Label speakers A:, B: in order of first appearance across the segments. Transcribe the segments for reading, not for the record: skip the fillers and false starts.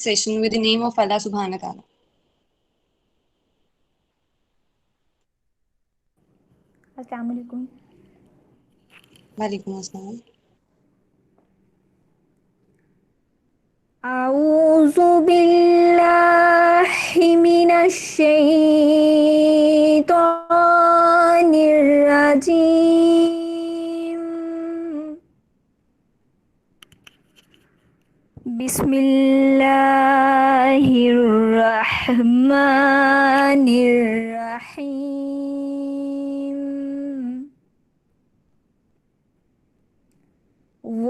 A: session with the name of Allah Subhanahu wa Ta'ala.
B: अस्सलाम वालेकुम।
A: Walaikum Assalam.
B: अऊज़ु बिल्लाहि मिनश शैतानिर रजीम। बिस्मिल्लाहिर रहमानिर रहीम।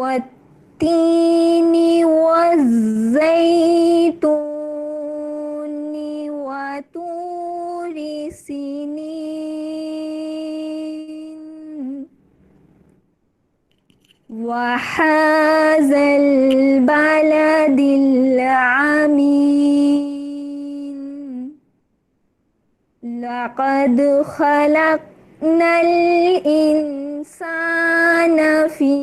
B: वत्तीनी वज़्ज़ैतूनी वतूरि सिनीन वहाज़ल बलदिल अमीन। लक़द खलक़नल इंसाना फ़ी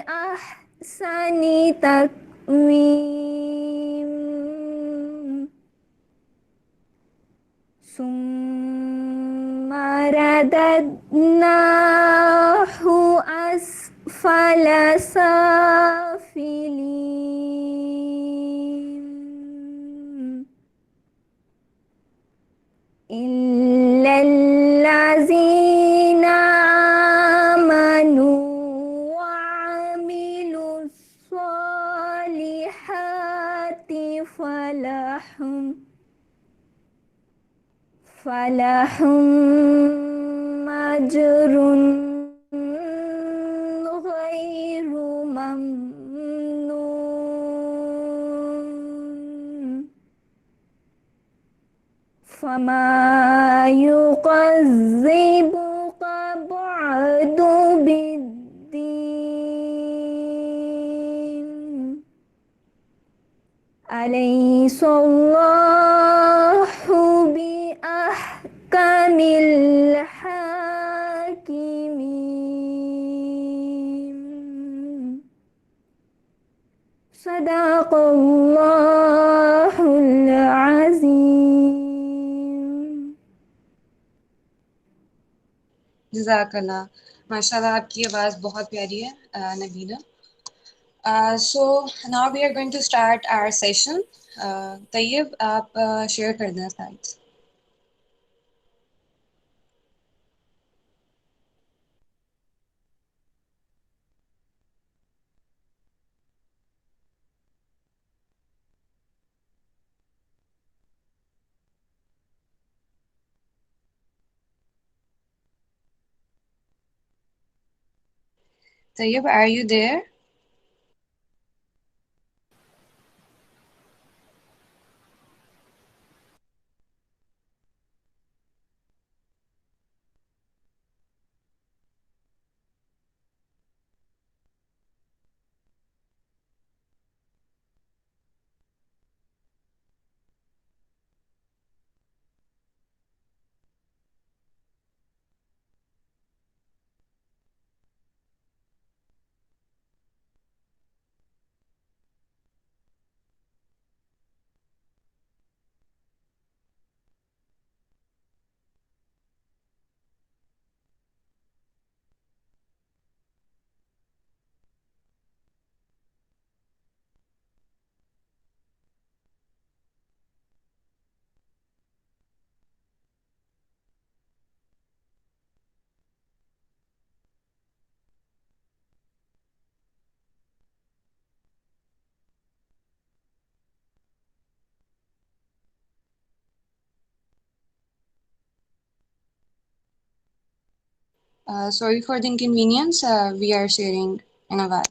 B: अहसनि तक़वीम। सुम्मा रददनाहु अस्फल साफिलीन। इल्लल्लज़ीना आमनू वअमिलुस्सॉलिहाति फलहुम अजरुन गैरु ममनून। फमा युकज़्ज़िबुका बअदु बिद्दीन। अलैहिस्सलाहु बिअहकमिल हाकिमीन। सदक़ल्लाहुल अज़ीम।
A: Jazakallah. MashaAllah, आपकी आवाज़ बहुत प्यारी है, नबीना. So now we are going to start our session. Tayyab, आप share कर दें slides. Tayyib, are you there? Sorry for the inconvenience. We are sharing in a while.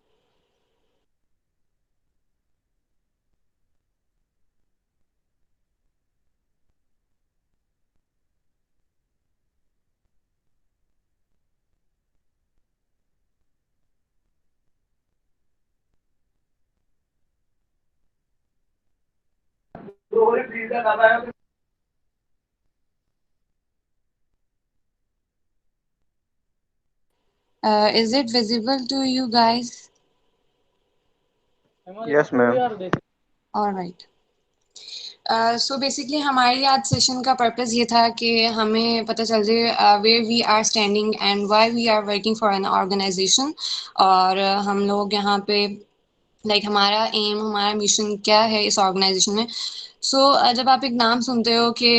A: Is it visible to you guys?
C: Yes, ma'am.
A: All right. So basically हमारी आज session का purpose ये था कि हमें पता चल जाए where we are standing and why we are working for an organisation. और हम लोग यहाँ पे हमारा एम, हमारा मिशन क्या है इस ऑर्गेनाइजेशन में। जब आप एक नाम सुनते हो कि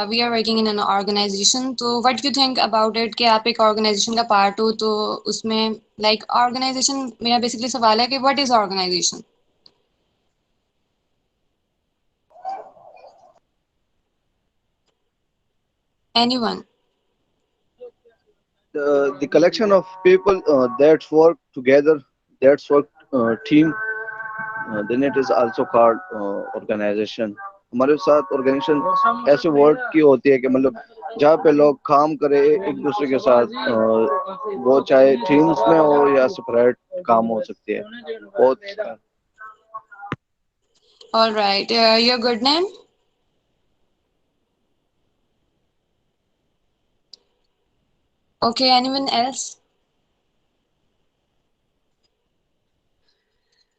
A: we are working in an organisation, तो what you think about it कि आप एक ऑर्गेनाइजेशन का पार्ट हो, तो उसमें ऑर्गेनाइजेशन, मेरा बेसिकली सवाल है कि what is organisation? Anyone?
C: The collection of people that work together, that's work team, then it is also called organization. हमारे साथ ऑर्गेनाइजेशन ऐसे वर्ड की होती है कि मतलब जहाँ पे लोग काम करे एक दूसरे के साथ, वो चाहे टीम्स में हो या सेपरेट काम हो सकती है बहुत।
A: All right. Your good name? Okay. Anyone else?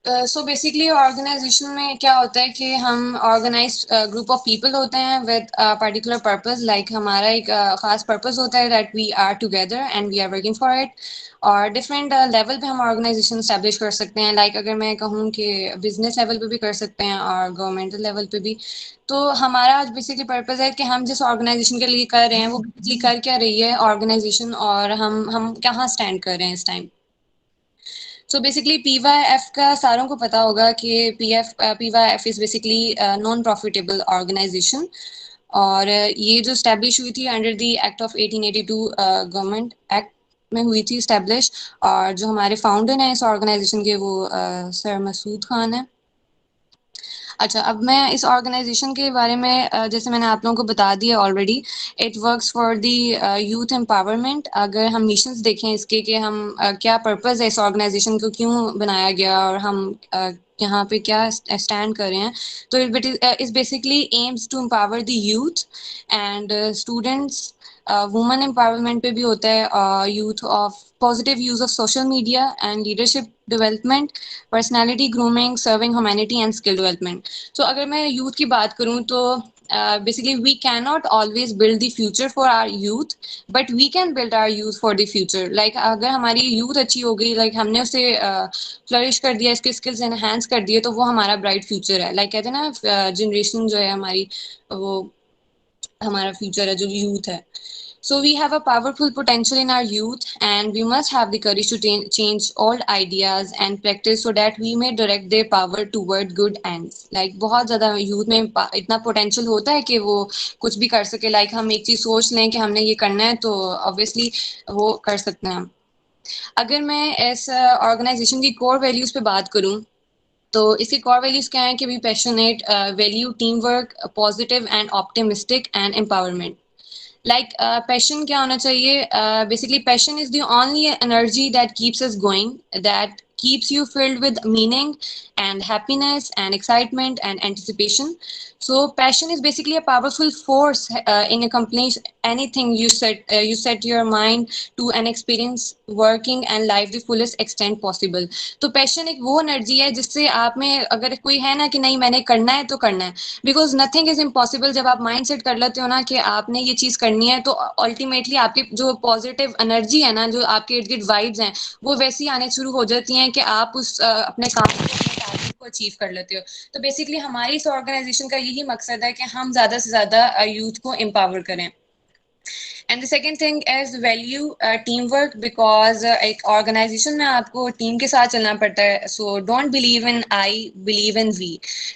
A: So basically organisation में क्या होता है कि हम ऑर्गेनाइज ग्रुप ऑफ पीपल होते हैं विद पर्टिकुलर पर्पस। हमारा एक खास पर्पस होता है that we are together and we are working for it. और डिफरेंट लेवल पे हम ऑर्गेनाइजेशन स्टैब्लिश कर सकते हैं। अगर मैं कहूँ कि बिजनेस लेवल पे भी कर सकते हैं और गवर्नमेंटल लेवल पे भी। तो हमारा आज बेसिकली पर्पस है कि हम जिस ऑर्गेनाइजेशन के लिए कर रहे हैं वो बेसिकली कर क्या रही है ऑर्गेनाइजेशन, और हम कहाँ स्टैंड कर रहे हैं इस टाइम। सो बेसिकली PYF का सारों को पता होगा कि PYF is basically non profitable organisation. और ये जो स्टैब्लिश हुई थी under the act of 1882, government act में हुई थी स्टैब्लिश। और जो हमारे फाउंडर हैं इस ऑर्गेनाइजेशन के, वो सर मसूद खान है। अच्छा, अब मैं इस ऑर्गेनाइजेशन के बारे में जैसे मैंने आप लोगों को बता दिया already, it works for the youth empowerment. अगर हम मिशंस देखें इसके कि हम क्या पर्पस है इस ऑर्गेनाइजेशन को क्यों बनाया गया और हम यहाँ पे क्या स्टैंड कर रहे हैं, तो it is basically aims to empower the youth and students. Women empowerment पे भी होता है, youth of positive use of social media and leadership development, personality grooming, serving humanity and skill development. तो अगर मैं यूथ की बात करूं तो basically we can not always build the future for our youth, but we can build our youth for the future. अगर हमारी youth अच्छी हो गई, हमने उसे फ्लरिश कर दिया, इसके स्किल्स एनहांस कर दिए, तो वो हमारा ब्राइट फ्यूचर है। कहते हैं ना, जनरेशन जो है हमारी, वो हमारा फ्यूचर है, जो यूथ है। So we have a powerful potential in our youth, and we must have the courage to change old ideas and practice so that we may direct their power toward good ends. बहुत ज़्यादा youth में इतना potential होता है कि वो कुछ भी कर सके। हम एक चीज़ सोच लें कि हमने ये करना है, तो obviously वो कर सकते हैं हम। अगर मैं इस ऑर्गेनाइजेशन की कोर वैल्यूज पे बात करूं, तो इसकी कोर वैल्यूज क्या है कि we passionate, value team work, positive and optimistic and empowerment. Passion क्या होना चाहिए? Basically passion is the only energy that keeps us going, that keeps you filled with meaning and happiness and excitement and anticipation. So passion is basically a powerful force in accomplish anything you set your mind to an experience working and life the fullest extent possible. तो passion एक वो energy है जिससे आप में अगर कोई है ना कि नहीं मैंने करना है तो करना है, बिकॉज नथिंग इज इम्पॉसिबल। जब आप माइंड सेट कर लेते हो ना कि आपने ये चीज करनी है, तो अल्टीमेटली आपकी जो पॉजिटिव एनर्जी है ना, जो आपके इर्द गिर्द वाइब्स हैं, वो वैसी आने शुरू हो जाती हैं कि आप उस अपने काम को, अपने टारगेट को अचीव कर लेते हो। तो बेसिकली हमारी इस ऑर्गेनाइजेशन का यही मकसद है कि हम ज्यादा से ज्यादा यूथ को एम्पावर करें। And the second thing is value team work, because एक ऑर्गेनाइजेशन में आपको टीम के साथ चलना पड़ता है। So don't believe in I, believe in we.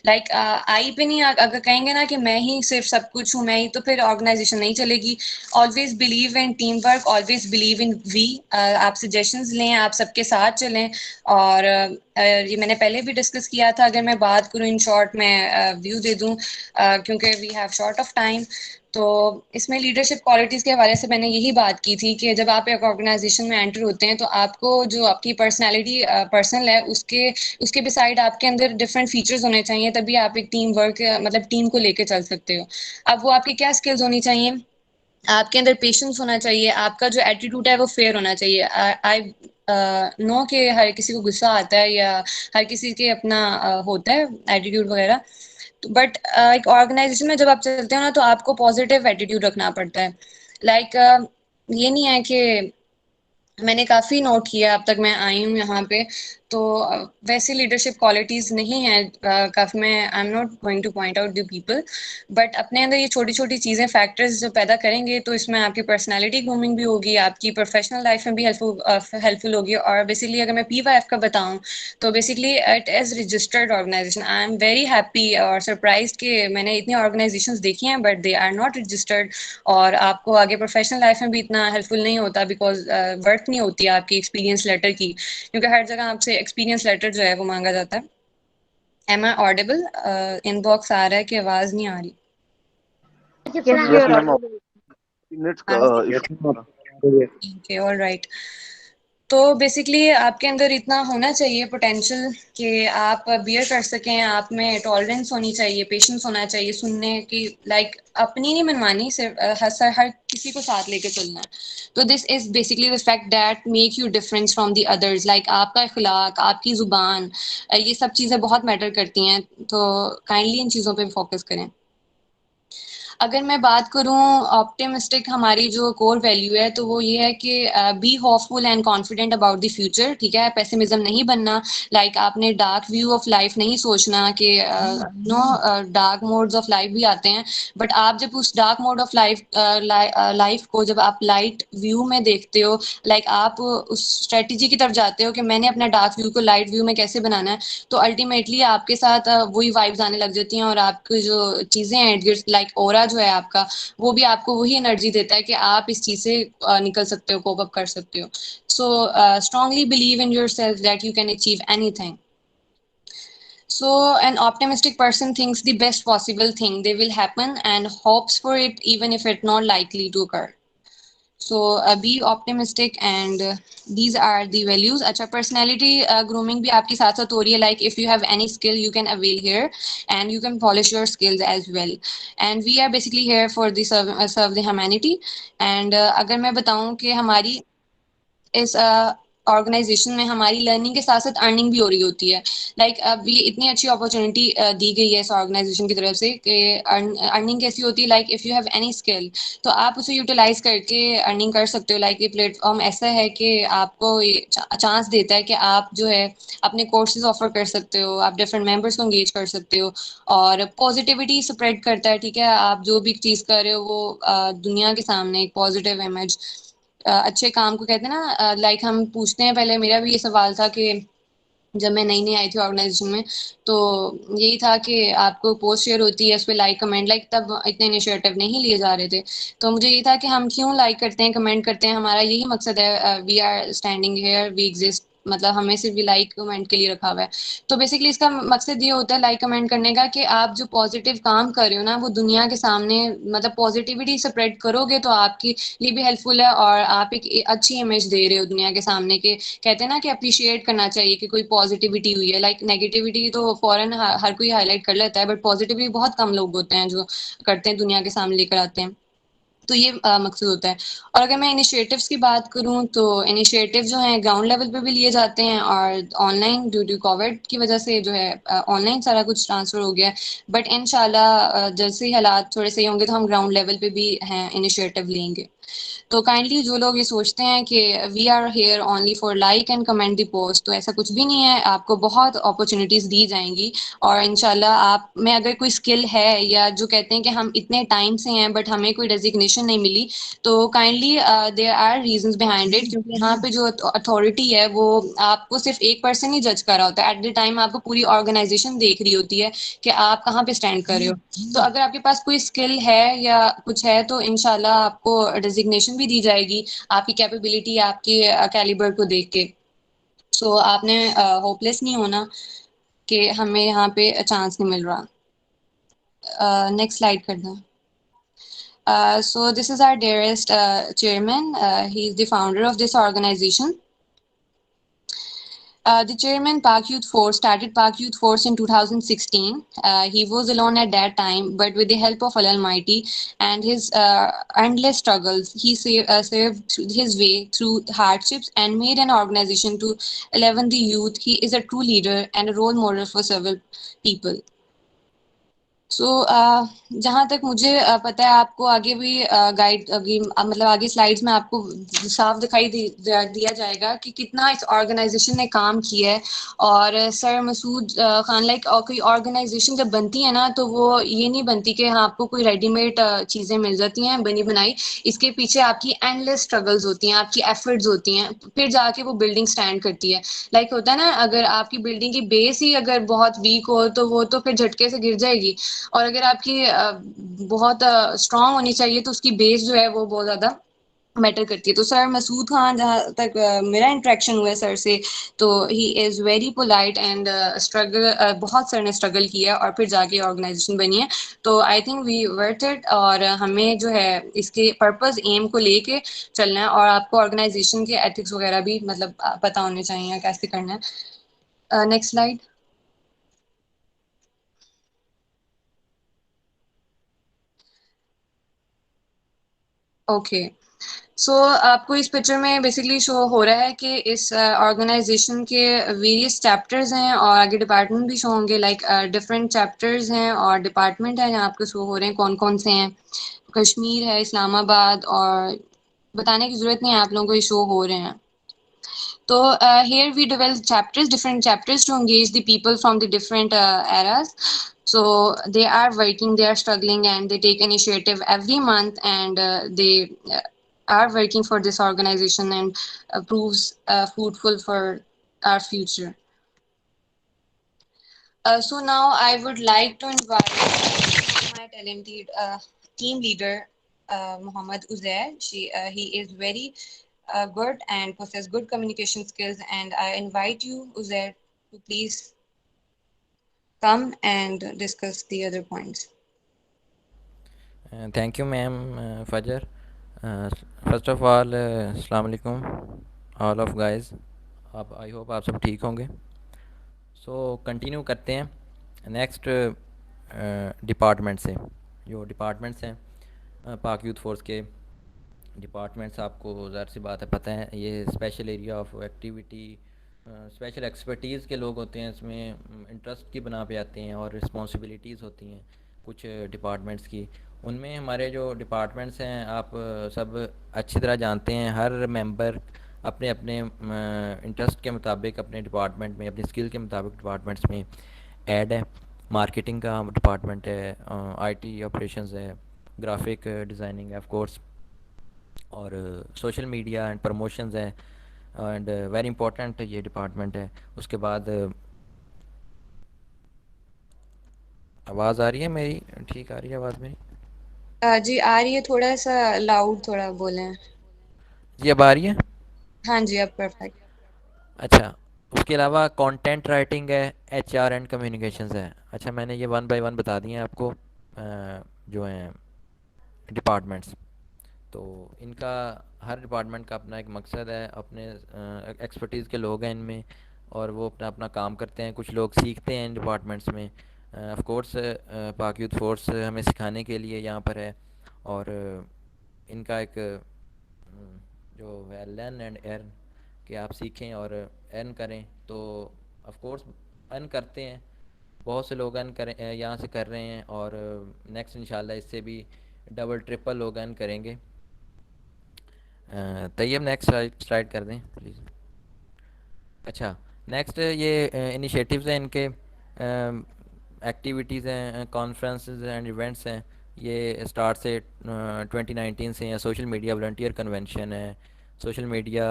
A: I पे नहीं, अगर कहेंगे ना कि मैं ही सिर्फ सब कुछ हूँ, मैं ही, तो फिर ऑर्गेनाइजेशन नहीं चलेगी। Always believe in team work, always believe in we. आप सजेशंस लें, आप सबके साथ चलें। और ये मैंने पहले भी डिस्कस किया था। अगर मैं बात करूँ इन शॉर्ट, मैं व्यू दे दूँ क्योंकि we have short of time. तो इसमें लीडरशिप क्वालिटीज के हवाले से मैंने यही बात की थी कि जब आप एक ऑर्गेनाइजेशन में एंटर होते हैं, तो आपको जो आपकी पर्सनालिटी पर्सनल है, उसके उसके बिसाइड आपके अंदर डिफरेंट फीचर्स होने चाहिए, तभी आप एक टीम वर्क, मतलब टीम को लेके चल सकते हो। अब वो आपकी क्या स्किल्स होनी चाहिए? आपके अंदर पेशेंस होना चाहिए, आपका जो एटीट्यूड है वो फेयर होना चाहिए। आई नो कि हर किसी को गुस्सा आता है या हर किसी के अपना होता है एटीट्यूड वगैरह। बट एक ऑर्गेनाइजेशन में जब आप चलते हो ना तो आपको पॉजिटिव एटीट्यूड रखना पड़ता है। लाइक ये नहीं है कि मैंने काफ़ी नोट किया अब तक मैं आई हूँ यहाँ पे, तो वैसे लीडरशिप क्वालिटीज़ नहीं है काफ़ी। मैं I am not going two point out the people, but अपने अंदर ये छोटी छोटी चीज़ें फैक्टर्स जो पैदा करेंगे तो इसमें आपकी पर्सनालिटी ग्रूमिंग भी होगी, आपकी प्रोफेशनल लाइफ में भी हेल्पफुल होगी। और बेसिकली अगर मैं PYF का बताऊँ तो basically it is registered organisation. I am very happy और सरप्राइज कि मैंने इतनी ऑर्गेनाइजेशंस देखी हैं but they are not registered, और आपको आगे प्रोफेशनल लाइफ में भी इतना हेल्पफुल नहीं होता बिकॉज वर्थ नहीं होती है आपकी एक्सपीरियंस लेटर की, क्योंकि हर जगह आपसे एक्सपीरियंस लेटर जो है वो मांगा जाता है। Am I audible? इनबॉक्स आ रहा है कि आवाज़ नहीं आ रही?
C: Yes, ma'am. Minutes का
D: Yes,
C: issue
D: ma'am.
C: था।
A: Okay, all right. तो बेसिकली आपके अंदर इतना होना चाहिए पोटेंशियल कि आप बियर कर सकें, आप में टॉलरेंस होनी चाहिए, पेशेंस होना चाहिए सुनने की, लाइक अपनी नहीं मनवानी, सिर्फ हर किसी को साथ लेके चलना है। तो this is basically the fact that make you difference from the others. Like आपका इखलाक, आपकी ज़ुबान, ये सब चीज़ें बहुत मैटर करती हैं, तो काइंडली इन चीज़ों पे फोकस करें। अगर मैं बात करूं ऑप्टिमिस्टिक हमारी जो कोर वैल्यू है तो वो ये है कि be hopeful and confident about the future, ठीक है। पेसिमिज्म नहीं बनना, लाइक आपने डार्क व्यू ऑफ लाइफ नहीं सोचना कि no dark modes of life भी आते हैं, बट आप जब उस डार्क मोड ऑफ लाइफ को जब आप लाइट व्यू में देखते हो, लाइक आप उस स्ट्रेटजी की तरफ जाते हो कि मैंने अपना डार्क व्यू को लाइट व्यू में कैसे बनाना है, तो अल्टीमेटली आपके साथ वही वाइब्स आने लग जाती हैं और आपकी जो चीज़ें हैं लाइक ओरा जो है आपका, वो भी आपको वही एनर्जी देता है कि आप इस चीज़ से निकल सकते हो, कोप अप कर सकते हो। So strongly believe in your self that you can achieve anything. So an optimistic person thinks the best possible thing they will happen and hopes for it even if it's not likely to occur. So be optimistic and these are the values. अच्छा, personality grooming भी आपके साथ साथ हो रही है, like if you have any skill you can avail here and you can polish your skills as well. And we are basically here for the serve the humanity. And अगर मैं बताऊं कि हमारी इस ऑर्गेनाइजेशन में हमारी लर्निंग के साथ साथ अर्निंग भी हो रही होती है। लाइक अब ये इतनी अच्छी अपॉर्चुनिटी दी गई है इस ऑर्गेनाइजेशन की तरफ से कि अर्निंग कैसी होती है, like if you have any skill तो आप उसे यूटिलाइज करके अर्निंग कर सकते हो। लाइक ये प्लेटफॉर्म ऐसा है कि आपको ये चांस देता है कि आप जो है अपने कोर्सेज ऑफर कर सकते हो, आप डिफरेंट मेंबर्स को एंगेज कर सकते हो और पॉजिटिविटी स्प्रेड करता है, ठीक है। आप जो भी चीज़ कर रहे हो वो दुनिया के सामने एक पॉजिटिव इमेज, अच्छे काम को कहते हैं ना। लाइक हम पूछते हैं, पहले मेरा भी ये सवाल था कि जब मैं नई नई आई थी ऑर्गेनाइजेशन में तो यही था कि आपको पोस्ट शेयर होती है उस पर लाइक कमेंट, लाइक तब इतने इनिशिएटिव नहीं लिए जा रहे थे, तो मुझे ये था कि हम क्यों लाइक करते हैं, कमेंट करते हैं, हमारा यही मकसद है। We are standing here, we exist, मतलब हमें सिर्फ भी लाइक कमेंट के लिए रखा हुआ है। तो बेसिकली इसका मकसद ये होता है लाइक कमेंट करने का कि आप जो पॉजिटिव काम कर रहे हो ना वो दुनिया के सामने, मतलब पॉजिटिविटी स्प्रेड करोगे तो आपके लिए भी हेल्पफुल है और आप एक अच्छी इमेज दे रहे हो दुनिया के सामने के। कहते हैं ना कि अप्रिशिएट करना चाहिए कि कोई पॉजिटिविटी हुई है, लाइक नेगेटिविटी तो फॉरन हर कोई हाईलाइट कर लेता है बट पॉजिटिविटी बहुत कम लोग होते हैं जो करते हैं, दुनिया के सामने लेकर आते हैं। तो ये मकसद होता है। और अगर मैं इनिशिएटिव्स की बात करूं तो इनिशिएटिव जो हैं ग्राउंड लेवल पे भी लिए जाते हैं और ऑनलाइन ड्यू टू कोविड की वजह से जो है ऑनलाइन सारा कुछ ट्रांसफर हो गया है, बट इंशाल्लाह जैसे ही हालात थोड़े सही होंगे तो हम ग्राउंड लेवल पे भी हैं इनिशिएटिव लेंगे। तो काइंडली जो लोग ये सोचते हैं कि we are here only for like and comment the post, तो ऐसा कुछ भी नहीं है, आपको बहुत अपॉर्चुनिटीज़ दी जाएंगी और इंशाल्लाह आप में अगर कोई स्किल है या जो कहते हैं कि हम इतने टाइम से हैं बट हमें कोई डेजिग्नेशन नहीं मिली, तो kindly there are reasons behind it, क्योंकि यहाँ पे जो अथॉरिटी है वो आपको सिर्फ एक पर्सन ही जज कर रहा होता है, एट द टाइम आपको पूरी ऑर्गेनाइजेशन देख रही होती है कि आप कहाँ पे स्टैंड कर रहे हो। तो अगर आपके पास कोई स्किल है या कुछ है तो इंशाल्लाह आपको डेजिग्नेशन भी दी जाएगी आपकी कैपेबिलिटी, आपके कैलिबर को देख के। सो आपने होपलेस नहीं होना कि हमें यहाँ पे चांस नहीं मिल रहा। नेक्स्ट स्लाइड कर दें। So this is our dearest chairman. He is the founder of this organization. The chairman Park Youth Force started Park Youth Force in 2016. He was alone at that time, but with the help of Allah Almighty and his endless struggles, he saved his way through hardships and made an organization to enliven the youth. He is a true leader and a role model for several people. सो जहाँ तक मुझे पता है आपको आगे भी guide अभी मतलब आगे स्लाइड्स में आपको साफ दिया जाएगा कि कितना इस ऑर्गेनाइजेशन ने काम किया है। और सर मसूद खान लाइक कोई ऑर्गेनाइजेशन जब बनती है ना तो वो ये नहीं बनती कि हाँ आपको कोई रेडीमेड चीज़ें मिल जाती हैं बनी बनाई। इसके पीछे आपकी एंडलेस स्ट्रगल्स होती हैं, आपकी एफर्ट्स होती हैं, फिर जाके वो बिल्डिंग स्टैंड करती है। लाइक होता है ना, अगर आपकी बिल्डिंग की बेस ही अगर बहुत वीक हो तो वो तो फिर झटके से गिर जाएगी। और अगर आपकी बहुत स्ट्रांग होनी चाहिए तो उसकी बेस जो है वो बहुत ज़्यादा मैटर करती है। तो सर मसूद खान जहाँ तक मेरा इंटरेक्शन हुआ है सर से, तो he is very polite and struggle बहुत सर ने स्ट्रगल किया और फिर जाके ऑर्गेनाइजेशन बनी है। तो I think we worth it और हमें जो है इसके पर्पस एम को लेके चलना है। और आपको ऑर्गेनाइजेशन के एथिक्स वगैरह भी मतलब पता होने चाहिए कैसे करना है। Next slide. ओके, सो आपको इस पिक्चर में बेसिकली शो हो रहा है कि इस ऑर्गेनाइजेशन के वेरियस चैप्टर्स हैं और आगे डिपार्टमेंट भी शो होंगे। लाइक डिफरेंट चैप्टर्स हैं और डिपार्टमेंट है जहाँ आपको शो हो रहे हैं कौन कौन से हैं। कश्मीर है, इस्लामाबाद, और बताने की ज़रूरत नहीं है, आप लोगों को ये शो हो रहे हैं। So here we develop chapters, different chapters to engage the people from the different eras. So they are working, they are struggling, and they take initiative every month, and they are working for this organization and proves fruitful for our future. So now I would like to invite my talented team leader, Muhammad Uzair. He is very good and possess good communication skills. And I invite you, Uzair, to please come and discuss the other points.
D: Thank you, ma'am, Fajr. Uh, First of all, अस्सलाम वालेकुम all of guys. आप I hope आप सब ठीक होंगे। So continue करते हैं next department से। जो डिपार्टमेंट्स हैं पाक यूथ फोर्स के डिपार्टमेंट्स, आपको ज़ाहिर सी बात है पता है, ये special area of activity, special expertise के लोग होते हैं। इसमें इंटरेस्ट की बना पे आते हैं और रिस्पॉन्सिबिलिटीज़ होती हैं कुछ डिपार्टमेंट्स की। उनमें हमारे जो डिपार्टमेंट्स हैं आप सब अच्छी तरह जानते हैं, हर मेंबर अपने अपने इंटरेस्ट के मुताबिक अपने डिपार्टमेंट में, अपनी स्किल के मुताबिक डिपार्टमेंट्स में ऐड है। मार्केटिंग का डिपार्टमेंट है, आईटी ऑपरेशंस है, ग्राफिक डिज़ाइनिंग है ऑफ कोर्स, और सोशल मीडिया एंड प्रमोशंस है, एंड वेरी इंपॉर्टेंट ये डिपार्टमेंट है। उसके बाद आवाज़ आ रही है मेरी? ठीक आ रही है आवाज़ मेरी?
A: जी आ रही है, थोड़ा सा लाउड थोड़ा बोलें।
D: जी अब आ रही है?
A: हाँ जी, अब परफेक्ट।
D: अच्छा, उसके अलावा कंटेंट राइटिंग है, एचआर एंड कम्युनिकेशंस है। अच्छा, मैंने ये वन बाय वन बता दिए हैं आपको जो हैं डिपार्टमेंट्स। तो इनका हर डिपार्टमेंट का अपना एक मकसद है, अपने एक्सपर्टीज़ के लोग हैं इनमें, और वो अपना अपना काम करते हैं। कुछ लोग सीखते हैं इन डिपार्टमेंट्स में। ऑफ कोर्स पाक यूथ फोर्स हमें सिखाने के लिए यहाँ पर है, और इनका एक जो है लर्न एंड अर्न, कि आप सीखें और अर्न करें। तो ऑफ कोर्स अर्न करते हैं, बहुत से लोग अर्न करें यहाँ से कर रहे हैं, और नेक्स्ट इंशाल्लाह इससे भी डबल ट्रिपल लोग अर्न करेंगे। तैयब नेक्स्ट स्लाइड कर दें प्लीज़। अच्छा, नेक्स्ट ये इनिशिएटिव्स हैं इनके, एक्टिविटीज़ हैं, कॉन्फ्रेंसेस एंड इवेंट्स हैं। ये स्टार्ट से 2019 से हैं। सोशल मीडिया वॉलंटियर कन्वेंशन है, सोशल मीडिया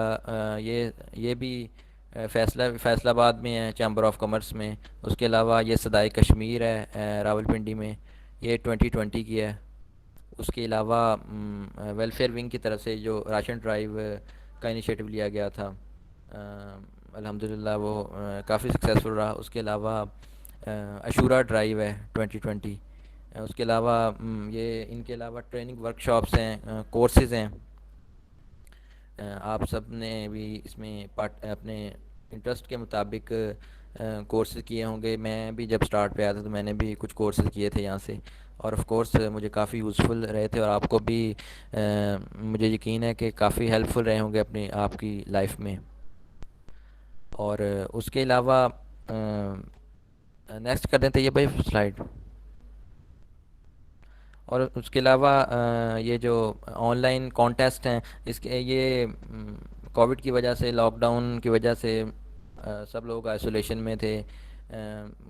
D: ये भी फैसलाबाद में है, चैम्बर ऑफ कॉमर्स में। उसके अलावा ये सदाई कश्मीर है रावलपिंडी में, ये 2020 की है। उसके अलावा वेलफेयर विंग की तरफ से जो राशन ड्राइव का इनिशिएटिव लिया गया था, अल्हम्दुलिल्लाह वो काफ़ी सक्सेसफुल रहा। उसके अलावा अशूरा ड्राइव है 2020। उसके अलावा ये इनके अलावा ट्रेनिंग वर्कशॉप्स हैं, कोर्सेज़ हैं। आप सब ने भी इसमें पार्ट अपने इंटरेस्ट के मुताबिक कोर्सेज़ किए होंगे। मैं भी जब स्टार्ट पे आया था तो मैंने भी कुछ कोर्सेज़ किए थे यहाँ से, और ऑफ कोर्स मुझे काफ़ी यूज़फुल रहे थे, और आपको भी मुझे यकीन है कि काफ़ी हेल्पफुल रहे होंगे अपनी आपकी लाइफ में। और उसके अलावा नेक्स्ट कर देते ये भाई स्लाइड। और उसके अलावा ये जो ऑनलाइन कॉन्टेस्ट हैं, इसके ये कोविड की वजह से, लॉकडाउन की वजह से सब लोग आइसोलेशन में थे,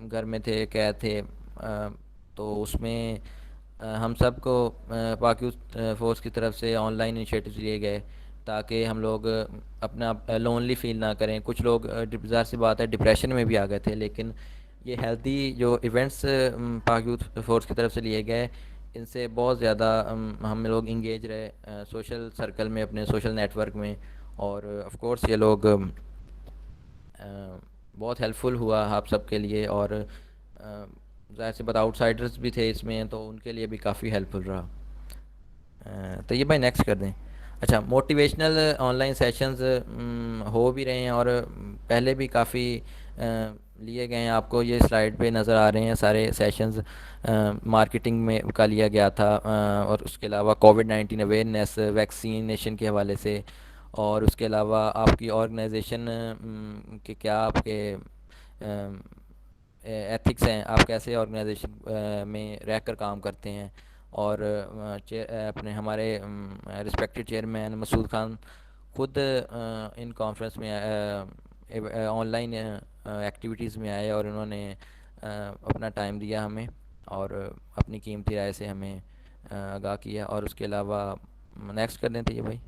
D: घर में थे, कैद थे। तो उसमें हम सबको पाक फोर्स की तरफ से ऑनलाइन इनिशिएटिव्स लिए गए ताकि हम लोग अपना लोनली फील ना करें। कुछ लोग ज़ाहिर सी बात है डिप्रेशन में भी आ गए थे, लेकिन ये हेल्दी जो इवेंट्स पाक यूथ फोर्स की तरफ से लिए गए, इनसे बहुत ज़्यादा हम लोग इंगेज रहे सोशल सर्कल में, अपने सोशल नेटवर्क में। और ऑफ कोर्स ये लोग बहुत हेल्पफुल हुआ आप सब के लिए। और ज़ाहिर सी बात आउटसाइडर्स भी थे इसमें, तो उनके लिए भी काफ़ी हेल्पफुल रहा। तो ये भाई नेक्स्ट कर दें। अच्छा, मोटिवेशनल ऑनलाइन सेशंस हो भी रहे हैं और पहले भी काफ़ी लिए गए हैं। आपको ये स्लाइड पे नज़र आ रहे हैं सारे सेशंस। मार्केटिंग में का लिया गया था, और उसके अलावा कोविड-19 अवेयरनेस, वैक्सीनेशन के हवाले से, और उसके अलावा आपकी ऑर्गेनाइजेशन के क्या आपके एथिक्स हैं, आप कैसे ऑर्गेनाइजेशन में रहकर काम करते हैं। और अपने हमारे रिस्पेक्टेड चेयरमैन मसूद खान खुद इन कॉन्फ्रेंस में ऑनलाइन एक्टिविटीज़ में आए और उन्होंने अपना टाइम दिया हमें और अपनी कीमती राय से हमें आगाह किया। और उसके अलावा नेक्स्ट कर देते ये भाई।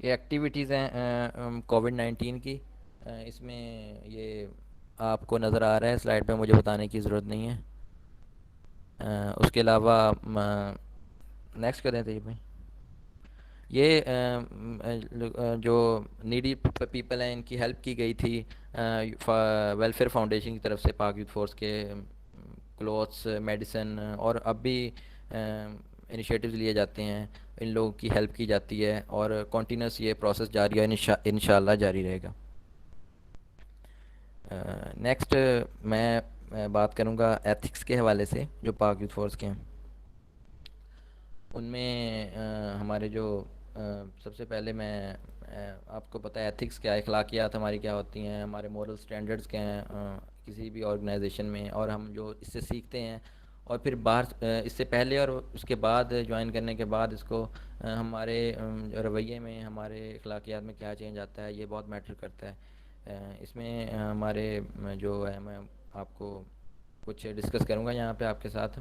D: ये एक्टिविटीज़ हैं कोविड-19 की। इसमें ये आपको नज़र आ रहा है स्लाइड पे, मुझे बताने की ज़रूरत नहीं है। उसके अलावा नेक्स्ट कर देते हैं भाई। ये जो नीडी पीपल हैं, इनकी हेल्प की गई थी वेलफेयर फाउंडेशन की तरफ से। पाक यूथ फोर्स के क्लोथ्स, मेडिसिन, और अब भी इनिशिएटिव्स लिए जाते हैं, इन लोगों की हेल्प की जाती है और कॉन्टीन्यूस ये प्रोसेस जारी है, इंशाल्लाह जारी रहेगा। नेक्स्ट मैं बात करूँगा एथिक्स के हवाले से जो पाक यूथ फोर्स के हैं। उनमें हमारे जो सबसे पहले मैं आपको पता है एथिक्स क्या है, अखलाकियात हमारी क्या होती हैं, हमारे मोरल स्टैंडर्ड्स क्या हैं किसी भी ऑर्गेनाइजेशन में, और हम जो इससे सीखते हैं और फिर बाहर इससे पहले और उसके बाद ज्वाइन करने के बाद इसको हमारे रवैये में, हमारे अखलाकियात में क्या चेंज आता है, ये बहुत मैटर करता है। इसमें हमारे जो है, मैं आपको कुछ डिस्कस करूँगा यहाँ पे आपके साथ।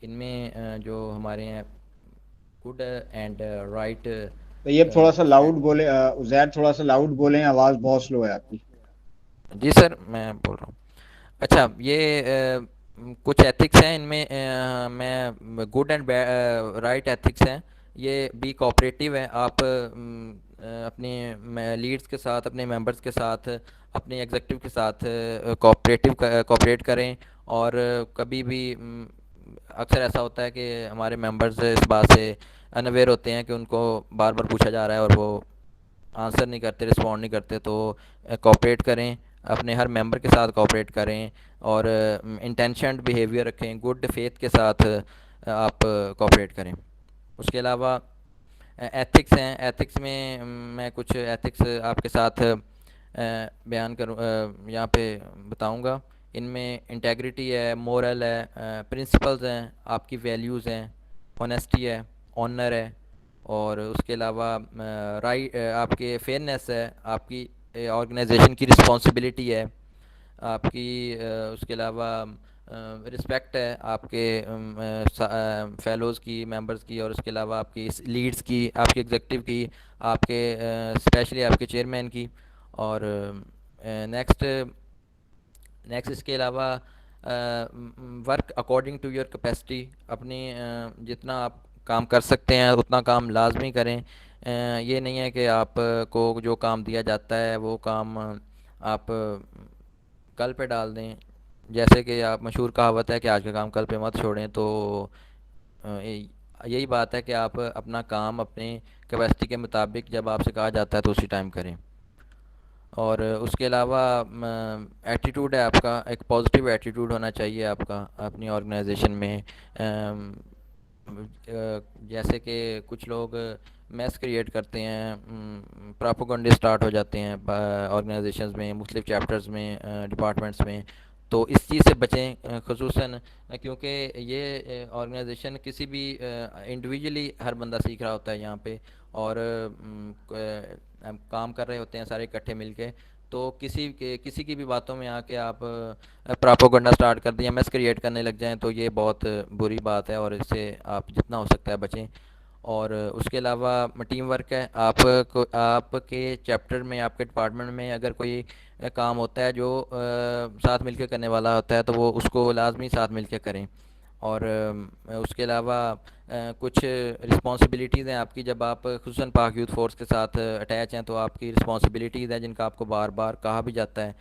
D: इनमें जो हमारे हैं गुड एंड राइट।
E: तो ये थोड़ा सा लाउड बोले, उजैर थोड़ा सा लाउड बोलें, आवाज़ बहुत स्लो है आपकी।
D: जी सर, मैं बोल रहा हूँ। अच्छा, ये कुछ एथिक्स हैं, इनमें मैं गुड एंड राइट एथिक्स हैं। ये बी कोऑपरेटिव है, आप अपने लीड्स के साथ, अपने मेंबर्स के साथ, अपने एग्जीक्यूटिव के साथ कोऑपरेट करें। और कभी भी अक्सर ऐसा होता है कि हमारे मेंबर्स इस बात से अनअवेयर होते हैं कि उनको बार बार पूछा जा रहा है और वो आंसर नहीं करते, रिस्पॉन्ड नहीं करते। तो कोऑपरेट करें, अपने हर मेंबर के साथ कोऑपरेट करें और इंटेंशन्ड बिहेवियर रखें, गुड फेथ के साथ आप कोऑपरेट करें। उसके अलावा एथिक्स हैं, एथिक्स में मैं कुछ एथिक्स आपके साथ बयान करूँ, यहाँ पे बताऊँगा। इनमें इंटेग्रिटी है, मोरल है, प्रिंसिपल्स हैं, आपकी वैल्यूज़ हैं, ऑनेस्टी है, ऑनर है, और उसके अलावा राइट आपके फेयरनेस है, आपकी ऑर्गेनाइजेशन की रिस्पॉन्सिबिलिटी है आपकी। उसके अलावा रिस्पेक्ट है आपके फेलोज़ की, मेंबर्स की, और उसके अलावा आपकी लीड्स की, आपके एग्जीक्यूटिव की, आपके स्पेशली आपके चेयरमैन की। और नेक्स्ट नेक्स्ट इसके अलावा work according to your capacity. अपनी जितना आप काम कर सकते हैं उतना काम लाजमी करें। ये नहीं है कि आप को जो काम दिया जाता है वो काम आप कल पे डाल दें। जैसे कि आप, मशहूर कहावत है कि आज का काम कल पे मत छोड़ें। तो यही बात है कि आप अपना काम अपने कैपेसिटी के मुताबिक जब आपसे कहा जाता है तो उसी टाइम करें। और उसके अलावा एटीट्यूड है आपका, एक पॉजिटिव एटीट्यूड होना चाहिए आपका अपनी ऑर्गेनाइजेशन में। जैसे कि कुछ लोग मैस क्रिएट करते हैं, प्रोपेगेंडा स्टार्ट हो जाते हैं ऑर्गेनाइजेशंस में, मुख्तलिफ चैप्टर्स में, डिपार्टमेंट्स में। तो इस चीज़ से बचें, ख़ुसूसन क्योंकि ये ऑर्गेनाइजेशन किसी भी इंडिविजुअली हर बंदा सीख रहा होता है यहाँ पे, और हम काम कर रहे होते हैं सारे इकट्ठे मिलके। तो किसी की भी बातों में आके आप प्रोपेगेंडा स्टार्ट कर दें या मैस क्रिएट करने लग जाएं, तो ये बहुत बुरी बात है, और इससे आप जितना हो सकता है बचें। और उसके अलावा टीम वर्क है। आपके चैप्टर में, आपके डिपार्टमेंट में अगर कोई काम होता है जो साथ मिलकर करने वाला होता है, तो वो उसको लाजमी साथ मिलकर करें। और उसके अलावा कुछ रिस्पॉन्सिबिलिटीज़ हैं आपकी, जब आप खुसूसन पाक यूथ फोर्स के साथ अटैच हैं, तो आपकी रिस्पॉन्सिबिलिटीज़ हैं जिनका आपको बार बार कहा भी जाता है।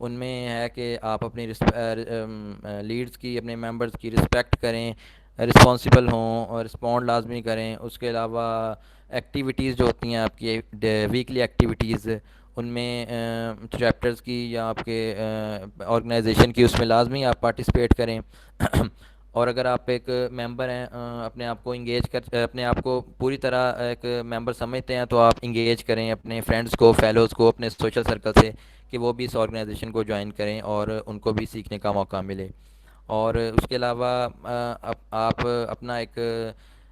D: उनमें है कि आप अपनी लीड्स की, अपने मेंबर्स की रिस्पेक्ट करें, रिस्पॉन्सिबल हों और रिस्पॉन्ड लाजमी करें। उसके अलावा एक्टिविटीज़ जो होती हैं आपकी वीकली एक्टिविटीज़, उनमें चैप्टर्स की या आपके ऑर्गेनाइजेशन की, उसमें लाजमी आप पार्टिसिपेट करें। और अगर आप एक मेंबर हैं, अपने आप को पूरी तरह एक मेंबर समझते हैं, तो आप इंगेज करें अपने फ्रेंड्स को, फेलोज़ को, अपने सोशल सर्कल से, कि वो भी इस ऑर्गेनाइजेशन को ज्वाइन करें और उनको भी सीखने का मौका मिले। और उसके अलावा आप अपना एक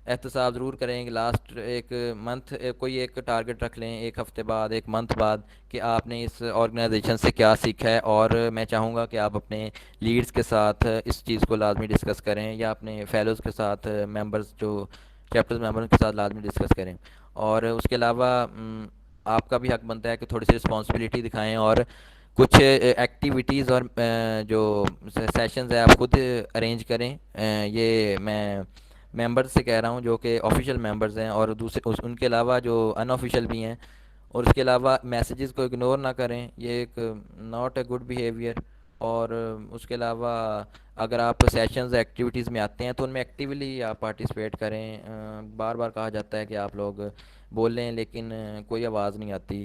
D: एहतसाब ज़रूर करें कि लास्ट एक मंथ कोई एक टारगेट रख लें, एक हफ़्ते बाद, एक मंथ बाद, कि आपने इस ऑर्गेनाइजेशन से क्या सीखा है। और मैं चाहूँगा कि आप अपने लीड्स के साथ इस चीज़ को लाजमी डिस्कस करें, या अपने फेलोज़ के साथ, मेंबर्स जो चैप्टर्स मेंबर्स के साथ लाजमी डिस्कस करें। और उसके अलावा आपका भी हक बनता है कि थोड़ी सी रिस्पॉन्सिबिलिटी दिखाएं, और कुछ एक्टिविटीज़ और जो सेशंस है आप खुद अरेंज करें। ये मैं मेंबर्स से कह रहा हूँ जो कि ऑफिशियल मेंबर्स हैं, और उनके अलावा जो अनऑफिशियल भी हैं। और उसके अलावा मैसेजेस को इग्नोर ना करें, ये एक नॉट अ गुड बिहेवियर। और उसके अलावा अगर आप सेशंस एक्टिविटीज़ में आते हैं, तो उनमें एक्टिवली आप पार्टिसिपेट करें। बार बार कहा जाता है कि आप लोग बोल रहे हैं, लेकिन कोई आवाज़ नहीं आती,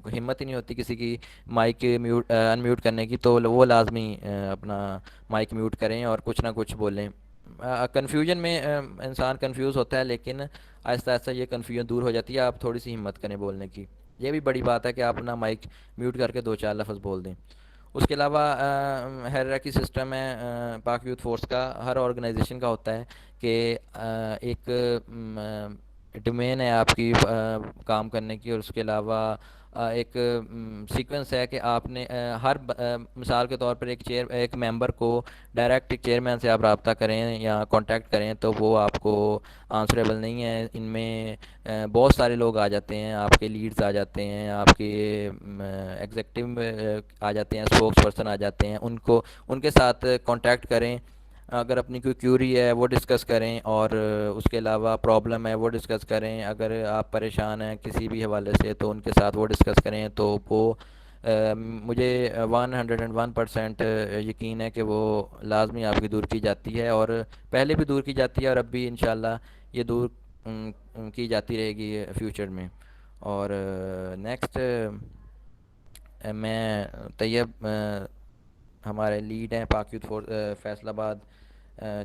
D: हिम्मत ही नहीं होती किसी की माइक अनम्यूट करने की, तो वो लाजमी अपना माइक म्यूट करें और कुछ ना कुछ बोलें। कन्फ्यूजन में इंसान कंफ्यूज होता है, लेकिन आहिस्ता आहिस्ता ये कन्फ्यूजन दूर हो जाती है। आप थोड़ी सी हिम्मत करें बोलने की। ये भी बड़ी बात है कि आप अपना माइक म्यूट करके दो चार लफ्ज़ बोल दें। उसके अलावा हायरार्की सिस्टम है पाक यूथ फोर्स का, हर ऑर्गेनाइजेशन का होता है कि एक डोमेन है आपकी काम करने की, और उसके अलावा एक सीक्वेंस है कि आपने मिसाल के तौर पर एक मेंबर को डायरेक्ट चेयरमैन से आप रब्ता करें या कांटेक्ट करें, तो वो आपको आंसरेबल नहीं है। इनमें बहुत सारे लोग आ जाते हैं, आपके लीड्स आ जाते हैं, आपके एग्जेक्टिव आ जाते हैं, स्पोक्स पर्सन आ जाते हैं। उनके साथ कांटेक्ट करें, अगर अपनी कोई क्यूरी है वो डिस्कस करें, और उसके अलावा प्रॉब्लम है वो डिस्कस करें। अगर आप परेशान हैं किसी भी हवाले से, तो उनके साथ वो डिस्कस करें। तो वो मुझे 101% यकीन है कि वो लाजमी आपकी दूर की जाती है, और पहले भी दूर की जाती है, और अब भी इंशाल्लाह ये दूर की जाती रहेगी फ्यूचर में। और नेक्स्ट मैं तैयब, हमारे लीड हैं पाक यूथ फैसलाबाद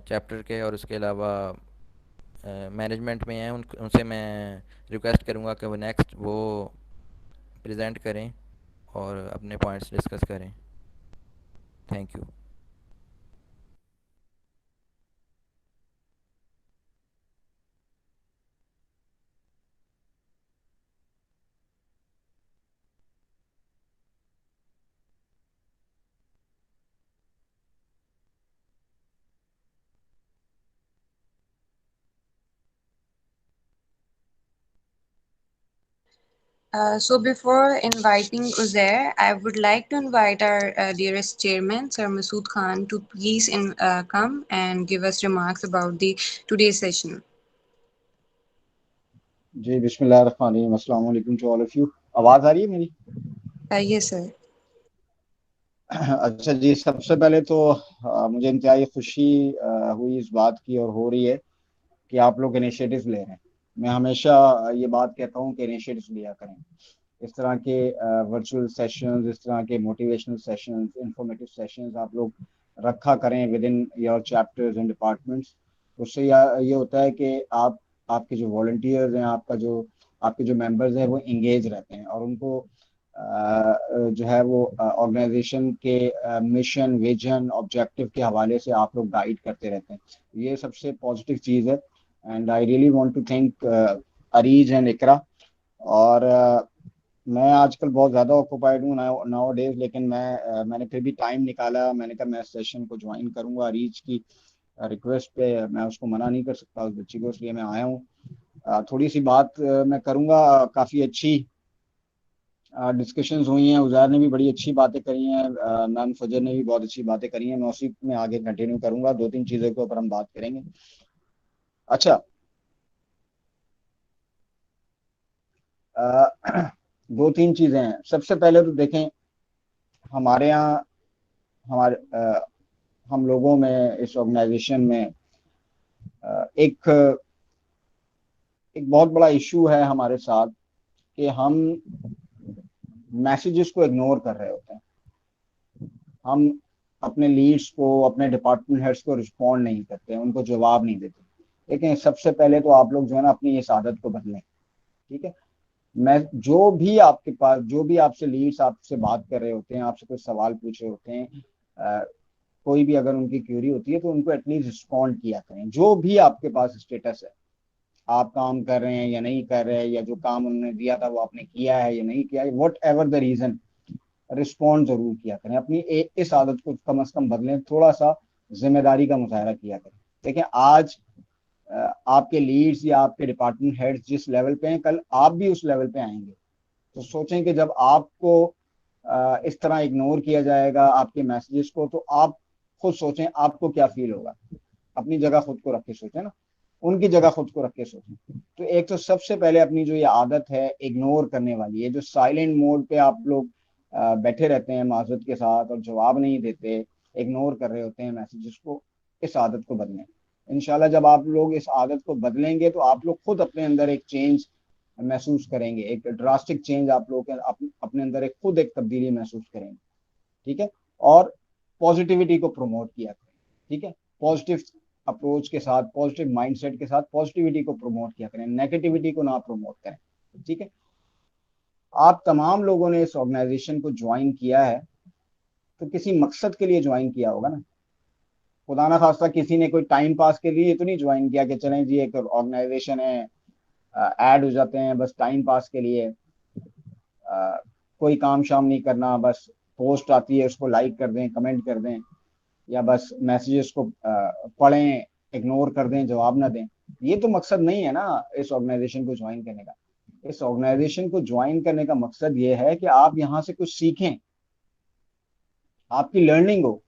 D: चैप्टर के, और उसके अलावा मैनेजमेंट में हैं। उनसे मैं रिक्वेस्ट करूंगा कि वो प्रेजेंट करें और अपने पॉइंट्स डिस्कस करें। Thank you.
A: So before inviting Uzair, I would like to invite our dearest chairman, Sir Masood Khan, to please come and give us remarks about the today's session.
E: जी बिस्मिल्लाहिर्रहमानिर्रहीम, अस्सलाम वालेकुम to all of you. आवाज आ रही है मेरी?
A: Yes, sir.
E: अच्छा जी, सबसे पहले तो मुझे इंतहाई खुशी हुई इस बात की, और हो रही है, कि आप लोग इनिशिएटिव ले रहे हैं। मैं हमेशा ये बात कहता हूँ कि इनिशिएटिव लिया करें। इस तरह के वर्चुअल सेशंस, इस तरह के मोटिवेशनल सेशंस, इंफॉर्मेटिव सेशंस आप लोग रखा करें with in your chapters and departments. उससे ये होता है कि आपके जो वॉलंटियर्स हैं, आपके जो मेंबर्स हैं, वो इंगेज रहते हैं, और उनको जो है वो ऑर्गेनाइजेशन के मिशन, विजन, ऑब्जेक्टिव के हवाले से आप लोग गाइड करते रहते हैं। ये सबसे पॉजिटिव चीज़ है and I really want to thank Areej and Iqra. और मैं आजकल बहुत ज़्यादा ऑक्यूपाइड हूँ नाउ डेज, लेकिन मैंने फिर भी टाइम निकाला। मैंने कहा मैं सेशन को ज्वाइन करूँगा। अरीज की रिक्वेस्ट पे मैं उसको मना नहीं कर सकता उस बच्ची को, इसलिए मैं आया हूँ। थोड़ी सी बात मैं करूँगा। काफ़ी अच्छी डिस्कशंस हुई हैं। उज़ैर ने भी बड़ी अच्छी बातें करी हैं, मैम फजर ने भी बहुत अच्छी बातें करी हैं। मैं उसी में आगे कंटिन्यू करूँगा। 2-3 चीज़ों के ऊपर हम बात करेंगे। अच्छा, अ, 2-3 चीज़ें हैं। सबसे पहले तो देखें, हमारे यहाँ हमारे हम लोगों में, इस ऑर्गेनाइजेशन में एक एक बहुत बड़ा इशू है हमारे साथ कि हम मैसेजेस को इग्नोर कर रहे होते हैं। हम अपने लीड्स को, अपने डिपार्टमेंट हेड्स को रिस्पॉन्ड नहीं करते, उनको जवाब नहीं देते। लेकिन सबसे पहले तो आप लोग जो है ना अपनी इस आदत को बदलें, ठीक है। मैं जो भी आपके पास, जो भी आपसे लीड्स आपसे बात कर रहे होते हैं, आपसे कोई सवाल पूछ रहे होते हैं, कोई भी अगर उनकी क्यूरी होती है तो उनको एटलीस्ट रिस्पॉन्ड किया करें। जो भी आपके पास स्टेटस है, आप काम कर रहे हैं या नहीं कर रहे हैं, या जो काम उन्होंने दिया था वो आपने किया है या नहीं किया है, whatever the reason, respond जरूर किया करें। अपनी इस आदत को कम से कम बदलें। थोड़ा सा जिम्मेदारी का मुजाहरा किया करें। देखिए, आज आपके लीड्स या आपके डिपार्टमेंट हेड्स जिस लेवल पे हैं, कल आप भी उस लेवल पे आएंगे। तो सोचें कि जब आपको इस तरह इग्नोर किया जाएगा आपके मैसेजेस को, तो आप खुद सोचें आपको क्या फील होगा। अपनी जगह खुद को रख के सोचें ना, उनकी जगह खुद को रख के सोचें। तो एक तो सबसे पहले अपनी जो ये आदत है इग्नोर करने वाली है, जो साइलेंट मोड पे आप लोग बैठे रहते हैं माजरत के साथ और जवाब नहीं देते, इग्नोर कर रहे होते हैं मैसेजेस को, इस आदत को बदलें। इंशाल्लाह जब आप लोग इस आदत को बदलेंगे तो आप लोग खुद अपने अंदर एक चेंज महसूस करेंगे, एक ड्रास्टिक चेंज आप लोग अपने अंदर एक खुद एक तब्दीली महसूस करेंगे, ठीक है। और पॉजिटिविटी को प्रमोट किया करें, ठीक है। पॉजिटिव अप्रोच के साथ, पॉजिटिव माइंडसेट के साथ पॉजिटिविटी को प्रमोट किया करें, नेगेटिविटी को ना प्रमोट करें, ठीक है। आप तमाम लोगों ने इस ऑर्गेनाइजेशन को ज्वाइन किया है तो किसी मकसद के लिए ज्वाइन किया होगा ना। खुदा ना खास्ता किसी ने कोई टाइम पास के लिए तो नहीं ज्वाइन किया कि चलें जी एक ऑर्गेनाइजेशन है, ऐड हो जाते हैं बस टाइम पास के लिए, कोई काम शाम नहीं करना, बस पोस्ट आती है उसको लाइक कर दें, कमेंट कर दें, या बस मैसेजेस को पढ़ें, इग्नोर कर दें, जवाब ना दें। ये तो मकसद नहीं है ना इस ऑर्गेनाइजेशन को ज्वाइन करने का। इस ऑर्गेनाइजेशन को ज्वाइन करने का मकसद ये है कि आप यहाँ से कुछ सीखें, आपकी लर्निंग हो,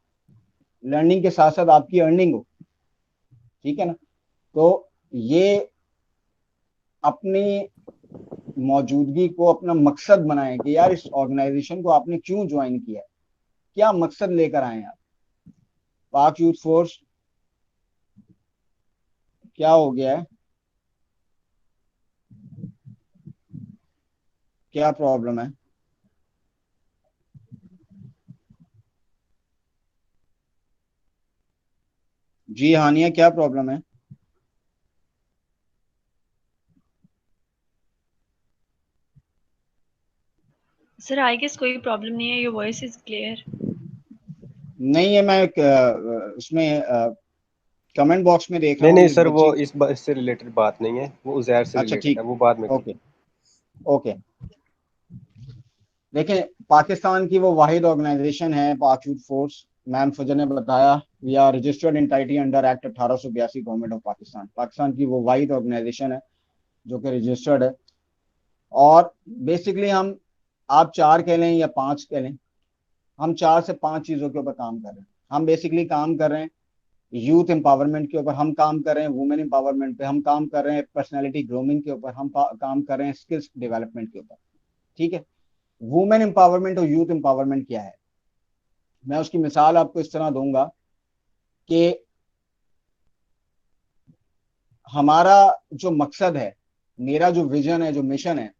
E: लर्निंग के साथ साथ आपकी अर्निंग हो, ठीक है ना। तो ये अपनी मौजूदगी को अपना मकसद बनाएं कि यार इस ऑर्गेनाइजेशन को आपने क्यों ज्वाइन किया है, क्या मकसद लेकर आए आप। पाक यूथ फोर्स क्या हो गया है, क्या प्रॉब्लम है। जी हानिया, क्या प्रॉब्लम है।
F: सर आई गेस कोई प्रॉब्लम नहीं है, योर वॉइस इज क्लियर।
E: नहीं है, मैं उसमें कमेंट बॉक्स में देख रहा
G: नहीं
E: हूँ
G: नहीं
E: एक
G: सर, वो
E: बच्ची।
G: इससे रिलेटेड बात नहीं है, वो उज़ैर से
E: अच्छा
G: रिलेटेड
E: ठीक,
G: है, वो बाद में
E: ओके ओके। देखें, पाकिस्तान की वो वाहिद ऑर्गेनाइजेशन है पाक यूथ फोर्स। मैम फजर ने बताया we are registered entity under act 1882 government of Pakistan. Pakistan की वो वाहिद ऑर्गेनाइजेशन है जो कि रजिस्टर्ड है। और बेसिकली हम, आप 4 कह लें या 5 कह लें, हम 4 से 5 चीज़ों के ऊपर काम कर रहे हैं। हम बेसिकली काम कर रहे हैं यूथ एम्पावरमेंट के ऊपर, हम काम कर रहे हैं वुमेन एम्पावरमेंट पे, हम काम कर रहे हैं पर्सनैलिटी ग्रूमिंग के ऊपर, हम काम कर रहे हैं स्किल्स डेवलपमेंट के ऊपर, ठीक है। वुमेन एम्पावरमेंट और यूथ एम्पावरमेंट क्या है, मैं उसकी मिसाल आपको इस तरह दूंगा कि हमारा जो मकसद है, मेरा जो विजन है, जो मिशन है,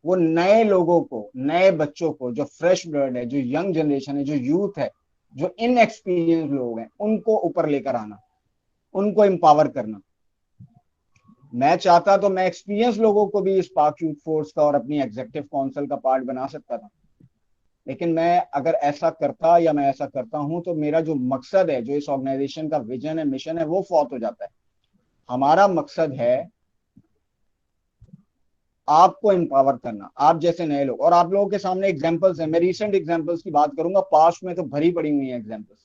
E: वो नए लोगों को, नए बच्चों को, जो फ्रेश ब्लड है, जो यंग जनरेशन है, जो यूथ है, जो इनएक्सपीरियंस लोग हैं, उनको ऊपर लेकर आना, उनको एम्पावर करना। मैं चाहता तो मैं एक्सपीरियंस लोगों को भी इस पाक यूथ फोर्स का और अपनी एग्जीक्यूटिव काउंसिल का पार्ट बना सकता था, लेकिन मैं अगर ऐसा करता या मैं ऐसा करता हूं तो मेरा जो मकसद है, जो इस ऑर्गेनाइजेशन का विजन है, मिशन है, वो फौत हो जाता है। हमारा मकसद है आपको एम्पावर करना, आप जैसे नए लोग। और आप लोगों के सामने एग्जांपल्स हैं, मैं रीसेंट एग्जांपल्स की बात करूंगा, पास्ट में तो भरी पड़ी हुई है एग्जांपल्स।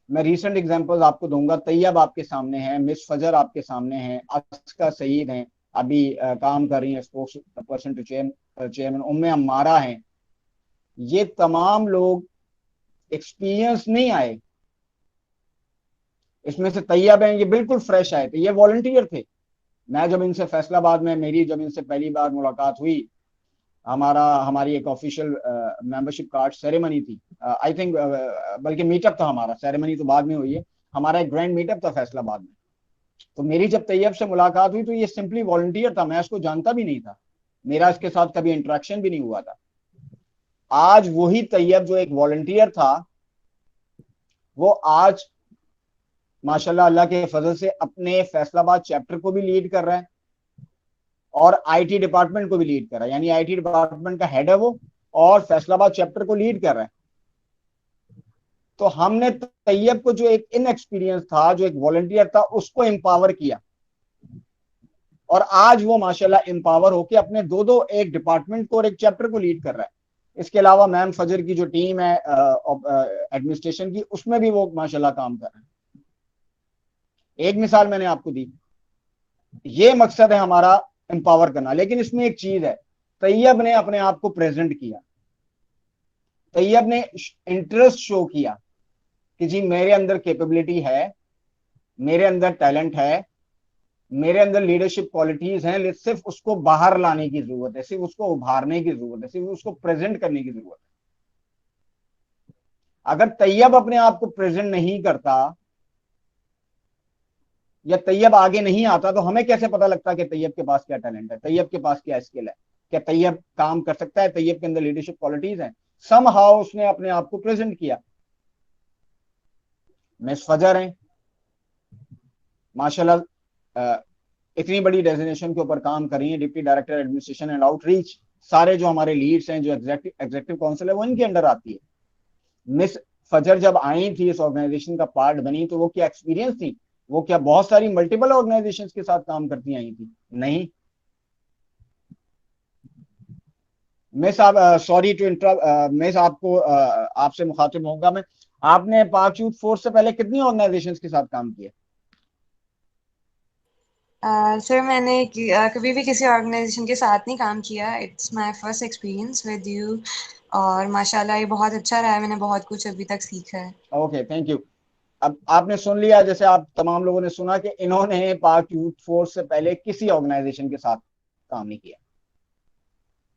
E: मैं रीसेंट एग्जांपल्स आपको दूंगा। तैयब आपके सामने है, मिस फजर आपके सामने है, अस्का सईद हैं, अभी काम कर रही है स्पोक्स पर्सन टू चेयरमैन, उम्मे अम्मारा हैं। ये तमाम लोग एक्सपीरियंस नहीं आए, इसमें से तैयब हैं, ये बिल्कुल फ्रेश आए थे, ये वॉलंटियर थे। मैं जब इनसे फैसलाबाद में, मेरी जब इनसे पहली बार मुलाकात हुई, हमारी एक ऑफिशियल मेंबरशिप कार्ड सेरेमनी थी, आई थिंक, बल्कि मीटअप था हमारा, सेरेमनी तो बाद में हुई है। हमारा एक ग्रैंड मीटअप था फैसलाबाद में। तो मेरी जब तैयब से मुलाकात हुई तो ये सिंपली वॉलंटियर था, मैं इसको जानता भी नहीं था, मेरा इसके साथ कभी इंटरेक्शन भी नहीं हुआ था। आज वही तैयब जो एक वॉलंटियर था, वो आज माशाल्लाह अल्लाह के फजल से अपने फैसलाबाद चैप्टर को भी लीड कर रहा है और आईटी डिपार्टमेंट को भी लीड कर रहा है, यानी आईटी डिपार्टमेंट का हेड है वो, और फैसलाबाद चैप्टर को लीड कर रहा है। तो हमने तैयब को, जो एक इनएक्सपीरियंस था, जो एक वॉलंटियर था, उसको एम्पावर किया और आज वो माशाल्लाह एम्पावर होकर अपने दो एक डिपार्टमेंट को और एक चैप्टर को लीड कर रहा है। इसके अलावा मैम फजर की जो टीम है एडमिनिस्ट्रेशन की, उसमें भी वो माशाल्लाह काम कर रहे हैं। एक मिसाल मैंने आपको दी। ये मकसद है हमारा, एम्पावर करना। लेकिन इसमें एक चीज है, तैयब ने अपने आप को प्रेजेंट किया, तैयब ने इंटरेस्ट शो किया कि जी मेरे अंदर कैपेबिलिटी है, मेरे अंदर टैलेंट है, मेरे अंदर लीडरशिप क्वालिटीज हैं, सिर्फ उसको बाहर लाने की जरूरत है, सिर्फ उसको उभारने की जरूरत है, सिर्फ उसको प्रेजेंट करने की जरूरत है। अगर तैयब अपने आप को प्रेजेंट नहीं करता या तैयब आगे नहीं आता तो हमें कैसे पता लगता कि तैयब के पास क्या टैलेंट है, तैयब के पास क्या स्किल है, क्या तैयब काम कर सकता है, तैयब के अंदर लीडरशिप क्वालिटीज हैं। समहाउ उसने अपने आप को प्रेजेंट किया। मिस फजर हैं, माशाल्लाह इतनी बड़ी डेजिग्नेशन के ऊपर काम कर रही है, deputy director administration and outreach. सारे जो हमारे लीड्स हैं, जो एग्जीक्यूटिव काउंसिल है, वो इनके अंडर आती है। मिस फजर जब आई थी, इस ऑर्गेनाइजेशन का पार्ट बनी, तो वो क्या एक्सपीरियंस थी, वो क्या बहुत सारी मल्टीपल ऑर्गेनाइजेशंस के साथ काम करती आई थी? नहीं। मिस, आप सॉरी टू इंटरप्ट मिस, आपको आपसे मुखातिब होऊंगा मैं। आपने पाक यूथ फोर्स से पहले कितनी ऑर्गेनाइजेशंस के साथ काम किया?
A: सर मैंने कभी भी किसी ऑर्गेनाइजेशन के साथ नहीं काम किया। It's my first experience with you और माशाल्लाह ये बहुत अच्छा रहा है, मैंने बहुत कुछ अभी तक सीखा है।
E: Okay, thank you. अब आपने सुन लिया, जैसे आप तमाम लोगों ने सुना कि इन्होंने पाक यूथ फोर्स से पहले किसी ऑर्गेनाइजेशन के साथ काम नहीं किया।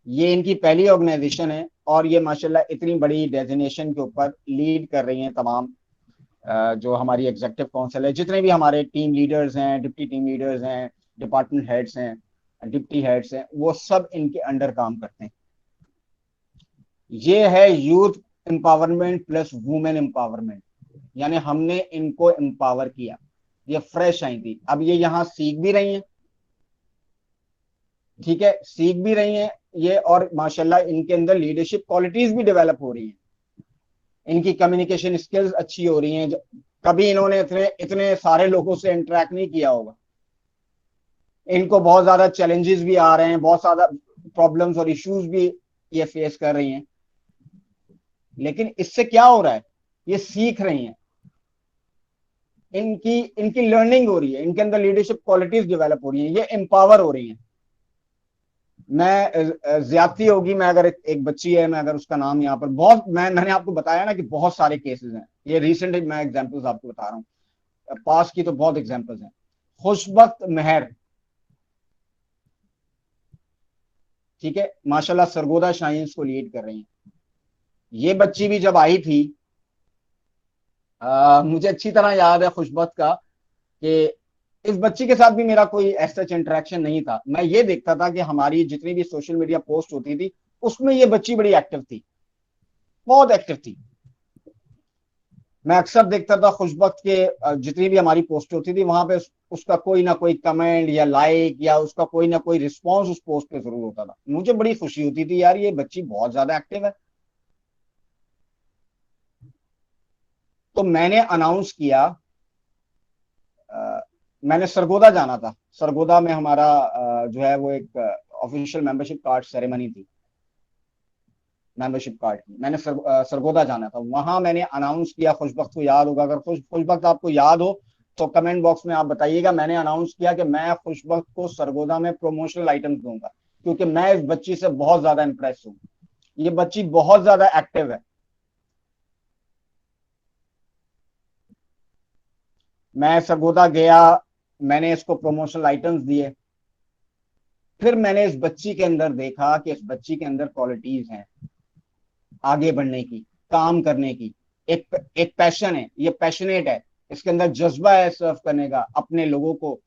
E: ये इनकी पहली ऑर्गेनाइजेशन है और ये माशाल्लाह इतनी बड़ी डेजिग्नेशन के ऊपर लीड कर रही हैं। तमाम जो हमारी एग्जीक्यूटिव काउंसिल है, जितने भी हमारे टीम लीडर्स हैं, डिप्टी टीम लीडर्स हैं, डिपार्टमेंट हेड्स हैं, डिप्टी हेड्स हैं, वो सब इनके अंडर काम करते हैं। ये है youth empowerment plus women empowerment, यानी हमने इनको एम्पावर किया। ये फ्रेश आई थी, अब ये यहाँ सीख भी रही हैं, ठीक है, सीख भी रही हैं ये, और माशाल्लाह इनके अंदर लीडरशिप क्वालिटीज भी डेवलप हो रही हैं, इनकी कम्युनिकेशन स्किल्स अच्छी हो रही हैं। कभी इन्होंने इतने सारे लोगों से इंटरेक्ट नहीं किया होगा, इनको बहुत ज्यादा चैलेंजेस भी आ रहे हैं, बहुत ज्यादा प्रॉब्लम्स और इश्यूज भी ये फेस कर रही हैं। लेकिन इससे क्या हो रहा है, ये सीख रही हैं, इनकी लर्निंग हो रही है, इनके अंदर लीडरशिप क्वालिटीज डेवलप हो रही हैं, ये एम्पावर हो रही हैं। मैं ज्यादती होगी, मैं अगर एक बच्ची है, मैं अगर उसका नाम यहाँ पर मैंने आपको बताया ना कि बहुत सारे केसेस हैं, ये रिसेंट मैं एग्जांपल्स आपको बता रहा हूँ, पास की तो बहुत एग्जांपल्स हैं। खुशबख्त महर, ठीक है, माशाल्लाह सरगोदा शाइन्स को लीड कर रही हैं। ये बच्ची भी जब आई थी, मुझे अच्छी तरह याद है खुशबख्त का, कि इस बच्ची के साथ भी मेरा कोई ऐसा इंटरेक्शन नहीं था। मैं ये देखता था कि हमारी जितनी भी सोशल मीडिया पोस्ट होती थी, उसमें ये बच्ची बड़ी एक्टिव थी, बहुत एक्टिव थी। मैं अक्सर देखता था खुशबख्त के जितनी भी हमारी पोस्ट होती थी, वहां पे उसका कोई ना कोई कमेंट या लाइक या उसका कोई ना कोई रिस्पॉन्स उस पोस्ट पे जरूर होता था। मुझे बड़ी खुशी होती थी, यार ये बच्ची बहुत ज्यादा एक्टिव है, तो मैंने अनाउंस किया, मैंने सरगोदा जाना था, सरगोदा में हमारा जो है वो एक ऑफिशियल मेंबरशिप कार्ड सेरेमनी थी, मेंबरशिप कार्ड की। मैंने सरगोदा जाना था, वहां मैंने अनाउंस किया, खुशबख्त को याद होगा, अगर खुशबख्त आपको याद हो तो कमेंट बॉक्स में आप बताइएगा। मैंने अनाउंस किया कि मैं खुशबख्त को सरगोदा में प्रमोशनल आइटम्स दूंगा, क्योंकि मैं इस बच्ची से बहुत ज्यादा इंप्रेस हूँ। ये बच्ची बहुत ज्यादा एक्टिव है। मैं सरगोदा गया, मैंने इसको प्रमोशनल आइटम्स दिए। फिर मैंने इस बच्ची के अंदर देखा कि इस बच्ची के अंदर क्वालिटीज हैं आगे बढ़ने की, काम करने की, एक पैशन है, ये पैशनेट है, इसके अंदर जज्बा है सर्व करने का अपने लोगों को,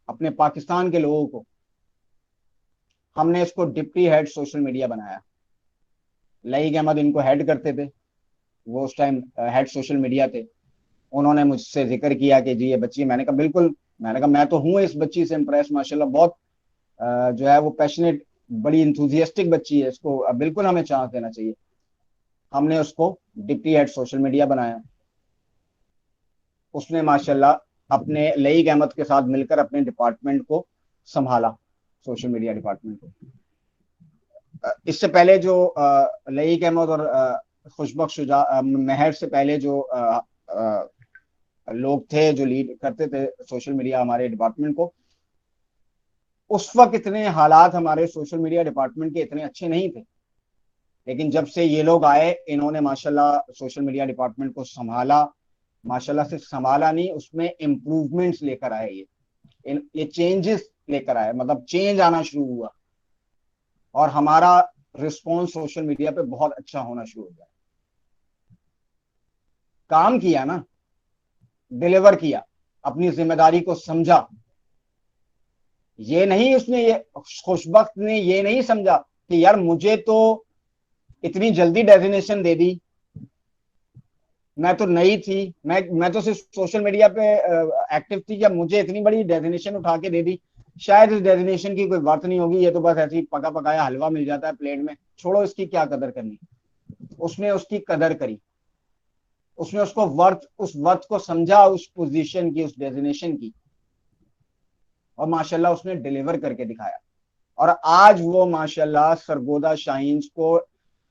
E: अपने पाकिस्तान के लोगों को। हमने इसको डिप्टी हेड सोशल मीडिया बनाया। लईक अहमद इनको हेड करते थे, वो उस टाइम हेड सोशल मीडिया थे। उन्होंने मुझसे जिक्र किया कि जी ये बच्ची, मैंने कहा बिल्कुल, मैंने कहा मैं तो हूँ इस बच्ची से इम्प्रेस, माशाल्लाह बहुत जो है वो पैशनेट, बड़ी इंथुजियास्टिक बच्ची है, इसको बिल्कुल हमें चांस देना चाहिए। हमने उसको डिप्टी हेड सोशल मीडिया बनाया। उसने माशाल्लाह अपने लईक अहमद के साथ मिलकर अपने डिपार्टमेंट को संभाला, सोशल मीडिया डिपार्टमेंट को। इससे पहले जो लईक अहमद और खुशबख्त शुजा, महर से पहले जो लोग थे जो लीड करते थे सोशल मीडिया हमारे डिपार्टमेंट को, उस वक्त इतने हालात हमारे सोशल मीडिया डिपार्टमेंट के इतने अच्छे नहीं थे। लेकिन जब से ये लोग आए, इन्होंने माशाल्लाह सोशल मीडिया डिपार्टमेंट को संभाला। माशाल्लाह सिर्फ संभाला नहीं, उसमें इम्प्रूवमेंट्स लेकर आए, ये चेंजेस लेकर आए, मतलब चेंज आना शुरू हुआ और हमारा रिस्पॉन्स सोशल मीडिया पे बहुत अच्छा होना शुरू हो गया। काम किया ना, डिलीवर किया, अपनी जिम्मेदारी को समझा। ये नहीं उसने, ये खुशबख्त ने ये नहीं समझा कि यार मुझे तो इतनी जल्दी डेजिग्नेशन दे दी, मैं तो नई थी, मैं तो सिर्फ सोशल मीडिया पे एक्टिव थी, या मुझे इतनी बड़ी डेजिग्नेशन उठा के दे दी। शायद इस डेजिग्नेशन की कोई बात नहीं होगी, ये तो बस ऐसे ही पका पकाया हलवा मिल जाता है प्लेट में, छोड़ो इसकी क्या कदर करनी। उसने उसकी कदर करी, उसने उसको उस वर्थ को समझा, उस पोजीशन की, उस डेजिग्नेशन की, और माशाल्लाह उसने डिलीवर करके दिखाया। और आज वो माशाल्लाह सरगोदा शाहीन्स को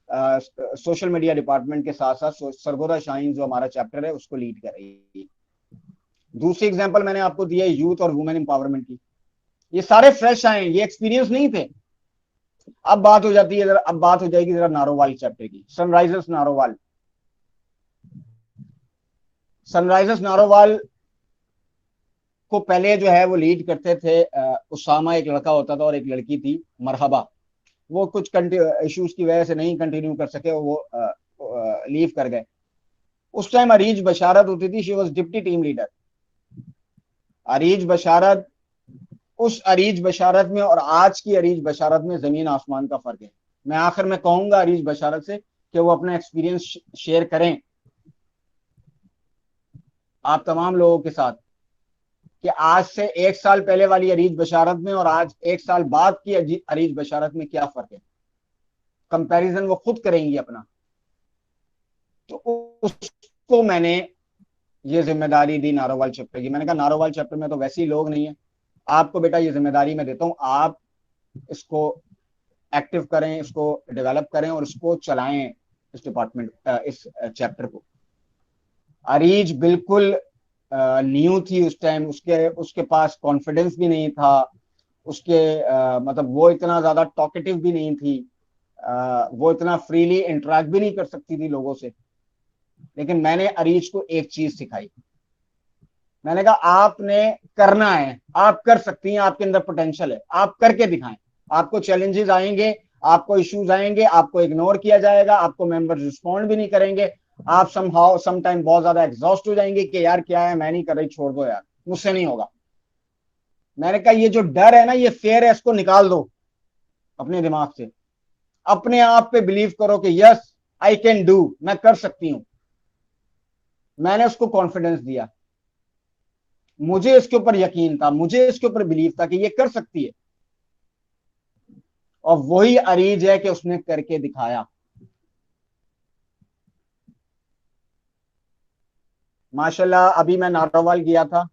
E: सोशल मीडिया डिपार्टमेंट के साथ साथ सरगोदा शाहीन जो हमारा चैप्टर है उसको लीड कर रही है। दूसरी एग्जांपल मैंने आपको दिया यूथ और वुमेन एम्पावरमेंट की। ये सारे फ्रेश आए, ये एक्सपीरियंस नहीं थे। अब बात हो जाती है, अब बात हो जाएगी जरा नारोवाल चैप्टर की। सनराइजर्स नारोवाल, सनराइजर्स नारोवाल को पहले जो है वो लीड करते थे उसामा, एक लड़का होता था और एक लड़की थी मरहबा। वो कुछ इश्यूज की वजह से नहीं कंटिन्यू कर सके, वो लीव कर गए। उस टाइम अरीज बशारत होती थी, she was deputy team leader. Areej Basharat, उस अरीज बशारत में और आज की अरीज बशारत में जमीन आसमान का फर्क है। मैं आखिर में कहूंगा अरीज बशारत से कि वो अपना एक्सपीरियंस शेयर करें आप तमाम लोगों के साथ, कि आज से 1 साल पहले वाली अरीज बशारत में और आज 1 साल बाद की अरीज बशारत में क्या फर्क है। कंपैरिजन वो खुद करेंगी अपना। तो उसको मैंने ये जिम्मेदारी दी नारोवाल चैप्टर की। मैंने कहा नारोवाल चैप्टर में तो वैसे ही लोग नहीं है, आपको बेटा ये जिम्मेदारी मैं देता हूं, आप इसको एक्टिव करें, इसको डेवलप करें और इसको चलाएं, इस डिपार्टमेंट, इस चैप्टर को। अरीज बिल्कुल न्यू थी उस टाइम, उसके पास कॉन्फिडेंस भी नहीं था, उसके मतलब वो इतना ज्यादा टॉकेटिव भी नहीं थी, वो इतना फ्रीली इंटरेक्ट भी नहीं कर सकती थी लोगों से। लेकिन मैंने अरीज को एक चीज सिखाई, मैंने कहा आपने करना है, आप कर सकती हैं, आपके अंदर पोटेंशियल है, आप करके दिखाएं। आपको चैलेंजेस आएंगे, आपको इश्यूज आएंगे, आपको इग्नोर किया जाएगा, आपको मेंबर्स रिस्पॉन्ड भी नहीं करेंगे, आप सम टाइम बहुत ज्यादा एग्जॉस्ट हो जाएंगे कि यार क्या है, मैं नहीं कर रही, छोड़ दो यार, मुझसे नहीं होगा। मैंने कहा ये जो डर है ना, ये फेयर है, इसको निकाल दो अपने दिमाग से। अपने आप पे बिलीव करो कि यस आई कैन डू, मैं कर सकती हूं। मैंने उसको कॉन्फिडेंस दिया, मुझे इसके ऊपर यकीन था, मुझे इसके ऊपर बिलीव था कि ये कर सकती है, और वही अरीज है कि उसने करके दिखाया। माशाल्लाह अभी मैं नारोवाल गया था,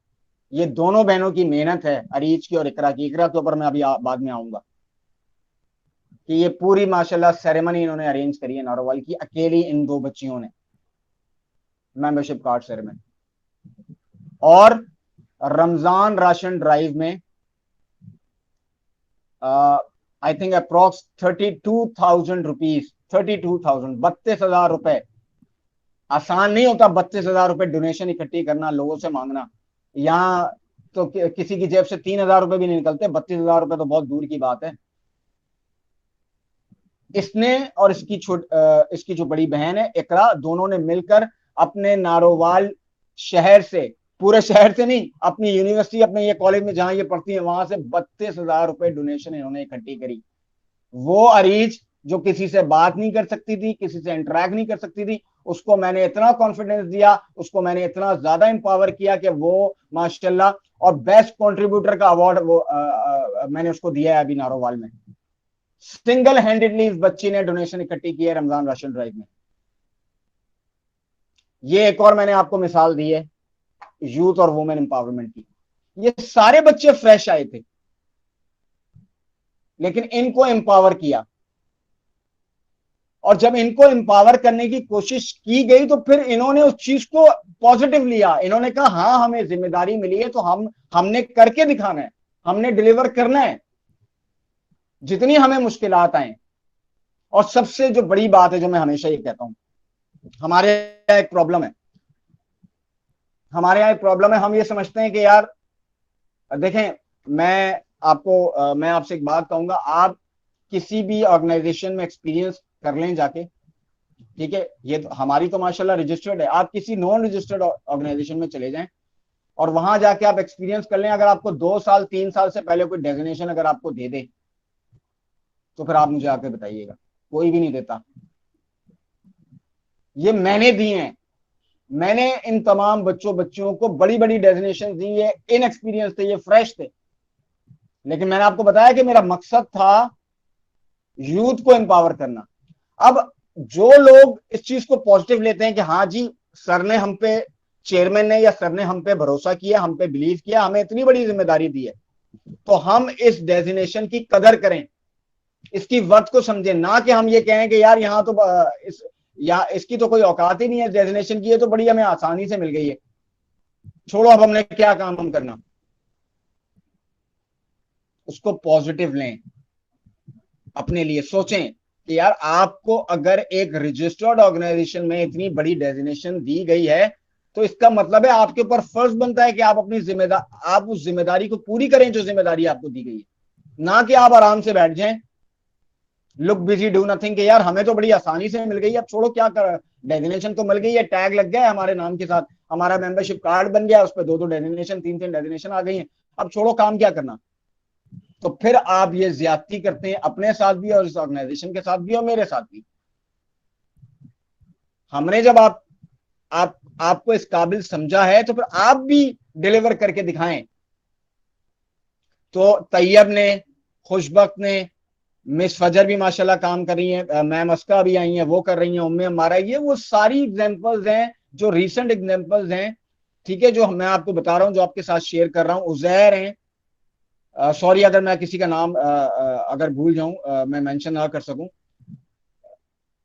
E: ये दोनों बहनों की मेहनत है, अरीज की और इकरा की। इकरा के ऊपर मैं अभी बाद में आऊंगा कि ये पूरी माशाल्लाह सेरेमनी इन्होंने अरेंज करी है नारोवाल की, अकेली इन दो बच्चियों ने, मेंबरशिप कार्ड सेरेमनी। और रमजान राशन ड्राइव में आई थिंक अप्रोक्स 32,000 रुपीज, 32,000, 32,000 रुपए। आसान नहीं होता 32,000 रुपए डोनेशन इकट्ठी करना, लोगों से मांगना। यहाँ तो किसी की जेब से 3,000 रुपए भी नहीं निकलते, 32,000 रुपए तो बहुत दूर की बात है। इसने और इसकी जो बड़ी बहन है इकरा, दोनों ने मिलकर अपने नारोवाल शहर से, पूरे शहर से नहीं, अपनी यूनिवर्सिटी, अपने ये कॉलेज में जहां ये पढ़ती है वहां से 32,000 रुपए डोनेशन इन्होंने इकट्ठी करी। वो अरीज जो किसी से बात नहीं कर सकती थी, किसी से इंटरेक्ट नहीं कर सकती थी, उसको मैंने इतना कॉन्फिडेंस दिया, उसको मैंने इतना ज्यादा एम्पावर किया कि वो माशाल्लाह, और बेस्ट कंट्रीब्यूटर का अवार्ड वो मैंने उसको दिया है अभी नारोवाल में। सिंगल हैंडेडली इस बच्ची ने डोनेशन इकट्ठी की है रमजान राशन ड्राइव में। ये एक और मैंने आपको मिसाल दी है यूथ और वुमेन एम्पावरमेंट की। ये सारे बच्चे फ्रेश आए थे, लेकिन इनको एम्पावर किया, और जब इनको एम्पावर करने की कोशिश की गई तो फिर इन्होंने उस चीज को पॉजिटिव लिया। इन्होंने कहा हाँ, हमें जिम्मेदारी मिली है तो हमने करके दिखाना है, हमने डिलीवर करना है जितनी हमें मुश्किलात आए। और सबसे जो बड़ी बात है, जो मैं हमेशा ये कहता हूं, हमारे यहाँ एक प्रॉब्लम है, हम ये समझते हैं कि यार देखें, मैं आपसे एक बात कहूंगा, आप किसी भी ऑर्गेनाइजेशन में एक्सपीरियंस कर लें जाके, ठीक है, ये तो हमारी तो माशाल्लाह रजिस्टर्ड है, आप किसी नॉन रजिस्टर्ड ऑर्गेनाइजेशन में चले जाएं और वहां जाके आप एक्सपीरियंस कर लें। अगर आपको 2 साल 3 साल से पहले कोई डेजिग्नेशन अगर आपको दे दे तो फिर आप मुझे आके बताइएगा, कोई भी नहीं देता। ये मैंने दी हैं, मैंने इन तमाम बच्चियों को बड़ी बड़ी डेजिग्नेशन दी। ये इनएक्सपीरियंस थे, ये फ्रेश थे, लेकिन मैंने आपको बताया कि मेरा मकसद था यूथ को एम्पावर करना। अब जो लोग इस चीज को पॉजिटिव लेते हैं कि हाँ जी, सर ने हम पे, चेयरमैन ने या सर ने हम पे भरोसा किया, हम पे बिलीव किया, हमें इतनी बड़ी जिम्मेदारी दी है, तो हम इस डेजिग्नेशन की कदर करें, इसकी वर्थ को समझें। ना कि हम ये कहें कि यार यहाँ तो इसकी तो कोई औकात ही नहीं है डेजिग्नेशन की, है तो बड़ी हमें आसानी से मिल गई है, छोड़ो अब हमने क्या काम हम करना। उसको पॉजिटिव लें, अपने लिए सोचें कि यार आपको अगर एक रजिस्टर्ड ऑर्गेनाइजेशन में इतनी बड़ी डेजिग्नेशन दी गई है तो इसका मतलब है आपके ऊपर फर्ज बनता है कि आप अपनी आप उस जिम्मेदारी को पूरी करें जो जिम्मेदारी आपको दी गई है, ना कि आप आराम से बैठ जाएं, लुक बिजी डू नथिंग, कि यार हमें तो बड़ी आसानी से मिल गई, अब छोड़ो क्या कर, डेजिग्नेशन तो मिल गई है, टैग लग गया है हमारे नाम के साथ, हमारा मेंबरशिप कार्ड बन गया, उस पर 2-2 डेजिग्नेशन, 3-3 डेजिग्नेशन आ गई हैं, अब छोड़ो काम क्या करना। तो फिर आप ये ज्यादती करते हैं अपने साथ भी और इस ऑर्गेनाइजेशन के साथ भी और मेरे साथ भी। हमने जब आपको इस काबिल समझा है तो फिर आप भी डिलीवर करके दिखाएं। तो तैयब ने, खुशबख्त ने, मिस फजर भी माशाल्लाह काम कर रही हैं, मैम अस्का भी आई हैं, वो कर रही हैं, उम्मे हमारा, ये वो सारी एग्जांपल्स हैं जो रीसेंट एग्जांपल्स हैं, ठीक है, जो मैं आपको बता रहा हूं, जो आपके साथ शेयर कर रहा हूं। उजैर हैं, सॉरी अगर मैं किसी का नाम अगर भूल जाऊं, मैं मेंशन ना कर सकूं,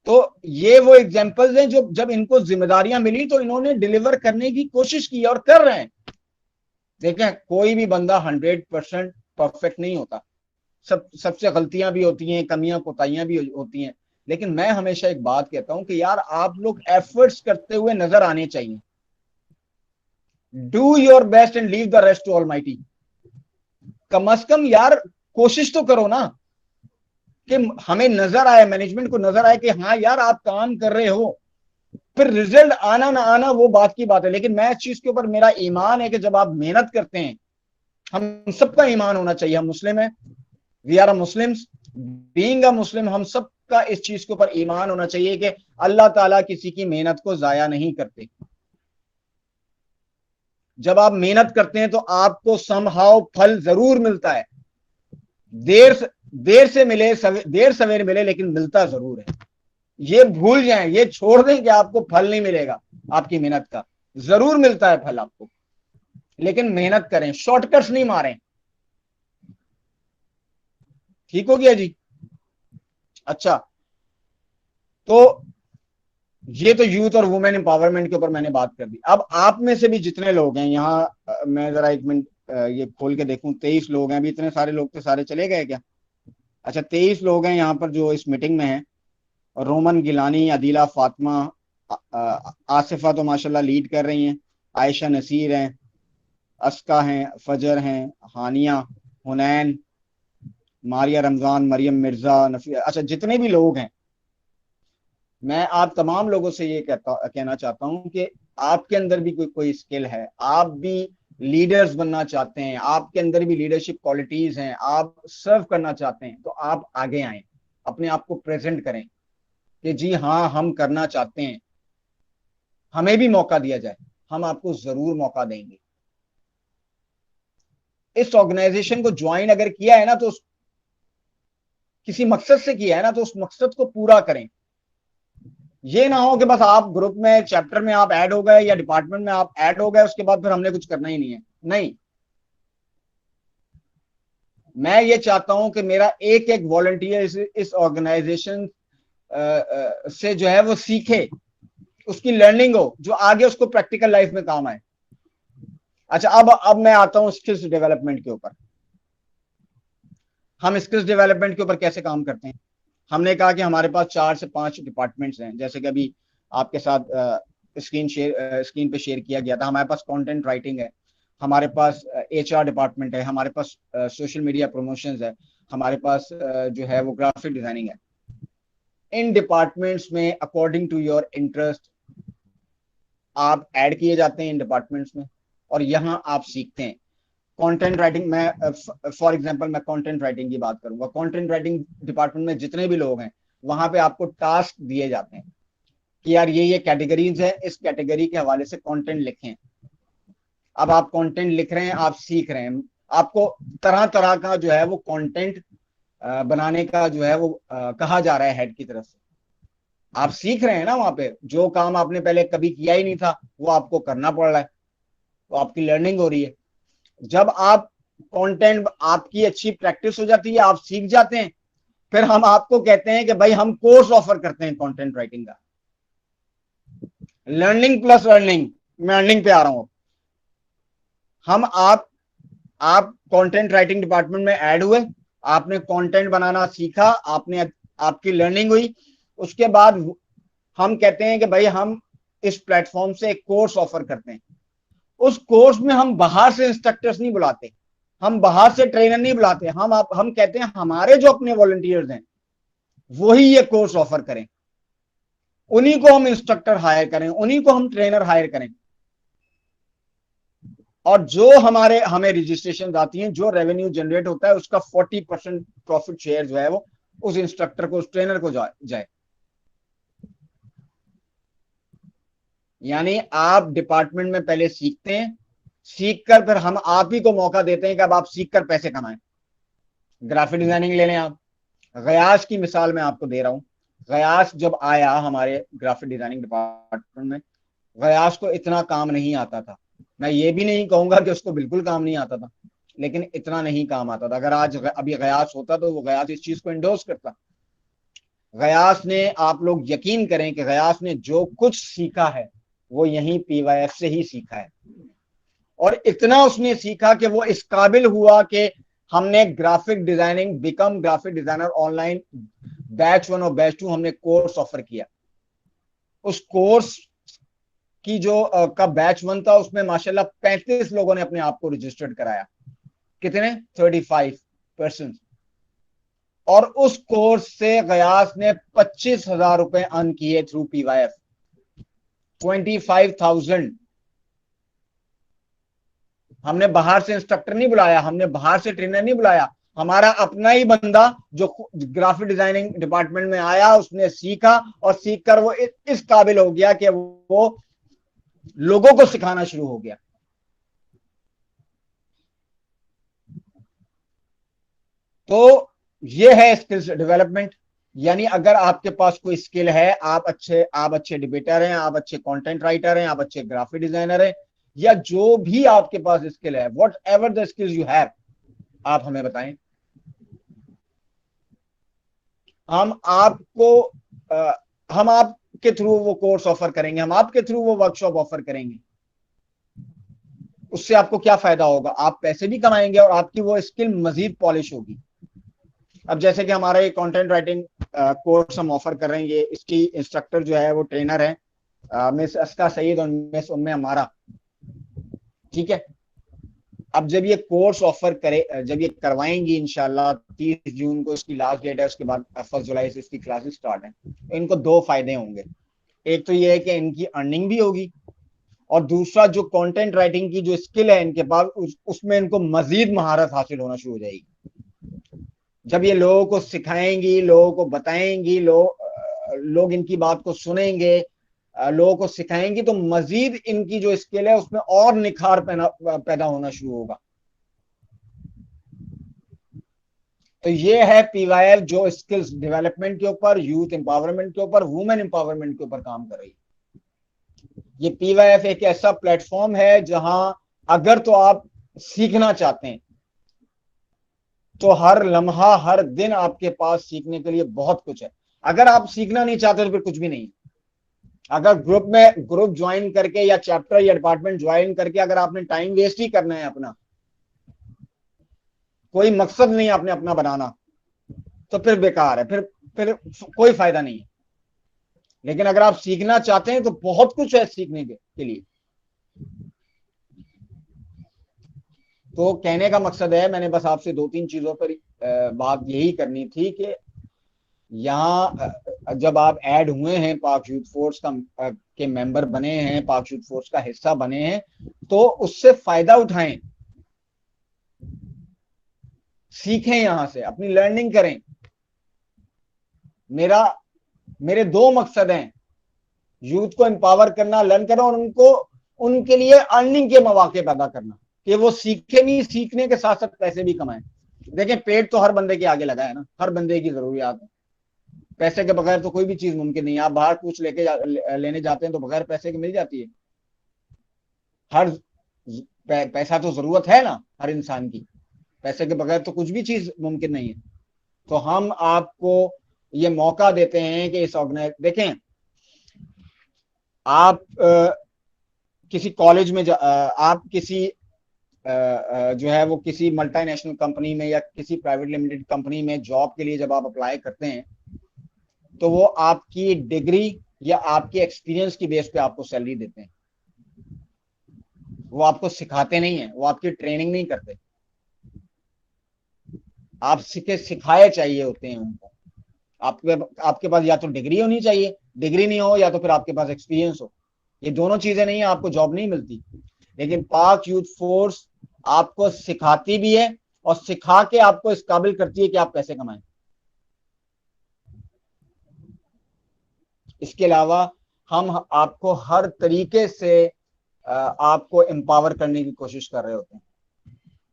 E: तो ये वो एग्जांपल्स हैं जो जब इनको जिम्मेदारियां मिली तो इन्होंने डिलीवर करने की कोशिश की और कर रहे हैं। देखें, कोई भी बंदा 100% परफेक्ट नहीं होता, सबसे गलतियां भी होती हैं, कमियां कोताहियां भी होती हैं, लेकिन मैं हमेशा एक बात कहता हूं कि यार आप लोग एफर्ट्स करते हुए नजर आने चाहिए। Do your best and leave the rest to Almighty. कम अज कम यार कोशिश तो करो ना, कि हमें नजर आए, मैनेजमेंट को नजर आए कि हाँ यार आप काम कर रहे हो। फिर रिजल्ट आना ना आना वो बात की बात है, लेकिन मैं इस चीज के ऊपर मेरा ईमान है कि जब आप मेहनत करते हैं, हम सबका ईमान होना चाहिए, हम मुस्लिम हैं, we are a Muslims, being a Muslim, हम सबका इस चीज के ऊपर ईमान होना चाहिए कि अल्लाह ताला किसी की मेहनत को जाया नहीं करते। जब आप मेहनत करते हैं तो आपको समहाउ फल जरूर मिलता है, देर से मिले, देर सवेर मिले, लेकिन मिलता जरूर है। ये भूल जाएं, ये छोड़ दें कि आपको फल नहीं मिलेगा आपकी मेहनत का, जरूर मिलता है फल आपको, लेकिन मेहनत करें, शॉर्टकट्स नहीं मारें। ठीक हो गया जी? अच्छा, तो ये तो यूथ और वुमेन एम्पावरमेंट के ऊपर मैंने बात कर दी। अब आप में से भी जितने लोग हैं यहाँ, मैं जरा एक मिनट ये खोल के देखूं, 23 लोग हैं। अभी इतने सारे लोग थे, सारे चले गए क्या? अच्छा, 23 लोग हैं यहाँ पर जो इस मीटिंग में हैं। रोमन गिलानी, अदीला फातिमा, आसिफा तो माशाल्लाह लीड कर रही हैं, आयशा नसीर हैं, अस्का हैं, फजर हैं, हानिया, हुनैन, मारिया रमजान, मरियम मिर्जा, नफिया। अच्छा, जितने भी लोग हैं, मैं आप तमाम लोगों से ये कहना चाहता हूं कि आपके अंदर भी कोई स्किल है, आप भी लीडर्स बनना चाहते हैं, आपके अंदर भी लीडरशिप क्वालिटीज हैं, आप सर्व करना चाहते हैं, तो आप आगे आए, अपने आप को प्रेजेंट करें कि जी हाँ, हम करना चाहते हैं, हमें भी मौका दिया जाए। हम आपको जरूर मौका देंगे। इस ऑर्गेनाइजेशन को ज्वाइन अगर किया है ना, तो किसी मकसद से किया है ना, तो उस मकसद को पूरा करें। ये ना हो कि बस आप ग्रुप में, चैप्टर में आप ऐड हो गए या डिपार्टमेंट में आप ऐड हो गए, उसके बाद फिर हमने कुछ करना ही नहीं है। नहीं, मैं ये चाहता हूं कि मेरा एक एक वॉलंटियर इस ऑर्गेनाइजेशन से जो है वो सीखे, उसकी लर्निंग हो, जो आगे उसको प्रैक्टिकल लाइफ में काम आए। अच्छा, अब मैं आता हूं स्किल्स डेवलपमेंट के ऊपर। हम स्किल्स डेवलपमेंट के ऊपर कैसे काम करते हैं? हमने कहा कि हमारे पास 4 से 5 डिपार्टमेंट्स हैं, जैसे कि अभी आपके साथ स्क्रीन पे शेयर किया गया था। हमारे पास कंटेंट राइटिंग है, हमारे पास HR डिपार्टमेंट है, हमारे पास सोशल मीडिया प्रमोशंस है, हमारे पास जो है वो ग्राफिक डिजाइनिंग है। इन डिपार्टमेंट्स में अकॉर्डिंग टू योर इंटरेस्ट आप ऐड किए जाते हैं इन डिपार्टमेंट्स में, और यहाँ आप सीखते हैं। कंटेंट राइटिंग, मैं फॉर एग्जांपल मैं कंटेंट राइटिंग की बात करूंगा। कंटेंट राइटिंग डिपार्टमेंट में जितने भी लोग हैं, वहां पे आपको टास्क दिए जाते हैं कि यार ये कैटेगरीज है, इस कैटेगरी के हवाले से कंटेंट लिखें। अब आप कंटेंट लिख रहे हैं, आप सीख रहे हैं, आपको तरह तरह का जो है वो कंटेंट बनाने का जो है वो कहा जा रहा है हेड की तरफ से। आप सीख रहे हैं ना, वहां पे जो काम आपने पहले कभी किया ही नहीं था वो आपको करना पड़ रहा है, तो आपकी लर्निंग हो रही है। जब आप कंटेंट, आपकी अच्छी प्रैक्टिस हो जाती है, आप सीख जाते हैं, फिर हम आपको कहते हैं कि भाई हम कोर्स ऑफर करते हैं कंटेंट राइटिंग का। लर्निंग प्लस अर्निंग, मैं अर्निंग पे आ रहा हूं। हम आप कंटेंट राइटिंग डिपार्टमेंट में ऐड हुए, आपने कंटेंट बनाना सीखा, आपकी लर्निंग हुई, उसके बाद हम कहते हैं कि भाई हम इस प्लेटफॉर्म से एक कोर्स ऑफर करते हैं। उस कोर्स में हम बाहर से इंस्ट्रक्टर्स नहीं बुलाते, हम बाहर से ट्रेनर नहीं बुलाते, हम कहते हैं हमारे जो अपने वॉलंटियर्स हैं वही ये कोर्स ऑफर करें, उन्हीं को हम इंस्ट्रक्टर हायर करें, उन्हीं को हम ट्रेनर हायर करें। और जो हमें रजिस्ट्रेशन आती हैं, जो रेवेन्यू जनरेट होता है, उसका 40% प्रॉफिट शेयर जो है वो उस इंस्ट्रक्टर को, उस ट्रेनर को जाए। यानी आप डिपार्टमेंट में पहले सीखते हैं, सीखकर फिर हम आप ही को मौका देते हैं कि अब आप सीखकर पैसे कमाएं। ग्राफिक डिजाइनिंग ले लें आप, गयास की मिसाल मैं आपको दे रहा हूं। गयास जब आया हमारे ग्राफिक डिजाइनिंग डिपार्टमेंट में, गयास को इतना काम नहीं आता था। मैं ये भी नहीं कहूंगा कि उसको बिल्कुल काम नहीं आता था, लेकिन इतना नहीं काम आता था। अगर आज अभी गयास होता तो वो गयास इस चीज को इंडोर्स करता। गयास ने, आप लोग यकीन करें कि गयास ने जो कुछ सीखा है वो यहीं PYF से ही सीखा है, और इतना उसने सीखा कि वो इस काबिल हुआ कि हमने graphic designing become graphic designer online batch 1 और बैच 2 हमने कोर्स ऑफर किया। उस कोर्स की जो का बैच 1 था, उसमें माशाल्लाह 35 लोगों ने अपने आप को रजिस्टर्ड कराया। कितने? 35 पर्सन। और उस कोर्स से गयास ने 25,000 रुपए अर्न किए थ्रू PYF। 25,000। हमने बाहर से इंस्ट्रक्टर नहीं बुलाया, हमने बाहर से ट्रेनर नहीं बुलाया, हमारा अपना ही बंदा जो ग्राफिक डिजाइनिंग डिपार्टमेंट में आया, उसने सीखा, और सीखकर वो इस काबिल हो गया कि वो लोगों को सिखाना शुरू हो गया। तो ये है स्किल्स डेवलपमेंट। यानी अगर आपके पास कोई स्किल है, आप अच्छे डिबेटर हैं, आप अच्छे कंटेंट राइटर हैं, आप अच्छे ग्राफिक डिजाइनर हैं, या जो भी आपके पास स्किल है, what ever the skills you have, आप हमें बताएं। हम आपको हम आपके थ्रू वो कोर्स ऑफर करेंगे, हम आपके थ्रू वो वर्कशॉप ऑफर करेंगे। उससे आपको क्या फायदा होगा? आप पैसे भी कमाएंगे और आपकी वो स्किल मजीद पॉलिश होगी। अब जैसे कि हमारा ये कंटेंट राइटिंग कोर्स हम ऑफर कर रहे हैं, ये इसकी इंस्ट्रक्टर जो है वो ट्रेनर है मिस अस्का सईद और मिस उम्मे अमारा, ठीक है। अब जब ये कोर्स ऑफर करे, जब ये करवाएंगी इंशाल्लाह 30 जून को इसकी लास्ट डेट है, उसके बाद 1 जुलाई से इसकी क्लासेस स्टार्ट है। इनको 2 फायदे होंगे। एक तो ये है कि इनकी अर्निंग भी होगी, और दूसरा जो कंटेंट राइटिंग की जो स्किल है इनके पास, उसमें इनको मजीद महारत हासिल होना शुरू हो जाएगी। जब ये लोगों को सिखाएंगी, लोगों को बताएंगी, लोग इनकी बात को सुनेंगे, लोगों को सिखाएंगी, तो मजीद इनकी जो स्किल है उसमें और निखार पैदा होना शुरू होगा। तो ये है PYF जो स्किल्स डेवलपमेंट के ऊपर, यूथ एम्पावरमेंट के ऊपर, वुमेन एम्पावरमेंट के ऊपर काम कर रही है। ये PYF एक ऐसा प्लेटफॉर्म है जहां अगर तो आप सीखना चाहते हैं तो हर लम्हा, हर दिन आपके पास सीखने के लिए बहुत कुछ है। अगर आप सीखना नहीं चाहते तो फिर कुछ भी नहीं। अगर ग्रुप ज्वाइन करके या चैप्टर या डिपार्टमेंट ज्वाइन करके अगर आपने टाइम वेस्ट ही करना है अपना, कोई मकसद नहीं आपने अपना बनाना, तो फिर बेकार है, फिर कोई फायदा नहीं है। लेकिन अगर आप सीखना चाहते हैं तो बहुत कुछ है सीखने के लिए। तो कहने का मकसद है, मैंने बस आपसे 2-3 चीजों पर बात यही करनी थी कि यहाँ जब आप ऐड हुए हैं, पाक यूथ फोर्स के मेंबर बने हैं, पाक यूथ फोर्स का हिस्सा बने हैं, तो उससे फायदा उठाएं, सीखें, यहां से अपनी लर्निंग करें। मेरे 2 मकसद हैं, यूथ को एम्पावर करना, लर्न करना, और उनके लिए अर्निंग के मौके पैदा करना कि वो सीखे भी, सीखने के साथ साथ पैसे भी कमाएं। देखें, पेट तो हर बंदे के आगे लगा है ना, हर बंदे की जरूरियात है। पैसे के बगैर तो कोई भी चीज मुमकिन नहीं है। आप बाहर कुछ लेने जाते हैं तो बगैर पैसे के मिल जाती है। हर पैसा तो जरूरत है ना हर इंसान की, पैसे के बगैर तो कुछ भी चीज मुमकिन नहीं है। तो हम आपको ये मौका देते हैं कि इस देखें, आप किसी कॉलेज में आप किसी जो है वो किसी मल्टीनेशनल कंपनी में या किसी प्राइवेट लिमिटेड कंपनी में जॉब के लिए जब आप अप्लाई करते हैं, तो वो आपकी डिग्री या आपके एक्सपीरियंस की बेस पे आपको सैलरी देते हैं। वो आपको सिखाते नहीं है, वो आपकी ट्रेनिंग नहीं करते। आप सिखाए चाहिए होते हैं उनको। आपके पास या तो डिग्री होनी चाहिए, डिग्री नहीं हो, या तो फिर आपके पास एक्सपीरियंस हो। ये दोनों चीजें नहीं है, आपको जॉब नहीं मिलती। लेकिन पाक यूथ फोर्स आपको सिखाती भी है और सिखा के आपको इस काबिल करती है कि आप पैसे कमाएं। इसके अलावा हम आपको हर तरीके से आपको एम्पावर करने की कोशिश कर रहे होते हैं।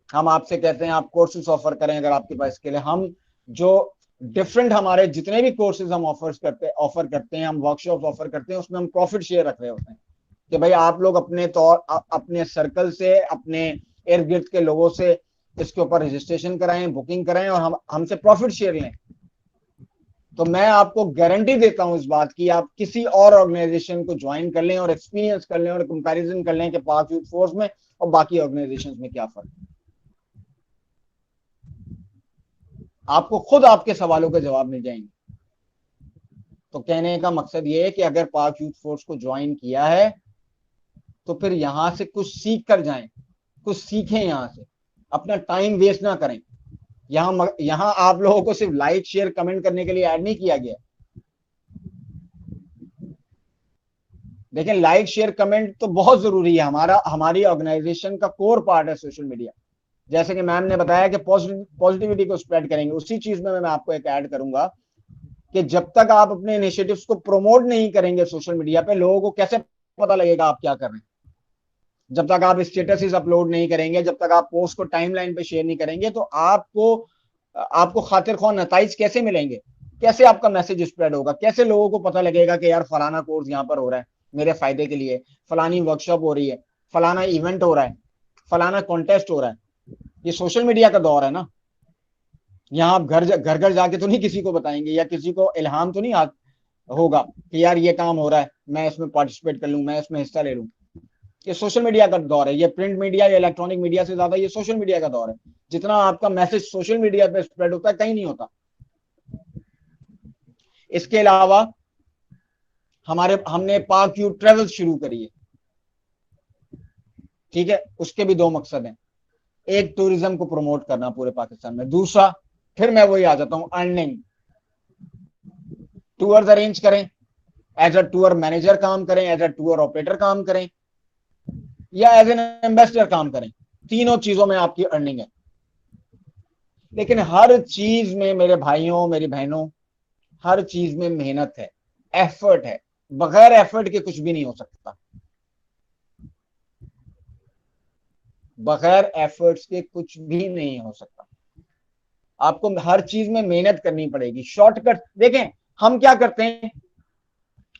E: हम आपसे कहते हैं आप कोर्सेज ऑफर करें अगर आपके पास स्किल है। हम जो डिफरेंट हमारे जितने भी कोर्सेज हम ऑफर करते हैं, हम वर्कशॉप ऑफर करते हैं, उसमें हम प्रॉफिट शेयर रख रहे होते हैं कि भाई आप लोग अपने सर्कल से, अपने इर्द गिर्द के लोगों से इसके ऊपर रजिस्ट्रेशन कराएं, बुकिंग कराएं और हमसे प्रॉफिट शेयर लें। तो मैं आपको गारंटी देता हूं इस बात की, आप किसी और ऑर्गेनाइजेशन को ज्वाइन कर लें और एक्सपीरियंस कर लें और कंपैरिजन कर लें कि पाक यूथ फोर्स में और बाकी ऑर्गेनाइजेशंस में क्या फर्क है। आपको खुद आपके सवालों के जवाब मिल जाएंगे। तो कहने का मकसद ये है कि अगर पाक यूथ फोर्स को ज्वाइन किया है तो फिर यहां से कुछ सीख कर जाएं, कुछ सीखें, यहां से अपना टाइम वेस्ट ना करें। यहां आप लोगों को सिर्फ लाइक शेयर कमेंट करने के लिए ऐड नहीं किया गया। लेकिन लाइक शेयर कमेंट तो बहुत जरूरी है, हमारी ऑर्गेनाइजेशन का कोर पार्ट है सोशल मीडिया। जैसे कि मैम ने बताया कि पॉजिटिविटी को स्प्रेड करेंगे, उसी चीज में मैं आपको एक ऐड करूंगा कि जब तक आप अपने इनिशिएटिव्स को प्रमोट नहीं करेंगे सोशल मीडिया पे, लोगों को कैसे पता लगेगा आप क्या कर रहे हैं। जब तक आप स्टेटसेस अपलोड नहीं करेंगे, जब तक आप पोस्ट को टाइमलाइन पे शेयर नहीं करेंगे, तो आपको खातिर ख्वाह नताइज कैसे मिलेंगे कैसे आपका मैसेज स्प्रेड होगा, कैसे लोगों को पता लगेगा कि यार फलाना कोर्स यहाँ पर हो रहा है मेरे फायदे के लिए, फलानी वर्कशॉप हो रही है, फलाना इवेंट हो रहा है, फलाना कॉन्टेस्ट हो रहा है। ये सोशल मीडिया का दौर है ना। यहाँ आप घर घर जाके तो नहीं किसी को बताएंगे, या किसी को इल्हाम तो नहीं होगा कि यार ये काम हो रहा है, मैं इसमें पार्टिसिपेट कर लूं, मैं इसमें हिस्सा ले लूं। ये सोशल मीडिया का दौर है। ये प्रिंट मीडिया या इलेक्ट्रॉनिक मीडिया से ज्यादा ये सोशल मीडिया का दौर है। जितना आपका मैसेज सोशल मीडिया पे स्प्रेड होता है, कहीं नहीं होता। इसके अलावा हमने पाक यू ट्रेवल शुरू करी है, ठीक है। उसके भी दो मकसद हैं। एक, टूरिज्म को प्रमोट करना पूरे पाकिस्तान में। दूसरा, फिर मैं वही आ जाता हूं, अर्निंग। टूर्स अरेंज करें, एज अ टूर मैनेजर काम करें, एज अ टूर ऑपरेटर काम करें, या एज एन एम्बेसडर काम करें। तीनों चीजों में आपकी अर्निंग है। लेकिन हर चीज में मेरे भाइयों मेरी बहनों, हर चीज में मेहनत है, एफर्ट है। बगैर एफर्ट के कुछ भी नहीं हो सकता। बगैर एफर्ट्स के कुछ भी नहीं हो सकता। आपको हर चीज में मेहनत करनी पड़ेगी। शॉर्टकट देखें, हम क्या करते हैं,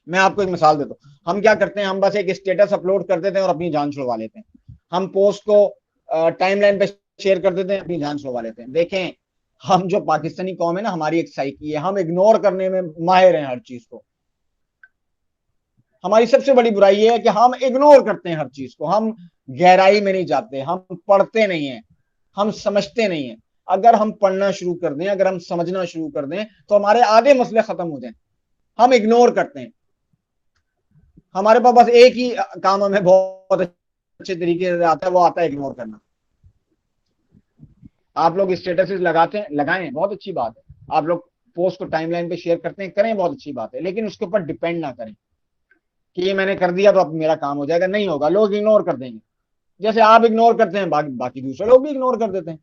E: मैं आपको एक मिसाल देता हूं। हम क्या करते हैं, हम बस एक स्टेटस अपलोड कर देते हैं और अपनी जान छुड़वा लेते हैं। हम पोस्ट को टाइमलाइन पे शेयर कर देते हैं, अपनी जान छुड़वा लेते हैं। देखें, हम जो पाकिस्तानी कौम है ना, हमारी एक साइकी है, हम इग्नोर करने में माहिर हैं हर चीज को। हमारी सबसे बड़ी बुराई ये है कि हम इग्नोर करते हैं हर चीज को। हम गहराई में नहीं जाते, हम पढ़ते नहीं हैं, हम समझते नहीं हैं। अगर हम पढ़ना शुरू कर दें, अगर हम समझना शुरू कर दें, तो हमारे आधे मसले खत्म हो जाएं। हम इग्नोर करते हैं। हमारे पास बस एक ही काम हमें बहुत अच्छे तरीके से आता है, वो आता है इग्नोर करना। आप लोग स्टेटस लगाते हैं, लगाएं, बहुत अच्छी बात है। आप लोग पोस्ट को टाइमलाइन पे शेयर करते हैं, करें, बहुत अच्छी बात है। लेकिन उसके ऊपर डिपेंड ना करें कि ये मैंने कर दिया तो अब मेरा काम हो जाएगा। नहीं होगा, लोग इग्नोर कर देंगे। जैसे आप इग्नोर करते हैं, बाकी दूसरे लोग भी इग्नोर कर देते हैं।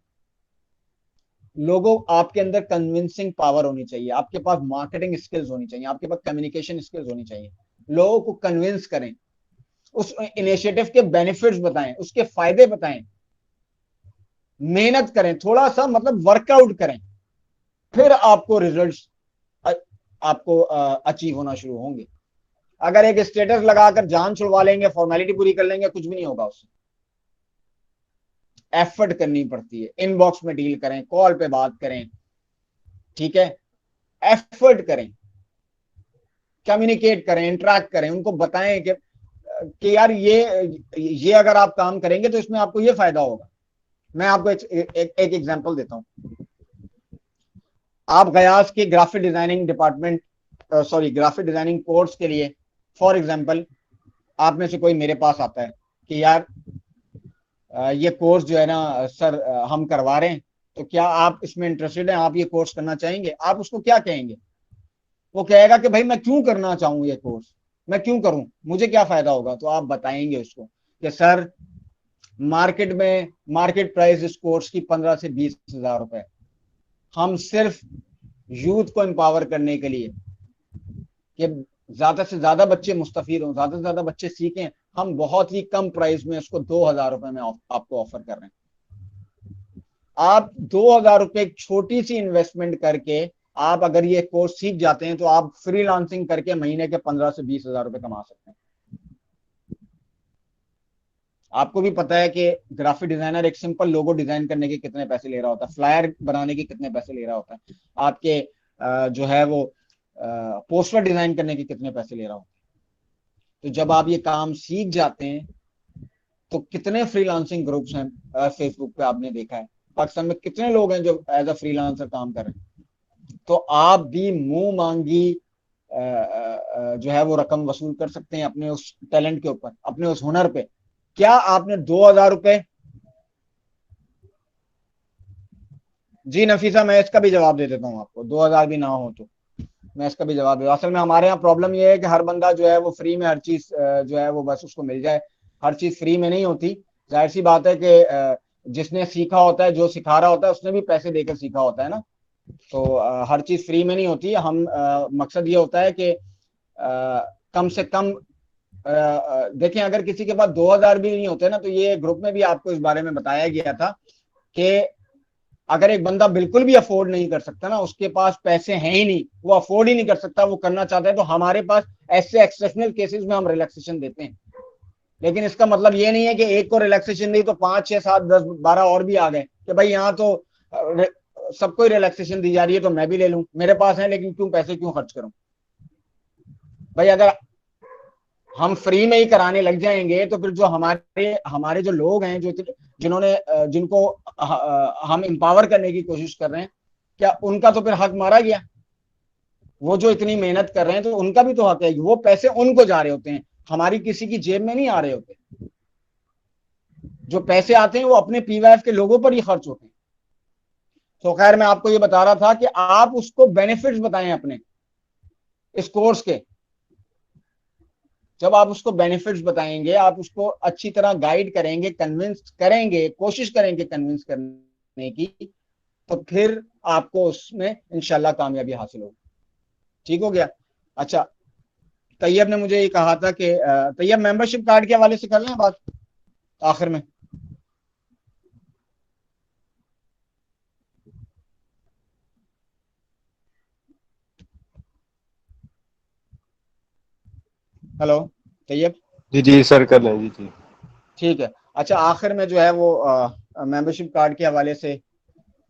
E: लोगों, आपके अंदर कन्विंसिंग पावर होनी चाहिए, आपके पास मार्केटिंग स्किल्स होनी चाहिए, आपके पास कम्युनिकेशन स्किल्स होनी चाहिए। लोगों को कन्विंस करें, उस इनिशिएटिव के बेनिफिट्स बताएं, उसके फायदे बताएं, मेहनत करें, थोड़ा सा मतलब वर्कआउट करें, फिर आपको रिजल्ट्स आपको अचीव होना शुरू होंगे। अगर एक स्टेटस लगाकर जान छुड़वा लेंगे, फॉर्मेलिटी पूरी कर लेंगे, कुछ भी नहीं होगा उससे। एफर्ट करनी पड़ती है। इनबॉक्स में डील करें, कॉल पे बात करें, ठीक है, एफर्ट करें, कम्युनिकेट करें, इंटरेक्ट करें, उनको बताएं कि यार ये अगर आप काम करेंगे तो इसमें आपको ये फायदा होगा। मैं आपको एक एग्जांपल देता हूं। आप गयास के graphic designing department graphic designing course के लिए, फॉर एग्जांपल, आप में से कोई मेरे पास आता है कि यार ये कोर्स जो है ना सर हम करवा रहे हैं, तो क्या आप इसमें इंटरेस्टेड हैं, आप ये कोर्स करना चाहेंगे? आप उसको क्या कहेंगे? वो कहेगा कि भाई मैं क्यों करना चाहूँ ये कोर्स, मैं क्यों करूं, मुझे क्या फायदा होगा? तो आप बताएंगे उसको कि सर मार्केट प्राइस इस कोर्स की 15 से 20 हजार रुपए। हम सिर्फ यूथ को एम्पावर करने के लिए कि ज्यादा से ज्यादा बच्चे मुस्तफीद हों, ज्यादा से ज्यादा बच्चे सीखें, हम बहुत ही कम प्राइस में उसको 2000 रुपए में आपको ऑफर कर रहे हैं। आप 2000 रुपए छोटी सी इन्वेस्टमेंट करके आप अगर ये कोर्स सीख जाते हैं तो आप फ्रीलांसिंग करके महीने के 15 से 20 हजार रुपए कमा सकते हैं। आपको भी पता है कि ग्राफिक डिजाइनर एक सिंपल लोगो डिजाइन करने के कितने पैसे ले रहा होता है, फ्लायर बनाने के कितने पैसे ले रहा होता है, आपके जो है वो पोस्टर डिजाइन करने के कितने पैसे ले रहा होता है। तो जब आप ये काम सीख जाते हैं तो कितने फ्रीलांसिंग ग्रुप्स हैं फेसबुक पे, आपने देखा है पाकिस्तान में कितने लोग हैं जो एज अ फ्रीलांसर काम कर रहे हैं। तो आप भी मुंह मांगी जो है वो रकम वसूल कर सकते हैं अपने उस टैलेंट के ऊपर, अपने उस हुनर पे। क्या आपने 2000 रुपए, जी नफीसा, मैं इसका भी जवाब दे देता हूं आपको, 2000 भी ना हो तो मैं इसका भी जवाब दूँ। असल में हमारे यहाँ प्रॉब्लम ये है कि हर बंदा जो है वो फ्री में हर चीज जो है वो बस उसको मिल जाए। हर चीज फ्री में नहीं होती। जाहिर सी बात है कि जिसने सीखा होता है, जो सिखा रहा होता है, उसने भी पैसे देकर सीखा होता है ना। तो हर चीज फ्री में नहीं होती। हम मकसद ये होता है कि कम से कम देखें, अगर किसी के पास 2000 भी नहीं होते ना, तो ये ग्रुप में भी आपको इस बारे में बताया गया था कि अगर एक बंदा बिल्कुल भी अफोर्ड नहीं कर सकता ना, उसके पास पैसे हैं ही नहीं, वो अफोर्ड ही नहीं कर सकता, वो करना चाहता है, तो हमारे पास ऐसे एक्सेप्शनल केसेस में हम रिलैक्सेशन देते हैं। लेकिन इसका मतलब ये नहीं है कि एक को रिलैक्सेशन दी तो 5, 6, 7, 10, 12 और भी आ गए कि भाई यहाँ तो सबको ही रिलैक्सेशन दी जा रही है तो मैं भी ले लूं, मेरे पास है लेकिन क्यों पैसे क्यों खर्च करूं। भाई अगर हम फ्री में ही कराने लग जाएंगे तो फिर जो हमारे हमारे जो लोग हैं, जो जिन्होंने जिनको हम एम्पावर करने की कोशिश कर रहे हैं, क्या उनका तो फिर हक मारा गया। वो जो इतनी मेहनत कर रहे हैं तो उनका भी तो हक है, वो पैसे उनको जा रहे होते हैं, हमारी किसी की जेब में नहीं आ रहे होते। जो पैसे आते हैं वो अपने पीवाईएफ के लोगों पर ही खर्च होते हैं। तो खैर मैं आपको ये बता रहा था कि आप उसको बेनिफिट्स बताएं अपने इस कोर्स के। जब आप उसको बेनिफिट्स बताएंगे, आप उसको अच्छी तरह गाइड करेंगे, कन्विंस करेंगे, कोशिश करेंगे कन्विंस करने की, तो फिर आपको उसमें इंशाल्लाह कामयाबी हासिल होगी। ठीक हो गया। अच्छा, तैयब ने मुझे ये कहा था कि तैयब मेंबरशिप कार्ड के हवाले से कर लें बात आखिर में। हेलो तैयब।
G: जी सर, कर लें। जी
E: ठीक है। अच्छा, आखिर में जो है वो मेंबरशिप कार्ड के हवाले से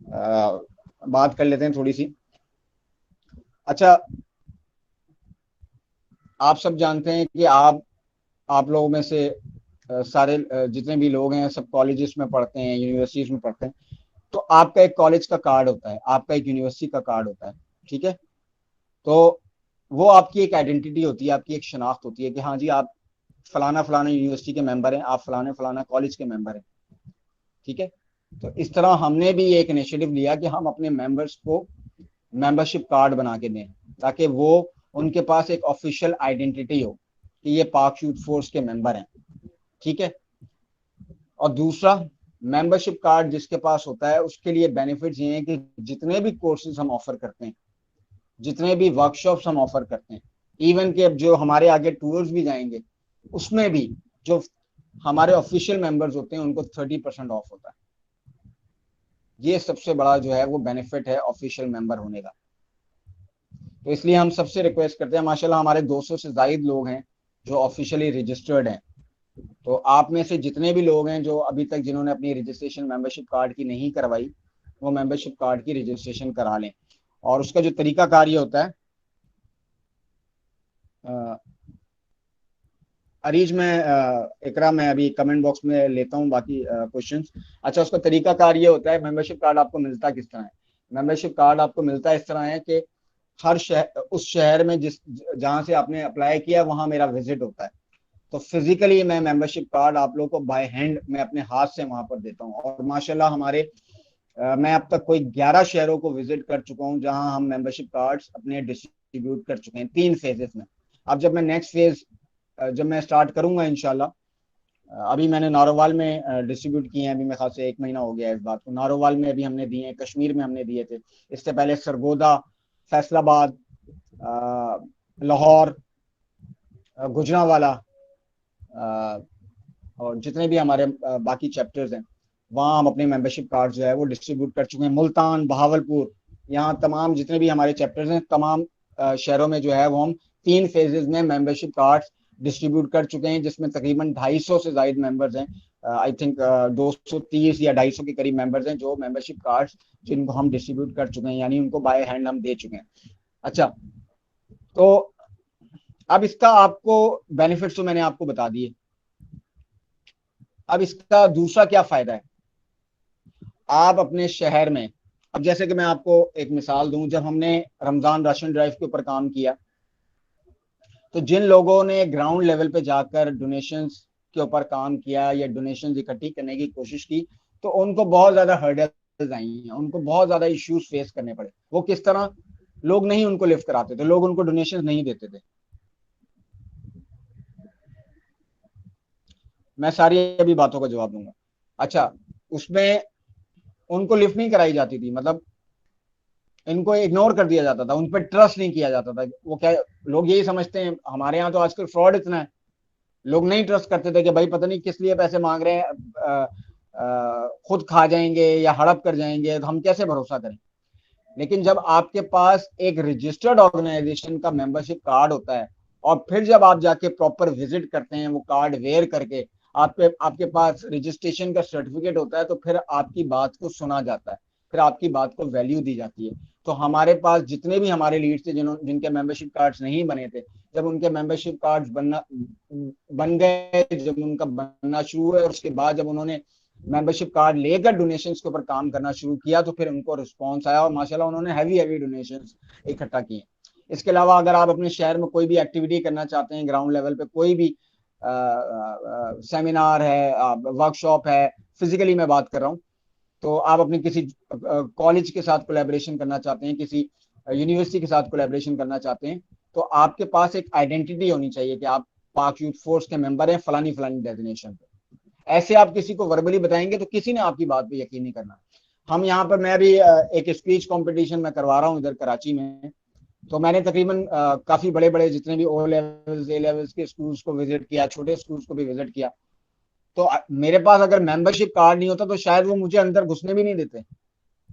E: बात कर लेते हैं थोड़ी सी। अच्छा, आप सब जानते हैं कि आप लोगों में से सारे जितने भी लोग हैं सब कॉलेजेस में पढ़ते हैं, यूनिवर्सिटीज में पढ़ते हैं, तो आपका एक कॉलेज का कार्ड होता है, आपका एक यूनिवर्सिटी का कार्ड होता है। ठीक है, तो वो आपकी एक आइडेंटिटी होती है, आपकी एक शनाख्त होती है कि हाँ जी आप फलाना फलाना यूनिवर्सिटी के मेंबर हैं, आप फलाने फलाना कॉलेज के मेंबर हैं। ठीक है, तो इस तरह हमने भी एक इनिशिएटिव लिया कि हम अपने मेंबर्स को मेंबरशिप कार्ड बना के दें, ताकि वो उनके पास एक ऑफिशियल आइडेंटिटी हो कि ये पाक यूथ फोर्स के मेंबर हैं। ठीक है, और दूसरा, मेंबरशिप कार्ड जिसके पास होता है उसके लिए बेनिफिट्स ये हैं कि जितने भी कोर्सेज हम ऑफर करते हैं, जितने भी वर्कशॉप्स हम ऑफर करते हैं, इवन के अब जो हमारे आगे टूर्स भी जाएंगे, उसमें भी जो हमारे ऑफिशियल मेंबर्स होते हैं उनको 30% ऑफ होता है। ये सबसे बड़ा जो है वो बेनिफिट है ऑफिशियल मेंबर होने का। तो इसलिए हम सबसे रिक्वेस्ट करते हैं, माशाल्लाह हमारे 200 से ज्यादा लोग हैं जो ऑफिशियली रजिस्टर्ड हैं। तो आप में से जितने भी लोग हैं जो अभी तक जिन्होंने अपनी रजिस्ट्रेशन मेंबरशिप कार्ड की नहीं करवाई, वो मेंबरशिप कार्ड की रजिस्ट्रेशन करा लें। और उसका जो तरीकाकार ये होता है, अरीज में इकरा मैं अभी कमेंट बॉक्स में लेता हूँ बाकी क्वेश्चंस। अच्छा, उसका तरीकाकार ये होता है, मेंबरशिप कार्ड आपको मिलता किस तरह है। मेंबरशिप कार्ड आपको मिलता इस तरह है कि हर शहर, उस शहर में जिस जहाँ से आपने अप्लाई किया वहाँ मेरा विजिट होता है, तो फिजिकली मैं मेंबरशिप कार्ड आप लोगों को बाय हैंड मैं अपने हाथ से वहां पर देता हूँ। और माशाल्लाह हमारे मैं अब तक कोई 11 शहरों को विजिट कर चुका हूँ जहां हम मेंबरशिप कार्ड्स अपने डिस्ट्रीब्यूट कर चुके हैं 3 फेजेस में। अब जब मैं नेक्स्ट फेज जब मैं स्टार्ट करूंगा इंशाल्लाह, अभी मैंने नारोवाल में डिस्ट्रीब्यूट किए हैं, अभी मेरे ख्याल से 1 महीना हो गया है इस बात को। नारोवाल में अभी हमने दिए हैं, कश्मीर में हमने दिए थे, इससे पहले सरगोदा, फैसलाबाद, लाहौर, गुजरांवाला और जितने भी हमारे बाकी चैप्टर्स हैं वहाँ हम अपने मेंबरशिप कार्ड जो है वो डिस्ट्रीब्यूट कर चुके हैं। मुल्तान, बहावलपुर, यहाँ तमाम जितने भी हमारे चैप्टर्स हैं तमाम शहरों में जो है वो हम 3 फेजेस में मेंबरशिप कार्ड डिस्ट्रीब्यूट कर चुके हैं, जिसमें तकरीबन 250 से ज्यादा मेंबर्स हैं। आई थिंक 230 या 250 के करीब मेंबर्स हैं जो मेंबरशिप कार्ड जिनको हम डिस्ट्रीब्यूट कर चुके हैं, यानी उनको बाय हैंड हम दे चुके हैं। अच्छा, तो अब इसका आपको बेनिफिट्स तो मैंने आपको बता दिए। अब इसका दूसरा क्या फायदा है, आप अपने शहर में, अब जैसे कि मैं आपको एक मिसाल दूं, जब हमने रमजान राशन ड्राइव के ऊपर काम किया तो जिन लोगों ने ग्राउंड लेवल पे जाकर डोनेशंस के ऊपर काम किया या डोनेशंस इकट्ठी करने की कोशिश की, तो उनको बहुत ज्यादा हर्डल्स आई हैं, उनको बहुत ज्यादा इश्यूज फेस करने पड़े। वो किस तरह, लोग नहीं उनको लिफ्ट कराते थे, लोग उनको डोनेशंस नहीं देते थे। मैं सारी अभी बातों का जवाब दूंगा। अच्छा, उसमें उनको लिफ्ट नहीं कराई जाती थी, मतलब इनको इग्नोर कर दिया जाता था, उन पर ट्रस्ट नहीं किया जाता था। वो क्या, लोग यही समझते हैं, हमारे यहाँ तो आजकल फ्रॉड इतना है, लोग नहीं ट्रस्ट करते थे कि भाई पता नहीं किस लिए पैसे मांग रहे हैं, खुद खा जाएंगे या हड़प कर जाएंगे, तो हम कैसे भरोसा करें। लेकिन जब आपके पास एक रजिस्टर्ड ऑर्गेनाइजेशन का मेंबरशिप कार्ड होता है और फिर जब आप जाके प्रॉपर विजिट करते हैं वो कार्ड वेयर करके, आपके पास रजिस्ट्रेशन का सर्टिफिकेट होता है, तो फिर आपकी बात को सुना जाता है, फिर आपकी बात को वैल्यू दी जाती है। तो हमारे पास जितने भी हमारे लीड्स थे जिनके मेंबरशिप कार्ड्स नहीं बने थे, जब उनके मेंबरशिप कार्ड्स बन गए, जब उनका बनना शुरू हुआ, उसके बाद जब उन्होंने मेंबरशिप कार्ड लेकर डोनेशंस के ऊपर काम करना शुरू किया, तो फिर उनको रिस्पांस आया और माशाल्लाह उन्होंने हैवी डोनेशंस इकट्ठा किए। इसके अलावा अगर आप अपने शहर में कोई भी एक्टिविटी करना चाहते हैं, ग्राउंड लेवल पे कोई भी सेमिनार है, वर्कशॉप है, फिजिकली मैं बात कर रहा हूँ, तो आप अपने किसी कॉलेज के साथ कोलैबोरेशन करना चाहते हैं, किसी यूनिवर्सिटी के साथ कोलैबोरेशन करना चाहते हैं, तो आपके पास एक आइडेंटिटी होनी चाहिए कि आप पाक यूथ फोर्स के मेंबर हैं फलानी फलानी डेजिग्नेशन पे। ऐसे आप किसी को वर्बली बताएंगे तो किसी ने आपकी बात पे यकीन नहीं करना। हम यहाँ पर, मैं भी एक स्पीच कंपटीशन में करवा रहा हूँ इधर कराची में, तो मैंने तकरीबन काफी बड़े बड़े जितने भी ओ लेवल्स ए लेवल्स के स्कूल्स को विजिट किया, छोटे स्कूल्स को भी विजिट किया। तो मेरे पास अगर मेंबरशिप कार्ड नहीं होता तो शायद वो मुझे अंदर घुसने भी नहीं देते,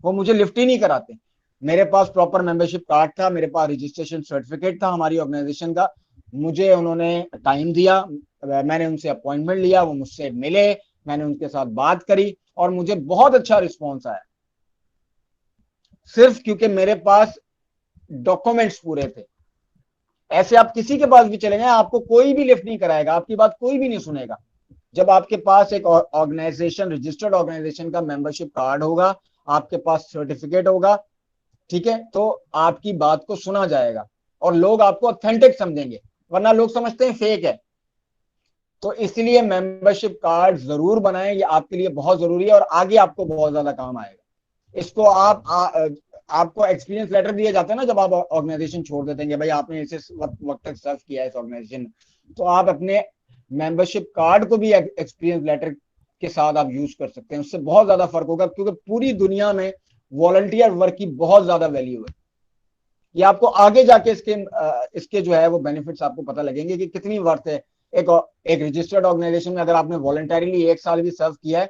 E: वो मुझे लिफ्ट ही नहीं कराते। मेरे पास प्रॉपर मेंबरशिप कार्ड था, मेरे पास रजिस्ट्रेशन सर्टिफिकेट था हमारी ऑर्गेनाइजेशन का, मुझे उन्होंने टाइम दिया, मैंने उनसे अपॉइंटमेंट लिया, वो मुझसे मिले, मैंने उनके साथ बात करी और मुझे बहुत अच्छा रिस्पॉन्स आया, सिर्फ क्योंकि मेरे पास डॉक्यूमेंट्स पूरे थे। ऐसे आप किसी के पास भी चले जाएं, आपको कोई भी लिफ्ट नहीं कराएगा, आपकी बात कोई भी नहीं सुनेगा। जब आपके पास एक ऑर्गेनाइजेशन, रजिस्टर्ड ऑर्गेनाइजेशन का मेंबरशिप कार्ड होगा, आपके पास सर्टिफिकेट होगा, ठीक है, तो आपकी बात को सुना जाएगा और लोग आपको ऑथेंटिक समझेंगे, वरना लोग समझते हैं फेक है। तो इसलिए मेंबरशिप कार्ड जरूर बनाएं, ये आपके लिए बहुत जरूरी है और आगे आपको बहुत ज्यादा काम आएगा। इसको आपको एक्सपीरियंस लेटर दिए जाते हैं ना जब आप ऑर्गेनाइजेशन छोड़ देते हैं, भाई आपने इसे वक्त तक सर्व किया है इस ऑर्गेनाइजेशन, तो आप अपने मेंबरशिप कार्ड को भी एक्सपीरियंस लेटर के साथ आप यूज कर सकते हैं। उससे बहुत ज्यादा फर्क होगा, क्योंकि पूरी दुनिया में वॉलंटियर वर्क की बहुत ज्यादा वैल्यू है। ये आपको आगे जाके इसके जो है वो बेनिफिट्स आपको पता लगेंगे कि कितनी वर्थ है। एक रजिस्टर्ड ऑर्गेनाइजेशन में अगर आपने वॉलंटरीली 1 साल भी सर्व किया है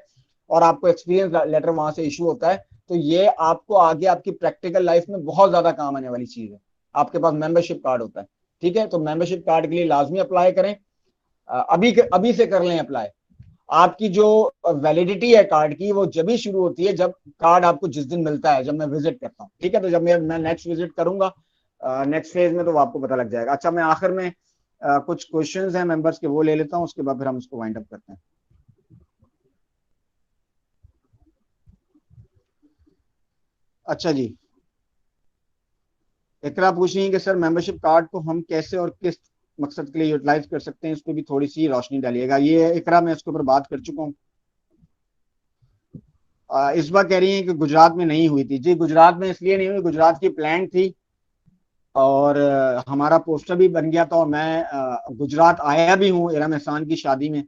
E: और आपको एक्सपीरियंस लेटर वहां से इशू होता है, तो ये आपको आगे आपकी प्रैक्टिकल लाइफ में बहुत ज्यादा काम आने वाली चीज है। आपके पास मेंबरशिप कार्ड होता है, ठीक है, तो मेंबरशिप कार्ड के लिए लाजमी अप्लाई करें, अभी से कर लें अप्लाई। आपकी जो वैलिडिटी है कार्ड की वो जब ही शुरू होती है जब कार्ड आपको जिस दिन मिलता है, जब मैं विजिट करता हूँ, ठीक है, तो जब मैं नेक्स्ट विजिट करूंगा नेक्स्ट फेज में, तो आपको पता लग जाएगा। अच्छा, मैं आखिर में कुछ क्वेश्चंस हैं मेंबर्स के, वो ले लेता हूँ, उसके बाद फिर हम इसको वाइंड अप करते हैं। अच्छा जी, इकरा पूछ रही है कि सर मेंबरशिप कार्ड को हम कैसे और किस मकसद के लिए यूटिलाइज कर सकते हैं, इस पर भी थोड़ी सी रोशनी डालिएगा। ये इकरा, मैं इसके ऊपर बात कर चुका हूँ। इस बार कह रही है कि गुजरात में नहीं हुई थी। जी, गुजरात में इसलिए नहीं हुई, गुजरात की प्लान थी और हमारा पोस्टर भी बन गया था और मैं गुजरात आया भी हूँ इरम एहसान की शादी में,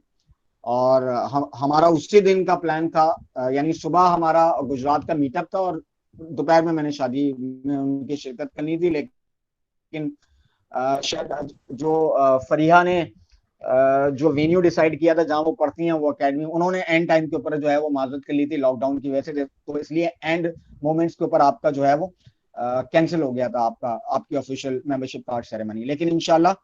E: और हमारा उसी दिन का प्लान था, यानी सुबह हमारा गुजरात का मीटअप था और दोपहर में मैंने शादी में उनकी शिरकत करनी थी। लेकिन शायद जो फरीहा ने जो वेन्यू डिसाइड किया था जहां वो पढ़ती हैं वो एकेडमी, उन्होंने एंड टाइम के ऊपर जो है वो माजरत कर ली थी लॉकडाउन की वजह से, तो इसलिए एंड मोमेंट्स के ऊपर आपका जो है वो कैंसिल हो गया था आपकी ऑफिशियल मेंबरशिप कार्ड सेरेमनी। लेकिन इंशाल्लाह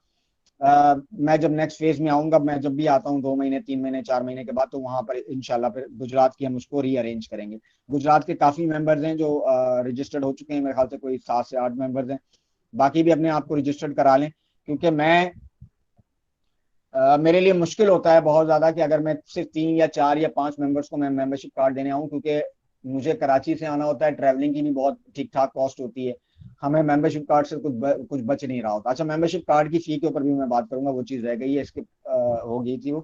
E: मैं जब नेक्स्ट फेज में आऊंगा, मैं जब भी आता हूँ 2 महीने 3 महीने 4 महीने के बाद, तो वहां पर इंशाल्लाह फिर गुजरात की हम उसको रीअरेंज करेंगे। गुजरात के काफी मेंबर्स हैं जो रजिस्टर्ड हो चुके हैं, मेरे ख्याल से कोई 7 से 8 मेंबर्स हैं, बाकी भी अपने आप को रजिस्टर्ड करा लें, क्योंकि मेरे लिए मुश्किल होता है बहुत ज्यादा कि अगर मैं सिर्फ 3 या 4 या 5 मेंबर्स को मैं मेंबरशिप कार्ड देने आऊँ, क्योंकि मुझे कराची से आना होता है, ट्रैवलिंग की भी बहुत ठीक ठाक कॉस्ट होती है, हमें मेंबरशिप कार्ड से कुछ बच नहीं रहा होता। अच्छा, मेंबरशिप कार्ड की फी के ऊपर भी मैं बात करूंगा, वो चीज रह गई है, इसके हो गई थी वो।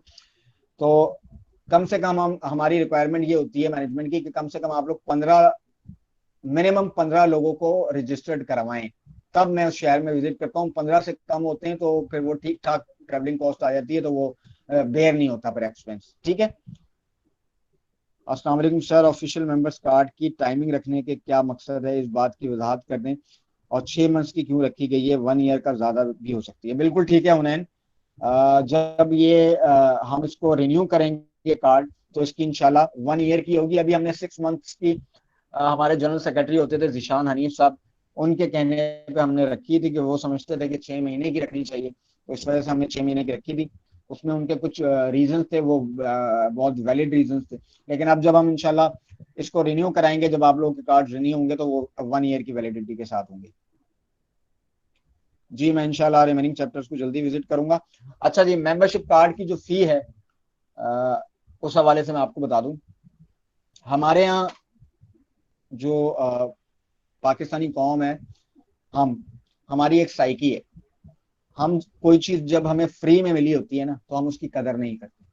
E: तो कम से कम हमारी रिक्वायरमेंट ये होती है मैनेजमेंट की कि कम से कम आप लोग 15 लोगों को रजिस्टर्ड करवाएं, तब मैं उस शहर में विजिट करता हूँ। 15 से कम होते हैं तो फिर वो ठीक ठाक ट्रैवलिंग कॉस्ट आ जाती है, तो वो बेयर नहीं होता फिर एक्सपेंस, ठीक है। अस्सलाम वालेकुम सर, ऑफिशियल मेंबर्स कार्ड की टाइमिंग रखने के क्या मकसद है, इस बात की वजाहत कर दें, और 6 मंथ्स की क्यों रखी गई है, 1 ईयर का ज्यादा भी हो सकती है। बिल्कुल ठीक है हुनैन, जब ये हम इसको रिन्यू करेंगे कार्ड, तो इसकी इंशाल्लाह 1 ईयर की होगी। अभी हमने 6 मंथ्स की हमारे जनरल सेक्रेटरी होते थे जिशान हनीफ साहब, उनके कहने पे हमने रखी थी कि वो समझते थे कि 6 महीने की रखनी चाहिए, तो इस वजह से हमने 6 महीने की रखी थी। उसमें उनके कुछ रीजंस थे, वो बहुत वैलिड रीजंस थे। लेकिन अब जब हम इंशाल्लाह इसको रिन्यू कराएंगे, जब आप लोगों के कार्ड रिन्यू होंगे तो वो 1 ईयर की वैलिडिटी के साथ होंगे। जी मैं इंशाल्लाह रिमेनिंग चैप्टर्स को जल्दी विजिट करूंगा। अच्छा जी, मेंबरशिप कार्ड की जो फी है उस हवाले से मैं आपको बता दूं, हमारे यहाँ जो पाकिस्तानी कौम है, हम हमारी एक साइकी है, हम कोई चीज जब हमें फ्री में मिली होती है ना तो हम उसकी कदर नहीं करते,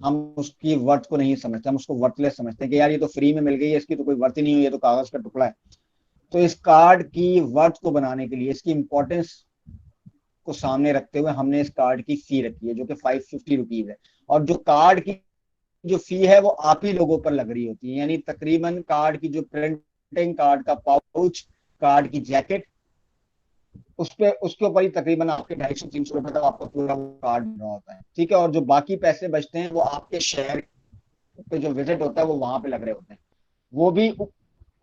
E: हम उसकी वर्थ को नहीं समझते, हम उसको वर्थलेस समझते हैं कि यार ये तो फ्री में मिल गई है, इसकी तो कोई वर्थ ही नहीं हुई, ये तो कागज का टुकड़ा है। तो इस कार्ड की वर्थ को बनाने के लिए, इसकी इंपॉर्टेंस को सामने रखते हुए हमने इस कार्ड की फी रखी है जो कि 550 रुपीज है। और जो कार्ड की जो फी है वो आप ही लोगों पर लग रही होती है, यानी तकरीबन कार्ड की जो प्रिंटिंग, कार्ड का पाउच, कार्ड की जैकेट, उस पे उसके ऊपर ही तकरीबन आपके 250-300 रुपए तक आपका पूरा कार्ड बना होता है। ठीक है, और जो बाकी पैसे बचते हैं वो आपके शहर पे जो विजिट होता है वो वहां पे लग रहे होते हैं। वो भी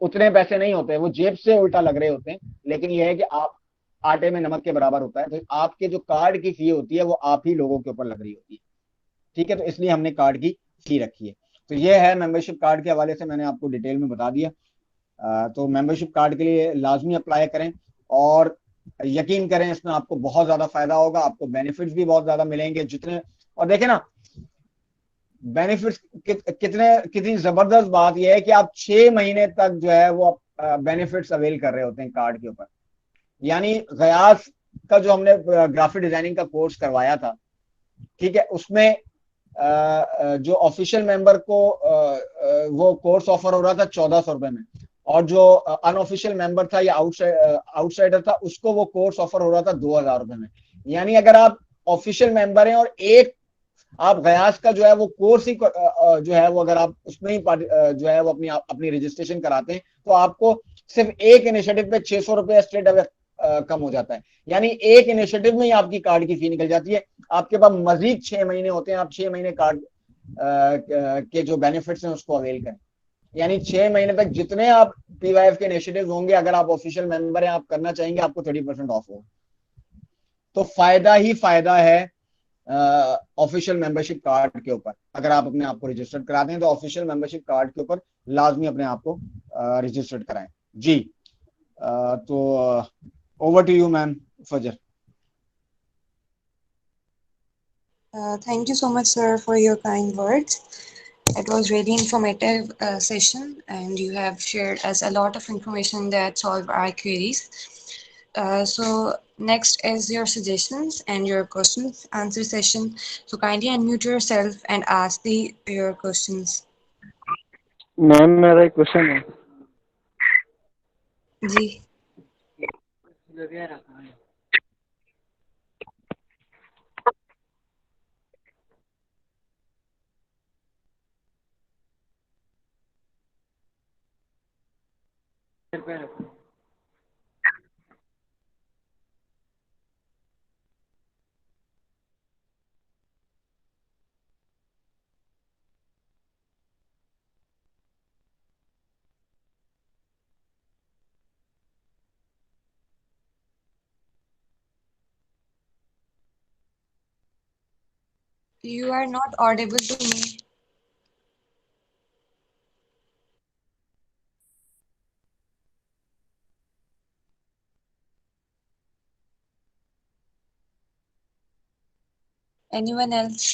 E: उतने पैसे नहीं होते, वो जेब से उल्टा लग रहे होते हैं, लेकिन यह है कि आप आटे में नमक के बराबर होता है। तो आपके जो कार्ड की फी होती है वो आप ही लोगों के ऊपर लग रही होती है। ठीक है, तो इसलिए हमने कार्ड की फी रखी है। तो ये है मेंबरशिप कार्ड के हवाले से मैंने आपको डिटेल में बता दिया। तो मेंबरशिप कार्ड के लिए लाजमी अप्लाई करें और यकीन करें इसमें आपको बहुत ज्यादा फायदा होगा, आपको बेनिफिट्स भी बहुत ज्यादा मिलेंगे जितने। और देखें ना, बेनिफिट्स कितनी जबरदस्त बात यह है कि आप 6 महीने तक जो है वो बेनिफिट्स अवेल कर रहे होते हैं कार्ड के ऊपर। यानी गयास का जो हमने ग्राफिक डिजाइनिंग का कोर्स करवाया था, ठीक है, उसमें जो ऑफिशियल मेंबर को वो कोर्स ऑफर हो रहा था 1400 रुपए में, और जो अनऑफिशियल मेंबर था या आउटसाइडर था उसको वो कोर्स ऑफर हो रहा था 2000 रुपए में। यानी अगर आप ऑफिशियल मेंबर हैं और एक आप गयास का जो है वो कोर्स ही जो है वो अगर आप उसमें ही जो है वो अपनी अपनी रजिस्ट्रेशन कराते हैं तो आपको सिर्फ एक इनिशिएटिव पे 600 रुपये स्ट्रेट अवे कम हो जाता है। यानी एक इनिशिएटिव में ही आपकी कार्ड की फी निकल जाती है। आपके पास मजीद 6 महीने होते हैं, आप 6 महीने कार्ड के जो बेनिफिट्स हैं उसको अवेल करें। यानी 6 महीने तक जितने आप पीवाईएफ के इनिशिएटिव होंगे, अगर आप ऑफिशियल मेंबर हैं, आप करना चाहेंगे, आपको 30% ऑफ होगा। तो फायदा ही फायदा है ऑफिशियल मेंबरशिप कार्ड के ऊपर। अगर आप अपने आप को रजिस्टर्ड कराते हैं तो ऑफिशियल मेंबरशिप कार्ड के ऊपर लाजमी अपने आप को रजिस्टर्ड कराएं। जी तो ओवर टू यू मैम फजर।
A: Thank you so much, sir, for your kind words. It was really informative session, and you have shared us a lot of information that solve our queries. So next is your suggestions and your questions answer session. So kindly unmute yourself and ask your questions.
G: Ma'am मेरा एक question है।
A: जी you are not audible to me. Anyone else?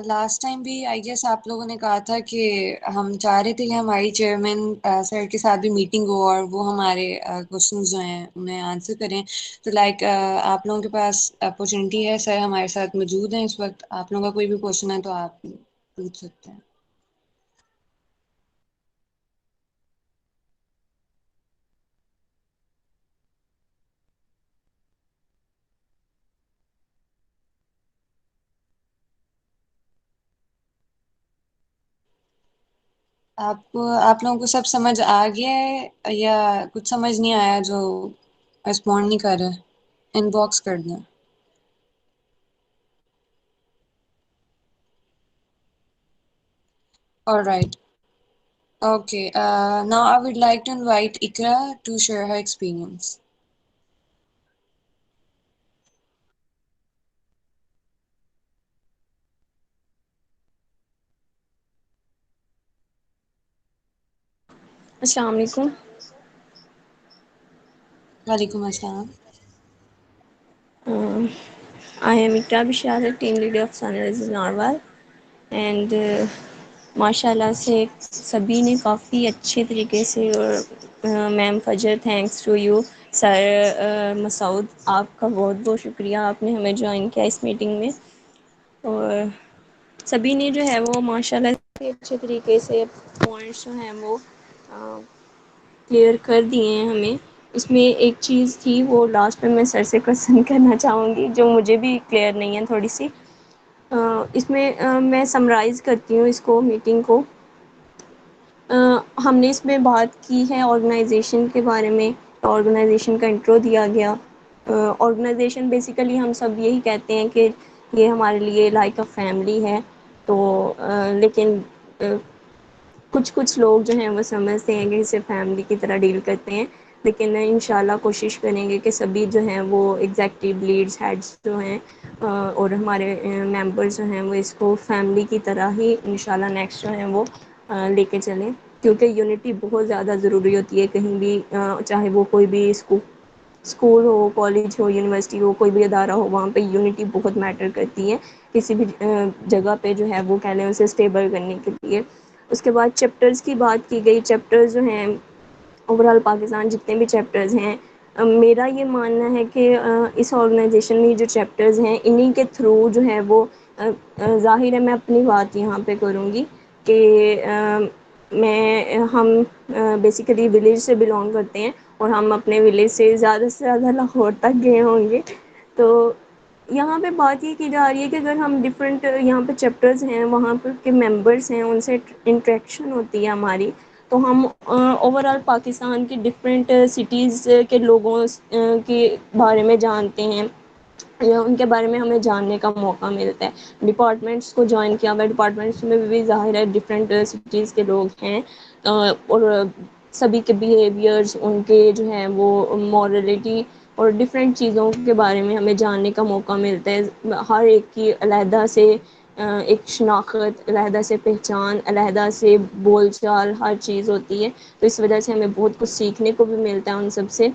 A: Last time भी I guess आप लोगों ने कहा था कि हम चाह रहे थे कि हमारी चेयरमैन सर के साथ भी मीटिंग हो और वो हमारे क्वेश्चंस जो हैं उन्हें आंसर करें। तो लाइक आप लोगों के पास अपॉर्चुनिटी है, सर हमारे साथ मौजूद हैं इस वक्त, आप लोगों का कोई भी क्वेश्चन है तो आप पूछ सकते हैं। आप लोगों को सब समझ आ गया है या कुछ समझ नहीं आया जो रिस्पॉन्ड नहीं कर रहे इनबॉक्स कर दें. All right. Okay. Now I would like to invite Ikra to share her experience.
H: अस्सलाम वालेकुम.
A: Walaikum Assalam.
H: I am Ikra Bishara, team leader of Sunrise Narwal, and माशाल्लाह से सभी ने काफ़ी अच्छे तरीके से और ma'am Fajar thanks to you sir Masood आपका बहुत बहुत शुक्रिया आपने हमें ज्वाइन किया इस मीटिंग में और सभी ने जो है वो माशाल्लाह से अच्छे तरीके से पॉइंट्स जो हैं वो क्लियर कर दिए हैं हमें. इसमें एक चीज़ थी वो लास्ट में मैं सर से क्वेश्चन करना चाहूँगी जो मुझे भी क्लियर नहीं है थोड़ी सी. इसमें मैं समराइज़ करती हूँ इसको मीटिंग को. हमने इसमें बात की है ऑर्गेनाइजेशन के बारे में. ऑर्गेनाइजेशन का इंट्रो दिया गया. ऑर्गेनाइजेशन बेसिकली हम सब यही कहते हैं कि ये हमारे लिए लाइक अ फैमिली है. तो लेकिन कुछ लोग जो हैं वो समझते हैं कि इसे फैमिली की तरह डील करते हैं. लेकिन इंशाल्लाह कोशिश करेंगे कि सभी जो हैं वो एग्जीक्यूटिव लीड्स हेड्स जो हैं और हमारे मेंबर्स जो हैं वो इसको फैमिली की तरह ही इंशाल्लाह नेक्स्ट जो हैं वो लेके चलें. क्योंकि यूनिटी बहुत ज़्यादा ज़रूरी होती है कहीं भी चाहे वो कोई भी स्कूल हो, कॉलेज हो, यूनिवर्सिटी हो, कोई भी अदारा हो, वहाँ पे यूनिटी बहुत मैटर करती है किसी भी जगह पे जो है वो कह लें उसे स्टेबल करने के लिए. उसके बाद चैप्टर्स की बात की गई. चैप्टर्स जो हैं ओवरऑल पाकिस्तान जितने भी चैप्टर्स हैं मेरा ये मानना है कि इस ऑर्गेनाइजेशन में जो चैप्टर्स हैं इन्हीं के थ्रू जो है वो ज़ाहिर है मैं अपनी बात यहाँ पे करूँगी कि हम बेसिकली विलेज से बिलोंग करते हैं और हम अपने विलेज से ज़्यादा लाहौर तक गए होंगे. तो यहाँ पे बात ये की जा रही है कि अगर हम डिफरेंट यहाँ पे चैप्टर्स हैं वहाँ पर के मेंबर्स हैं उनसे इंटरेक्शन होती है हमारी. तो हम ओवरऑल पाकिस्तान के डिफरेंट सिटीज़ के लोगों के बारे में जानते हैं या उनके बारे में हमें जानने का मौका मिलता है. डिपार्टमेंट्स को जॉइन किया हुआ. डिपार्टमेंट्स में भी ज़ाहिर है डिफरेंट सिटीज़ के लोग हैं और सभी के बिहेवियर्स उनके जो हैं वो मॉरलिटी और डिफरेंट चीज़ों के बारे में हमें जानने का मौका मिलता है. हर एक की अलहदा से एक शनाख्त, अलहदा से पहचान, अलहदा से बोलचाल हर चीज़ होती है. तो इस वजह से हमें बहुत कुछ सीखने को भी मिलता है उन सब से.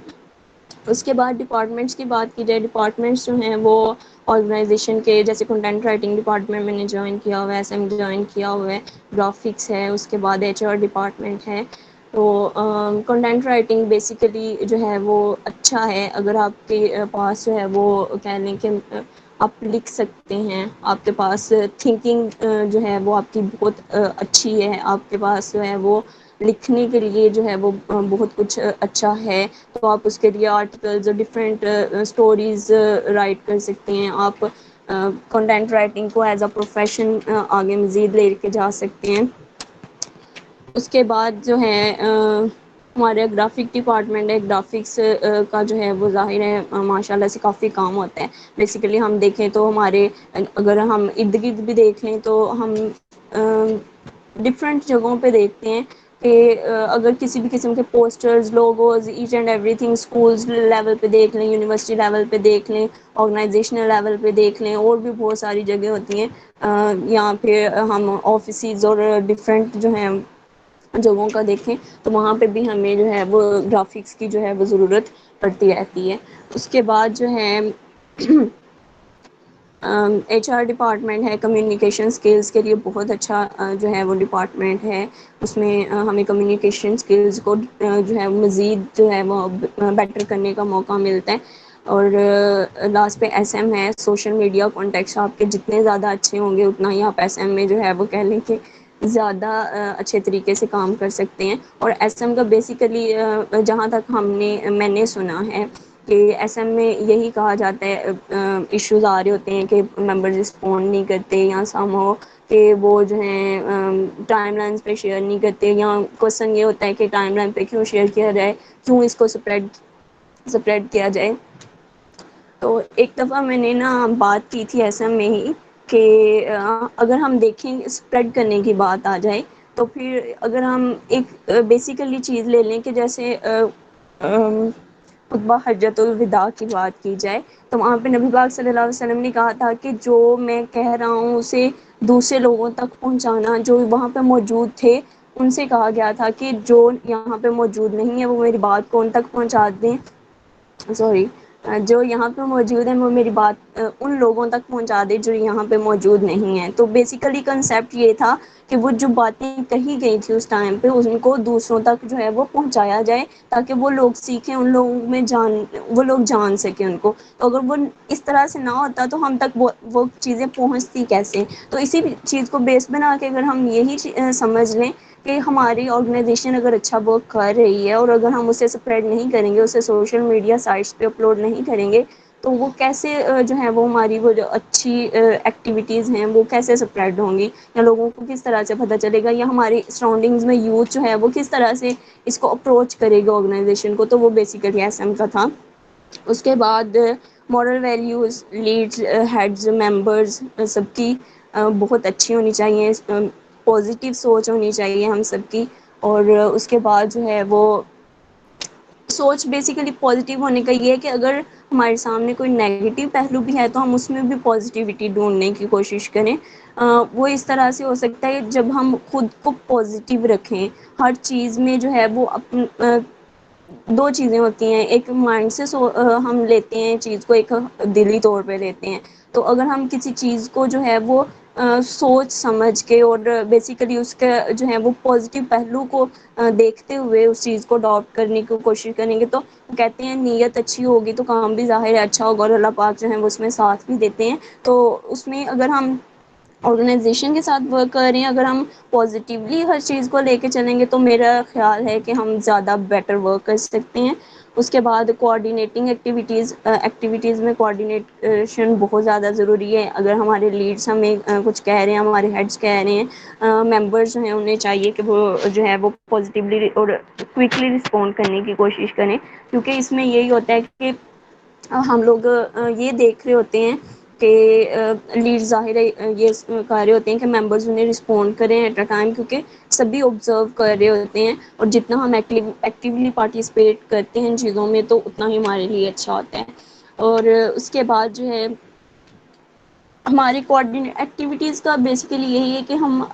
H: उसके बाद डिपार्टमेंट्स की बात की जाए. डिपार्टमेंट्स जो हैं वो ऑर्गेनाइजेशन के जैसे कंटेंट राइटिंग डिपार्टमेंट मैंने ज्वाइन किया हुआ है, एसएम ज्वाइन किया हुआ है, ग्राफिक्स है, उसके बाद एचआर डिपार्टमेंट है. तो कंटेंट राइटिंग बेसिकली जो है वो अच्छा है अगर आपके पास जो है वो कह लें कि आप लिख सकते हैं. आपके पास थिंकिंग जो है वो आपकी बहुत अच्छी है. आपके पास जो है वो लिखने के लिए जो है वो बहुत कुछ अच्छा है. तो आप उसके लिए आर्टिकल्स और डिफरेंट स्टोरीज़ राइट कर सकते हैं. आप कंटेंट राइटिंग को एज अ प्रोफेशन आगे मज़ीद लेके जा सकते हैं. उसके बाद जो है हमारे ग्राफिक डिपार्टमेंट है. ग्राफिक्स का जो है वो ज़ाहिर है माशाल्लाह से काफ़ी काम होता है. बेसिकली हम देखें तो हमारे अगर हम इर्द गिर्द भी देख लें तो हम डिफरेंट जगहों पे देखते हैं कि अगर किसी भी किस्म के posters, logos, each and everything schools level पे देख लें, यूनिवर्सिटी लेवल पे देख लें, ऑर्गेनाइजेशनल लेवल पे देख लें और भी बहुत सारी जगह होती हैं. यहाँ पे हम ऑफिसेज़ और डिफरेंट जो हैं जगहों का देखें तो वहाँ पे भी हमें जो है वो ग्राफिक्स की जो है वो ज़रूरत पड़ती रहती है. उसके बाद जो है एचआर डिपार्टमेंट है. कम्युनिकेशन स्किल्स के लिए बहुत अच्छा जो है वो डिपार्टमेंट है. उसमें हमें कम्युनिकेशन स्किल्स को जो है मज़ीद जो है वो बेटर करने का मौका मिलता है. और लास्ट पे एसएम है. सोशल मीडिया कॉन्टेक्ट्स आपके जितने ज़्यादा अच्छे होंगे उतना ही आप एसएम में जो है वो कह लें कि ज़्यादा अच्छे तरीके से काम कर सकते हैं. और एसएम का बेसिकली जहाँ तक मैंने सुना है कि एसएम में यही कहा जाता है इश्यूज़ आ रहे होते हैं कि मेंबर्स रिस्पॉन्ड नहीं करते या सम हो कि वो जो है टाइमलाइंस पे शेयर नहीं करते, या क्वेश्चन ये होता है कि टाइमलाइन पे क्यों शेयर किया जाए, क्यों इसको स्प्रेड किया जाए। तो एक दफ़ा मैंने ना बात की थी ऐसा में ही कि अगर हम देखें स्प्रेड करने की बात आ जाए, तो फिर अगर हम एक बेसिकली चीज़ ले लें कि जैसे खुतबा हज्जतुल विदा की बात की जाए, तो वहाँ पे नबी पाक सल्लल्लाहु अलैहि वसल्लम ने कहा था कि जो मैं कह रहा हूँ उसे दूसरे लोगों तक पहुँचाना। जो वहाँ पे मौजूद थे उनसे कहा गया था कि जो यहाँ पे मौजूद नहीं है वो मेरी बात को उन तक पहुँचा दें, सॉरी, जो यहाँ पे मौजूद हैं वो मेरी बात उन लोगों तक पहुँचा दे जो यहाँ पे मौजूद नहीं हैं। तो बेसिकली कंसेप्ट ये था कि वो जो बातें कही गई थी उस टाइम पे उनको दूसरों तक जो है वो पहुँचाया जाए, ताकि वो लोग सीखें, उन लोगों में वो लोग जान सकें उनको। तो अगर वो इस तरह से ना होता तो हम तक वो चीज़ें पहुँचती कैसे? तो इसी चीज़ को बेस बना के अगर हम यही समझ लें कि हमारी ऑर्गेनाइजेशन अगर अच्छा वर्क कर रही है और अगर हम उसे स्प्रेड नहीं करेंगे, उसे सोशल मीडिया साइट्स पे अपलोड नहीं करेंगे, तो वो कैसे जो है वो हमारी वो जो अच्छी एक्टिविटीज़ हैं वो कैसे स्प्रेड होंगी, या लोगों को किस तरह से पता चलेगा, या हमारी सराउंडिंग्स में यूथ जो है वो किस तरह से इसको अप्रोच करेगा ऑर्गेनाइजेशन को। तो वो बेसिकली एसएम का था। उसके बाद moral values, leads, heads, members सबकी बहुत अच्छी होनी चाहिए, पॉजिटिव सोच होनी चाहिए हम सबकी। और उसके बाद जो है वो सोच बेसिकली पॉजिटिव होने का ये है कि अगर हमारे सामने कोई नेगेटिव पहलू भी है तो हम उसमें भी पॉजिटिविटी ढूँढने की कोशिश करें। वो इस तरह से हो सकता है जब हम खुद को पॉजिटिव रखें, हर चीज़ में जो है वो दो चीज़ें होती हैं, एक माइंड से हम लेते हैं चीज़ को, एक दिली तौर पे लेते हैं। तो अगर हम किसी चीज़ को जो है वो सोच समझ के और बेसिकली उसका जो है वो पॉजिटिव पहलू को देखते हुए उस चीज़ को अडॉप्ट करने की कोशिश करेंगे, तो कहते हैं नीयत अच्छी होगी तो काम भी ज़ाहिर है अच्छा होगा, और अल्लाह पाक जो है वो उसमें साथ भी देते हैं। तो उसमें अगर हम ऑर्गेनाइजेशन के साथ वर्क कर रहे हैं, अगर हम पॉजिटिवली हर चीज़ को लेके चलेंगे तो मेरा ख़्याल है कि हम ज़्यादा बेटर वर्क कर सकते हैं। उसके बाद कोऑर्डिनेटिंग एक्टिविटीज़ में कोऑर्डिनेशन बहुत ज़्यादा ज़रूरी है। अगर हमारे लीड्स हमें कुछ कह रहे हैं, हमारे हेड्स कह रहे हैं, मेंबर्स जो हैं उन्हें चाहिए कि वो जो है वो पॉजिटिवली और क्विकली रिस्पॉन्ड करने की कोशिश करें, क्योंकि इसमें यही होता है कि हम लोग ये देख रहे होते हैं कि लीड ज़ाहिर है ये कह रहे होते हैं कि मेंबर्स उन्हें रिस्पॉन्ड करें एट अ टाइम, क्योंकि सभी ऑब्जर्व कर रहे होते हैं, और जितना हम एक्टिवली पार्टिसिपेट करते हैं इन चीज़ों में तो उतना ही हमारे लिए अच्छा होता है। और उसके बाद जो है हमारी कोऑर्डिनेट एक्टिविटीज़ का बेसिकली यही है कि हम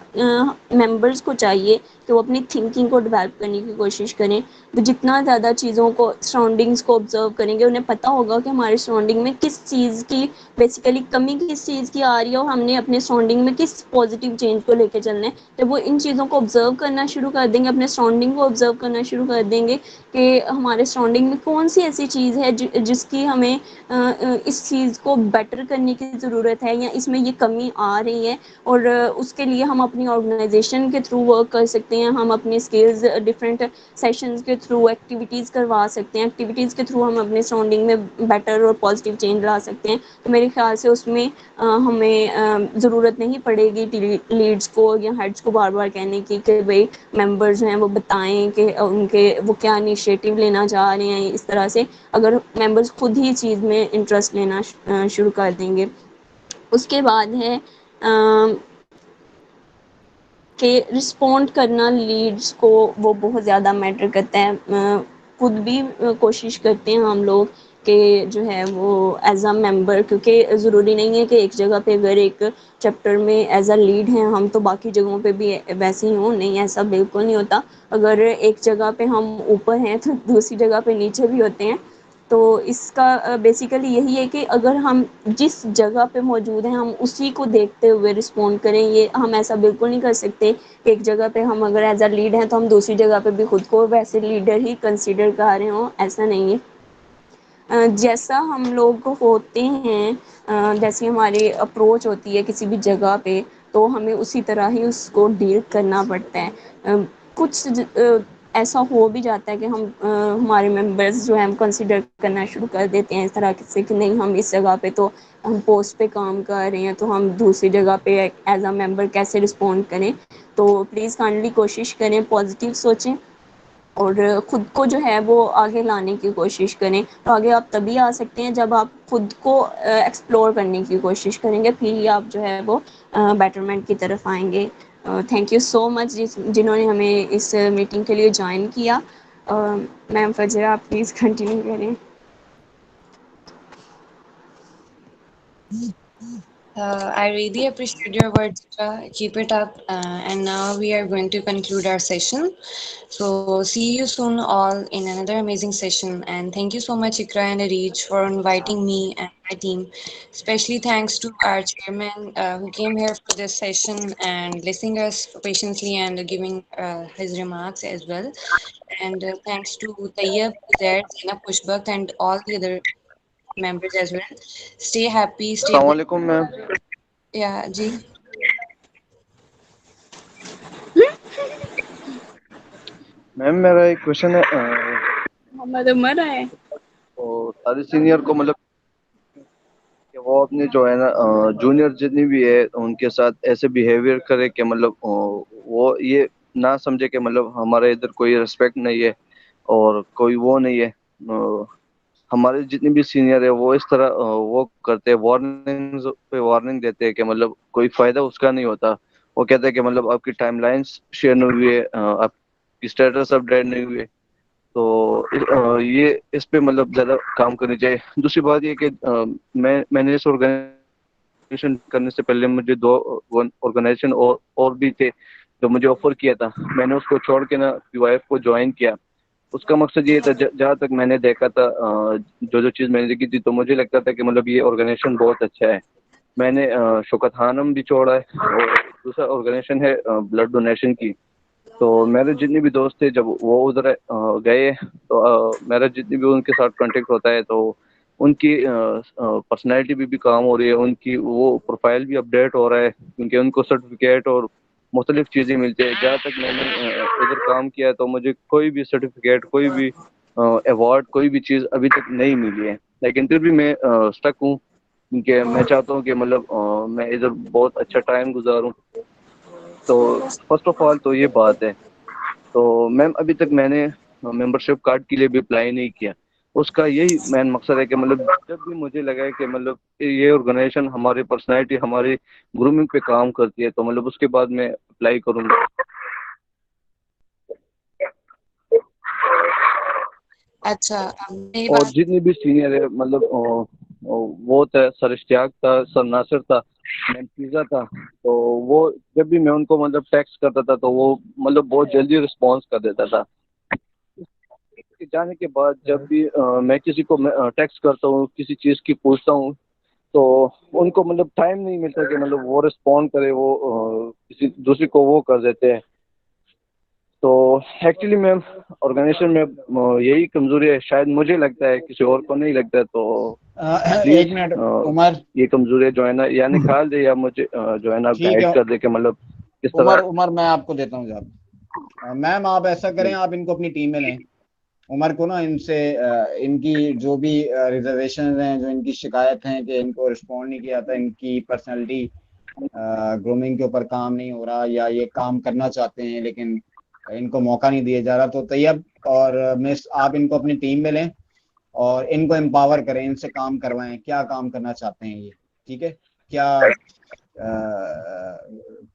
H: मेंबर्स को चाहिए कि वो अपनी थिंकिंग को डेवलप करने की कोशिश करें। वो जितना ज़्यादा चीज़ों को, सराउंडिंग्स को ऑब्जर्व करेंगे, उन्हें पता होगा कि हमारे सराउंडिंग में किस चीज़ की बेसिकली कमी किस चीज़ की आ रही है और हमने अपने सराउंडिंग में किस पॉजिटिव चेंज को लेके चलना है। जब वो इन चीज़ों को ऑब्जर्व करना शुरू कर देंगे, अपने सराउंडिंग को ऑब्जर्व करना शुरू कर देंगे कि हमारे सराउंडिंग में कौन सी ऐसी चीज़ है जिसकी हमें इस चीज़ को बेटर करने की ज़रूरत है, या इसमें ये कमी आ रही है, और उसके लिए हम अपनी ऑर्गेनाइजेशन के थ्रू वर्क कर सकते हैं। हम अपने स्किल्स डिफरेंट सेशंस के थ्रू एक्टिविटीज़ करवा सकते हैं, एक्टिविटीज़ के थ्रू हम अपने सराउंडिंग में बेटर और पॉजिटिव चेंज ला सकते हैं। तो मेरे ख्याल से उसमें हमें ज़रूरत नहीं पड़ेगी लीड्स को या हेड्स को बार बार कहने की कि भाई मेंबर्स हैं वो बताएं कि उनके वो क्या इनिशिएटिव लेना चाह रहे हैं। इस तरह से अगर मेंबर्स खुद ही चीज़ में इंटरेस्ट लेना शुरू कर देंगे। उसके बाद है कि रिस्पॉन्ड करना लीड्स को, वो बहुत ज़्यादा मैटर करता है। खुद भी कोशिश करते हैं हम लोग कि जो है वो एज अ मेंबर, क्योंकि ज़रूरी नहीं है कि एक जगह पे अगर एक चैप्टर में एज अ लीड हैं हम तो बाकी जगहों पे भी वैसे ही हों, नहीं, ऐसा बिल्कुल नहीं होता। अगर एक जगह पे हम ऊपर हैं तो दूसरी जगह पे नीचे भी होते हैं। तो इसका बेसिकली यही है कि अगर हम जिस जगह पे मौजूद हैं हम उसी को देखते हुए रिस्पॉन्ड करें। ये हम ऐसा बिल्कुल नहीं कर सकते कि एक जगह पे हम अगर एज अ लीड हैं तो हम दूसरी जगह पे भी खुद को वैसे लीडर ही कंसीडर कर रहे हों, ऐसा नहीं है। जैसा हम लोग होते हैं, जैसी हमारी अप्रोच होती है किसी भी जगह पे, तो हमें उसी तरह ही उसको डील करना पड़ता है। कुछ ऐसा हो भी जाता है कि हम हमारे मेंबर्स जो हैं हम कंसिडर करना शुरू कर देते हैं इस तरह से कि नहीं, हम इस जगह पे तो हम पोस्ट पे काम कर रहे हैं, तो हम दूसरी जगह पे एज अ मेंबर कैसे रिस्पॉन्ड करें। तो प्लीज़ काइंडली कोशिश करें, पॉजिटिव सोचें और ख़ुद को जो है वो आगे लाने की कोशिश करें। तो आगे आप तभी आ सकते हैं जब आप ख़ुद को एक्सप्लोर करने की कोशिश करेंगे, फिर ही आप जो है वो बेटरमेंट की तरफ आएंगे। थैंक यू सो मच जिन्होंने हमें इस मीटिंग के लिए ज्वाइन किया। मैम फजर, आप प्लीज़ कंटिन्यू करें।
A: I really appreciate your words, Ikra. Keep it up. And now we are going to conclude our session. So see you soon all in another amazing session. And thank you so much, Ikra and Arij, for inviting me and my team. Especially thanks to our chairman who came here for this session and listening us patiently and giving his remarks as well. And thanks to Tayyab, Zaid, Zainab, Pushbakt, and all the other members as well. Stay happy, stay
C: अस्सलाम
A: blessed.
C: वालेकुम ma'am.
A: Yeah, Ji.
C: Ma'am मेरा एक question है
H: मोहम्मद उमर है।
C: तो सारे senior को मतलब कि वो अपने जो है ना जूनियर जितनी भी है उनके साथ ऐसे बिहेवियर करे कि मतलब वो ये ना समझे कि मतलब हमारे इधर कोई रिस्पेक्ट नहीं है और कोई वो नहीं है। हमारे जितने भी सीनियर है वो इस तरह वो करते हैं, वार्निंग पे वार्निंग देते हैं कि मतलब कोई फायदा उसका नहीं होता। वो कहते हैं कि मतलब आपकी टाइमलाइंस शेयर नहीं हुई है, आपकी स्टेटस अपडेट नहीं हुई है। तो ये इस पे मतलब ज्यादा काम करनी चाहिए। दूसरी बात ये कि मैंने इस ऑर्गेनाइजेशन करने से पहले मुझे दो ऑर्गेनाइजेशन और भी थे जो मुझे ऑफर किया था। मैंने उसको छोड़ के ना पीवाईएफ को ज्वाइन किया। उसका मकसद ये था, जहाँ तक मैंने देखा था, जो जो चीज़ मैंने देखी थी, तो मुझे लगता था कि मतलब ये ऑर्गेनाइजेशन बहुत अच्छा है। मैंने शौकत खानम भी छोड़ा है और दूसरा ऑर्गेनाइजेशन है ब्लड डोनेशन की। तो मेरे जितने भी दोस्त थे जब वो उधर गए तो मेरा जितनी भी उनके साथ कांटेक्ट होता है तो उनकी पर्सनैलिटी भी काम हो रही है, उनकी वो प्रोफाइल भी अपडेट हो रहा है क्योंकि उनको सर्टिफिकेट और मुख्तलिफ चीज़ें मिलती है। जहाँ तक मैंने उधर काम किया तो मुझे कोई भी सर्टिफिकेट, कोई भी अवार्ड, कोई भी चीज़ अभी तक नहीं मिली है। लेकिन फिर भी मैं स्टक हूँ क्योंकि मैं चाहता हूँ कि मतलब मैं इधर बहुत अच्छा टाइम गुजारूँ। तो फर्स्ट ऑफ ऑल तो ये बात है। तो मैम अभी तक मैंने मेंबरशिप कार्ड के लिए भी अप्लाई नहीं किया। उसका यही मेन मकसद है कि मतलब जब भी मुझे लगा कि मतलब ये ऑर्गेनाइजेशन हमारी पर्सनैलिटी, हमारी ग्रूमिंग पे काम करती है तो मतलब उसके बाद मैं अप्लाई करूँगा।
A: अच्छा, मेरी
C: और
A: बात
C: जितने भी सीनियर है मतलब वो था, सर इश्तियाक था, सर नासिर था, मैम फिजा था। तो वो जब भी मैं उनको मतलब टेक्स्ट करता था तो वो मतलब बहुत जल्दी रिस्पॉन्स कर देता था। के जाने के बाद जब भी मैं किसी को टेक्स्ट करता हूँ, किसी चीज़ की पूछता हूँ तो उनको मतलब टाइम नहीं मिलता कि मतलब वो रिस्पॉन्ड करे, वो किसी दूसरे को वो कर देते हैं। तो एक्चुअली मैम ऑर्गेनाइजेशन में यही कमजोरी है, शायद मुझे लगता है, किसी और को नहीं लगता। तो
E: एक
C: प्लीज
E: मिनट उमर,
C: ये कमजोरी जो है ना या निकाल दे या मुझे जो है ना
E: ठीक
C: गाइड
E: है
C: कर दे कि मतलब किस
E: उमर,
C: तरह।
E: मैं आपको देता हूँ जवाब। मैम आप ऐसा करें, आप इनको अपनी टीम में लें। उमर को ना इनसे इनकी जो भी रिजर्वेशन हैं, जो इनकी शिकायत हैं कि इनको रिस्पॉन्ड नहीं किया था, इनकी पर्सनैलिटी ग्रूमिंग के ऊपर काम नहीं हो रहा या ये काम करना चाहते हैं लेकिन इनको मौका नहीं दिया जा रहा, तो तैयब और मिस आप इनको अपनी टीम में लें और इनको एम्पावर करें, इनसे काम करवाएं। क्या काम करना चाहते हैं ये, ठीक है? क्या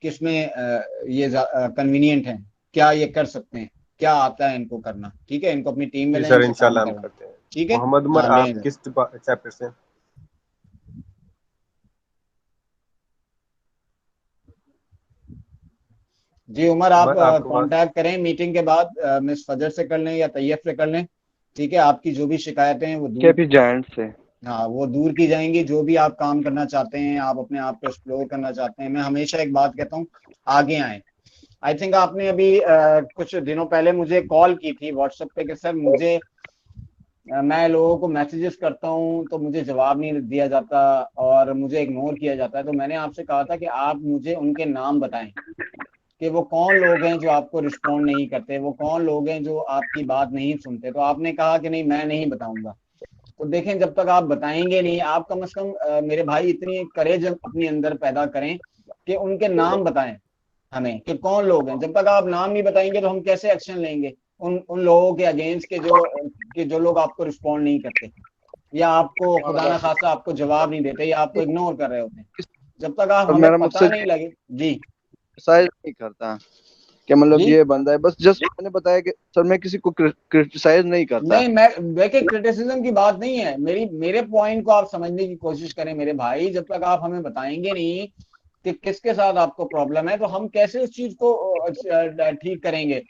E: किसमें ये कन्वीनियंट है, क्या ये कर सकते हैं, क्या आता है इनको करना, ठीक है? इनको अपनी टीम में
I: जी
E: लें,
I: सर,
E: इनसे काम
I: इंशाल्लाह हम
E: करवाएं,
I: करते हैं।
E: ठीक है?
I: मोहम्मद उमर,
E: हाँ ले
I: आप
E: लें।
I: किस चैप्टर से?
E: जी उमर, आप
I: उमर आपको आवाज
E: कांटेक्ट करें मीटिंग के बाद, मिस फजर से कर लें या तैयब से कर लें, ठीक है? आपकी जो भी शिकायतें हैं वो
C: के
E: दूर,
C: भी जॉइंट से
E: हाँ वो दूर की जाएंगी। जो भी आप काम करना चाहते हैं, आप अपने आप को एक्सप्लोर करना चाहते हैं, मैं हमेशा एक बात कहता हूँ, आगे आए। आई थिंक आपने अभी कुछ दिनों पहले मुझे कॉल की थी व्हाट्सएप पे कि सर मुझे मैं लोगों को मैसेजेस करता हूँ तो मुझे जवाब नहीं दिया जाता और मुझे इग्नोर किया जाता है। तो मैंने आपसे कहा था कि आप मुझे उनके नाम बताएं कि वो कौन लोग हैं जो आपको रिस्पॉन्ड नहीं करते, वो कौन लोग हैं जो आपकी बात नहीं सुनते। तो आपने कहा कि नहीं मैं नहीं बताऊंगा। तो देखें, जब तक आप बताएंगे नहीं, आप कम से कम मेरे भाई इतनी करेज अपने अंदर पैदा करें कि उनके नाम बताएं हमें कि कौन लोग हैं। जब तक आप नाम नहीं बताएंगे तो हम कैसे एक्शन लेंगे उन लोगों के अगेंस्ट के जो लोग आपको रिस्पॉन्ड नहीं करते, या आपको खुदा ना खासा आपको जवाब नहीं देते, या आपको इग्नोर कर रहे होते हैं। जब तक आप हमें
C: मेरा
E: पता
C: मकसद
E: नहीं लगे। जी
C: क्रिटिसाइज नहीं करता कि मतलब
E: जी
C: ये बंदा है, बस जस्ट मैंने बताया कि सर मैं किसी को क्रिटिसाइज नहीं करता।
E: नहीं, मैं देखिए क्रिटिसिज्म की बात नहीं है, मेरे पॉइंट को आप समझने की कोशिश करें मेरे भाई। जब तक आप हमें बताएंगे नहीं कि किसके साथ आपको प्रॉब्लम है, तो हम कैसे उस चीज को ठीक करेंगे,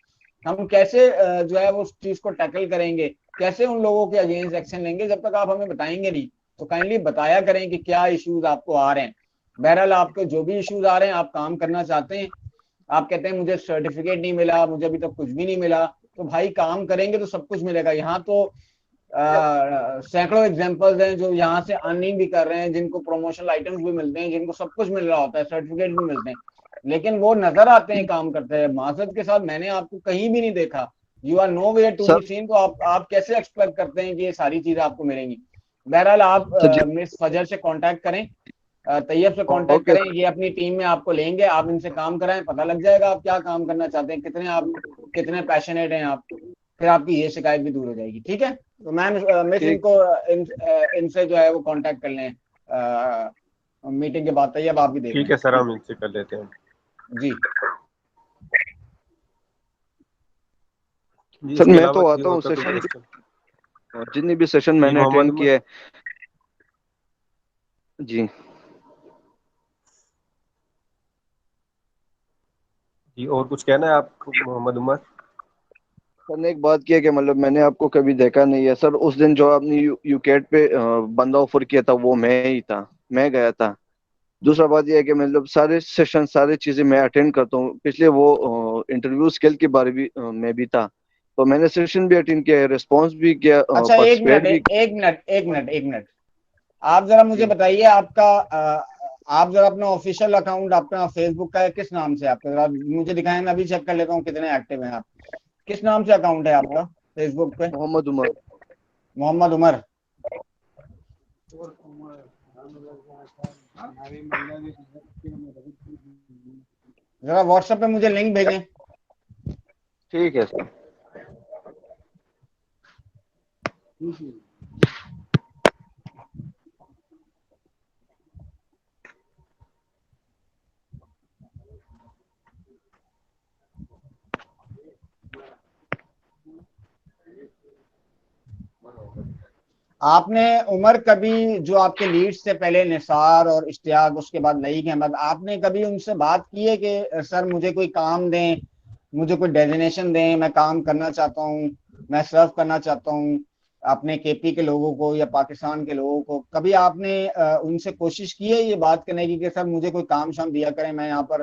E: हम कैसे जो है वो उस चीज को टैकल करेंगे, कैसे उन लोगों के अगेंस्ट एक्शन लेंगे, जब तक आप हमें बताएंगे नहीं। तो काइंडली बताया करें कि क्या इश्यूज आपको आ रहे हैं। बहरहाल आपको जो भी इश्यूज आ रहे हैं, आप काम करना चाहते हैं, आप कहते हैं मुझे सर्टिफिकेट नहीं मिला, मुझे अभी तक कुछ भी नहीं मिला, तो भाई काम करेंगे तो सब कुछ मिलेगा। यहाँ तो सैकड़ों एग्जांपल्स हैं जो यहाँ से अर्निंग भी कर रहे हैं, जिनको प्रमोशनल आइटम्स भी मिलते हैं, जिनको सब कुछ मिल रहा होता है, सर्टिफिकेट भी मिलते हैं, लेकिन वो नजर आते हैं काम करते हैं। माजरत के साथ मैंने आपको कहीं भी नहीं देखा, you are nowhere to
C: sir
E: be seen. तो आप कैसे एक्सपेक्ट करते हैं कि ये सारी चीजें आपको मिलेंगी। बहरहाल आप
C: सर
E: मिस फजर से कांटेक्ट करें, तैयब से कांटेक्ट
C: ओके
E: करें, ये अपनी टीम में आपको लेंगे, आप इनसे काम कराएं, पता लग जाएगा आप क्या काम करना चाहते हैं, कितने पैशनेट हैं आप, फिर आपकी ये शिकायत भी दूर हो जाएगी। ठीक है, तो मैम मिस
C: ठीक।
E: इनको इनसे जो है वो कांटेक्ट कर लें मीटिंग के बाद। तैयब आप भी देख
I: ठीक है सर, हम इनसे कर लेते हैं।
E: जी
I: जी,
C: सर
I: इसके
C: मैं
I: अलावा
C: तो
I: कोई
C: आता हूँ
I: होता तो
C: सेशन,
I: बता।
C: जितनी भी सेशन
I: जी
C: मैंने
I: मोहम्मद
C: अटेंड
I: उमर।
C: किया है। जी
I: जी और कुछ कहना है आपको मोहम्मद उमर?
C: सर ने एक बात की है कि मतलब मैंने आपको कभी देखा नहीं है सर। उस दिन जो आपने यूकेट पे बंदा ऑफर किया था वो मैं ही था, मैं गया था। दूसरा बात यह है कि मतलब सारे सेशन सारी चीजें मैं अटेंड करता हूँ। पिछले वो इंटरव्यू स्किल के बारे भी मैं भी था, तो मैंने सेशन भी अटेंड किया है, रिस्पॉन्स भी किया,
E: अच्छा, एक
C: पार्टिसिपेट
E: मिनट
C: भी।
E: एक मिनट, आप जरा मुझे
C: जी
E: बताइए आपका आप जरा अपना ऑफिशियल अकाउंट अपना फेसबुक का है, किस नाम से आपका, जरा मुझे दिखाएं, मैं अभी चेक कर लेता हूँ कितने एक्टिव हैं आप। किस नाम से अकाउंट है आपका फेसबुक पे?
C: मोहम्मद उमर।
E: मोहम्मद उमर। जरा व्हाट्सएप पे मुझे लिंक भेजें।
C: ठीक है सर।
E: आपने उमर कभी जो आपके लीड्स से पहले निसार और इश्तियाक, उसके बाद लईक अहमद, आपने कभी उनसे बात की है कि सर मुझे कोई काम दें, मुझे कोई डेजिग्नेशन दें, मैं काम करना चाहता हूँ, मैं सर्व करना चाहता हूँ अपने केपी के लोगों को या पाकिस्तान के लोगों को? कभी आपने उनसे कोशिश की है ये बात करने की कि सर मुझे कोई काम शाम दिया करें, मैं यहाँ पर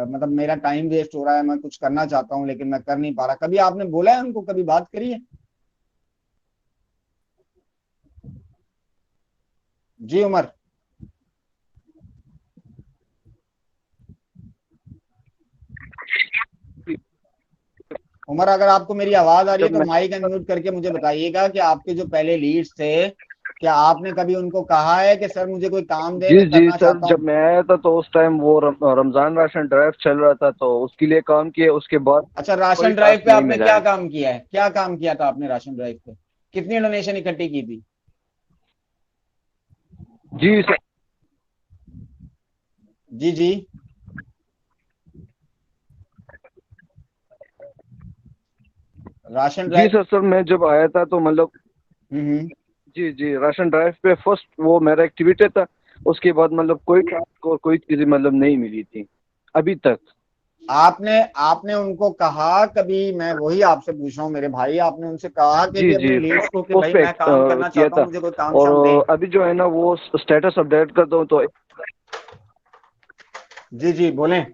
E: मतलब मेरा टाइम वेस्ट हो रहा है, मैं कुछ करना चाहता हूँ लेकिन मैं कर नहीं पा रहा? कभी आपने बोला है उनको, कभी बात करी है? जी उमर। उमर, अगर आपको मेरी आवाज आ रही है
C: जब
E: तो
C: मैं
E: माइक अनम्यूट करके मुझे बताइएगा कि आपके जो पहले लीड्स थे, क्या आपने कभी उनको कहा है कि सर मुझे कोई काम दे,
C: जी
E: मैं
C: जी
E: करना
C: सर,
E: चाहता
C: जब
E: हूँ?
C: मैं आया था तो उस टाइम वो रमजान राशन ड्राइव चल रहा था, तो उसके लिए काम किया। उसके बाद
E: अच्छा,
C: कोई
E: राशन ड्राइव
C: टास्क
E: पे
C: नहीं
E: आपने
C: मिला
E: क्या
C: है।
E: काम किया है, क्या काम किया था आपने राशन ड्राइव पे? कितनी डोनेशन इकट्ठी की थी?
C: जी सर।
E: जी जी। राशन
C: जी
E: ड्राइव।
C: सर मैं जब आया था तो मतलब
E: हम्म।
C: जी जी राशन ड्राइव पे फर्स्ट वो मेरा एक्टिविटी था। उसके बाद मतलब कोई टास्क और कोई चीज मतलब नहीं मिली थी अभी तक।
E: आपने आपने उनको कहा कभी, मैं वही आपसे पूछ रहा हूँ मेरे भाई, आपने उनसे कहा कि
C: जी
E: अपने
C: जी
E: लीड्स को कि
C: उस
E: भाई
C: पे
E: मैं काम करना
C: किया
E: चाहता हूँ,
C: था।
E: मुझे कोई काम
C: और
E: शाम दें?
C: अभी जो है ना वो स्टेटस अपडेट करता हूँ तो
E: जी जी बोलें।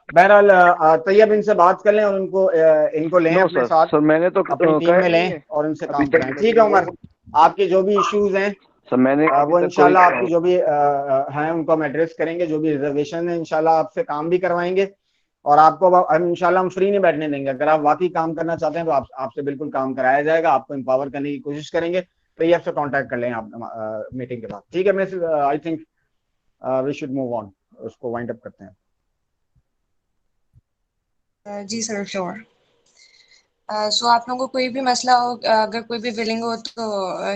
E: बहरहाल तैयब इनसे बात कर लें और उनको इनको लें
C: नो
E: अपने
C: सर।
E: साथ,
C: सर मैंने तो
E: अपनी टीम
C: कहा
E: में
C: नहीं
E: लें
C: है
E: और उनसे
C: अभी
E: काम
C: तक।
E: कराएं। ठीक है उमर, आपके जो भी इश्यूज हैं
C: सर मैंने
E: वो
C: अभी तक
E: इंशाल्लाह
C: कोई
E: आपकी जो भी हैं उनको हम एड्रेस करेंगे, जो भी रिजर्वेशन है इंशाल्लाह आपसे काम भी करवाएंगे, और आपको हम इंशाल्लाह हम फ्री नहीं बैठने देंगे। अगर आप वाकई काम करना चाहते हैं तो आपसे बिल्कुल काम कराया जाएगा, आपको एम्पावर करने की कोशिश करेंगे। तो ये आपसे कांटेक्ट कर लें आप मीटिंग के बाद, ठीक है। मैं I think we should move on, उसको वाइंड अप करते हैं।
A: जी सर, श्योर। सो आप लोगों को कोई भी मसला हो, अगर कोई भी विलिंग हो तो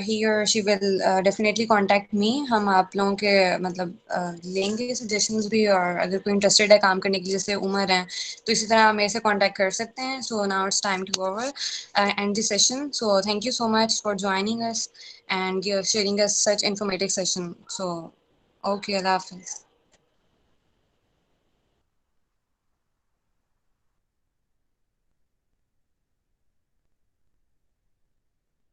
A: ही और she will definitely contact me. हम आप लोगों के मतलब लेंगे सजेशंस भी, और अगर कोई इंटरेस्टेड है काम करने के लिए, जैसे उमर है, तो इसी तरह मेरे से कांटेक्ट कर सकते हैं। So now it's time to over end the session. So thank you so much for joining us and sharing us such informative session. So okay, अल्लाह हाफिज़।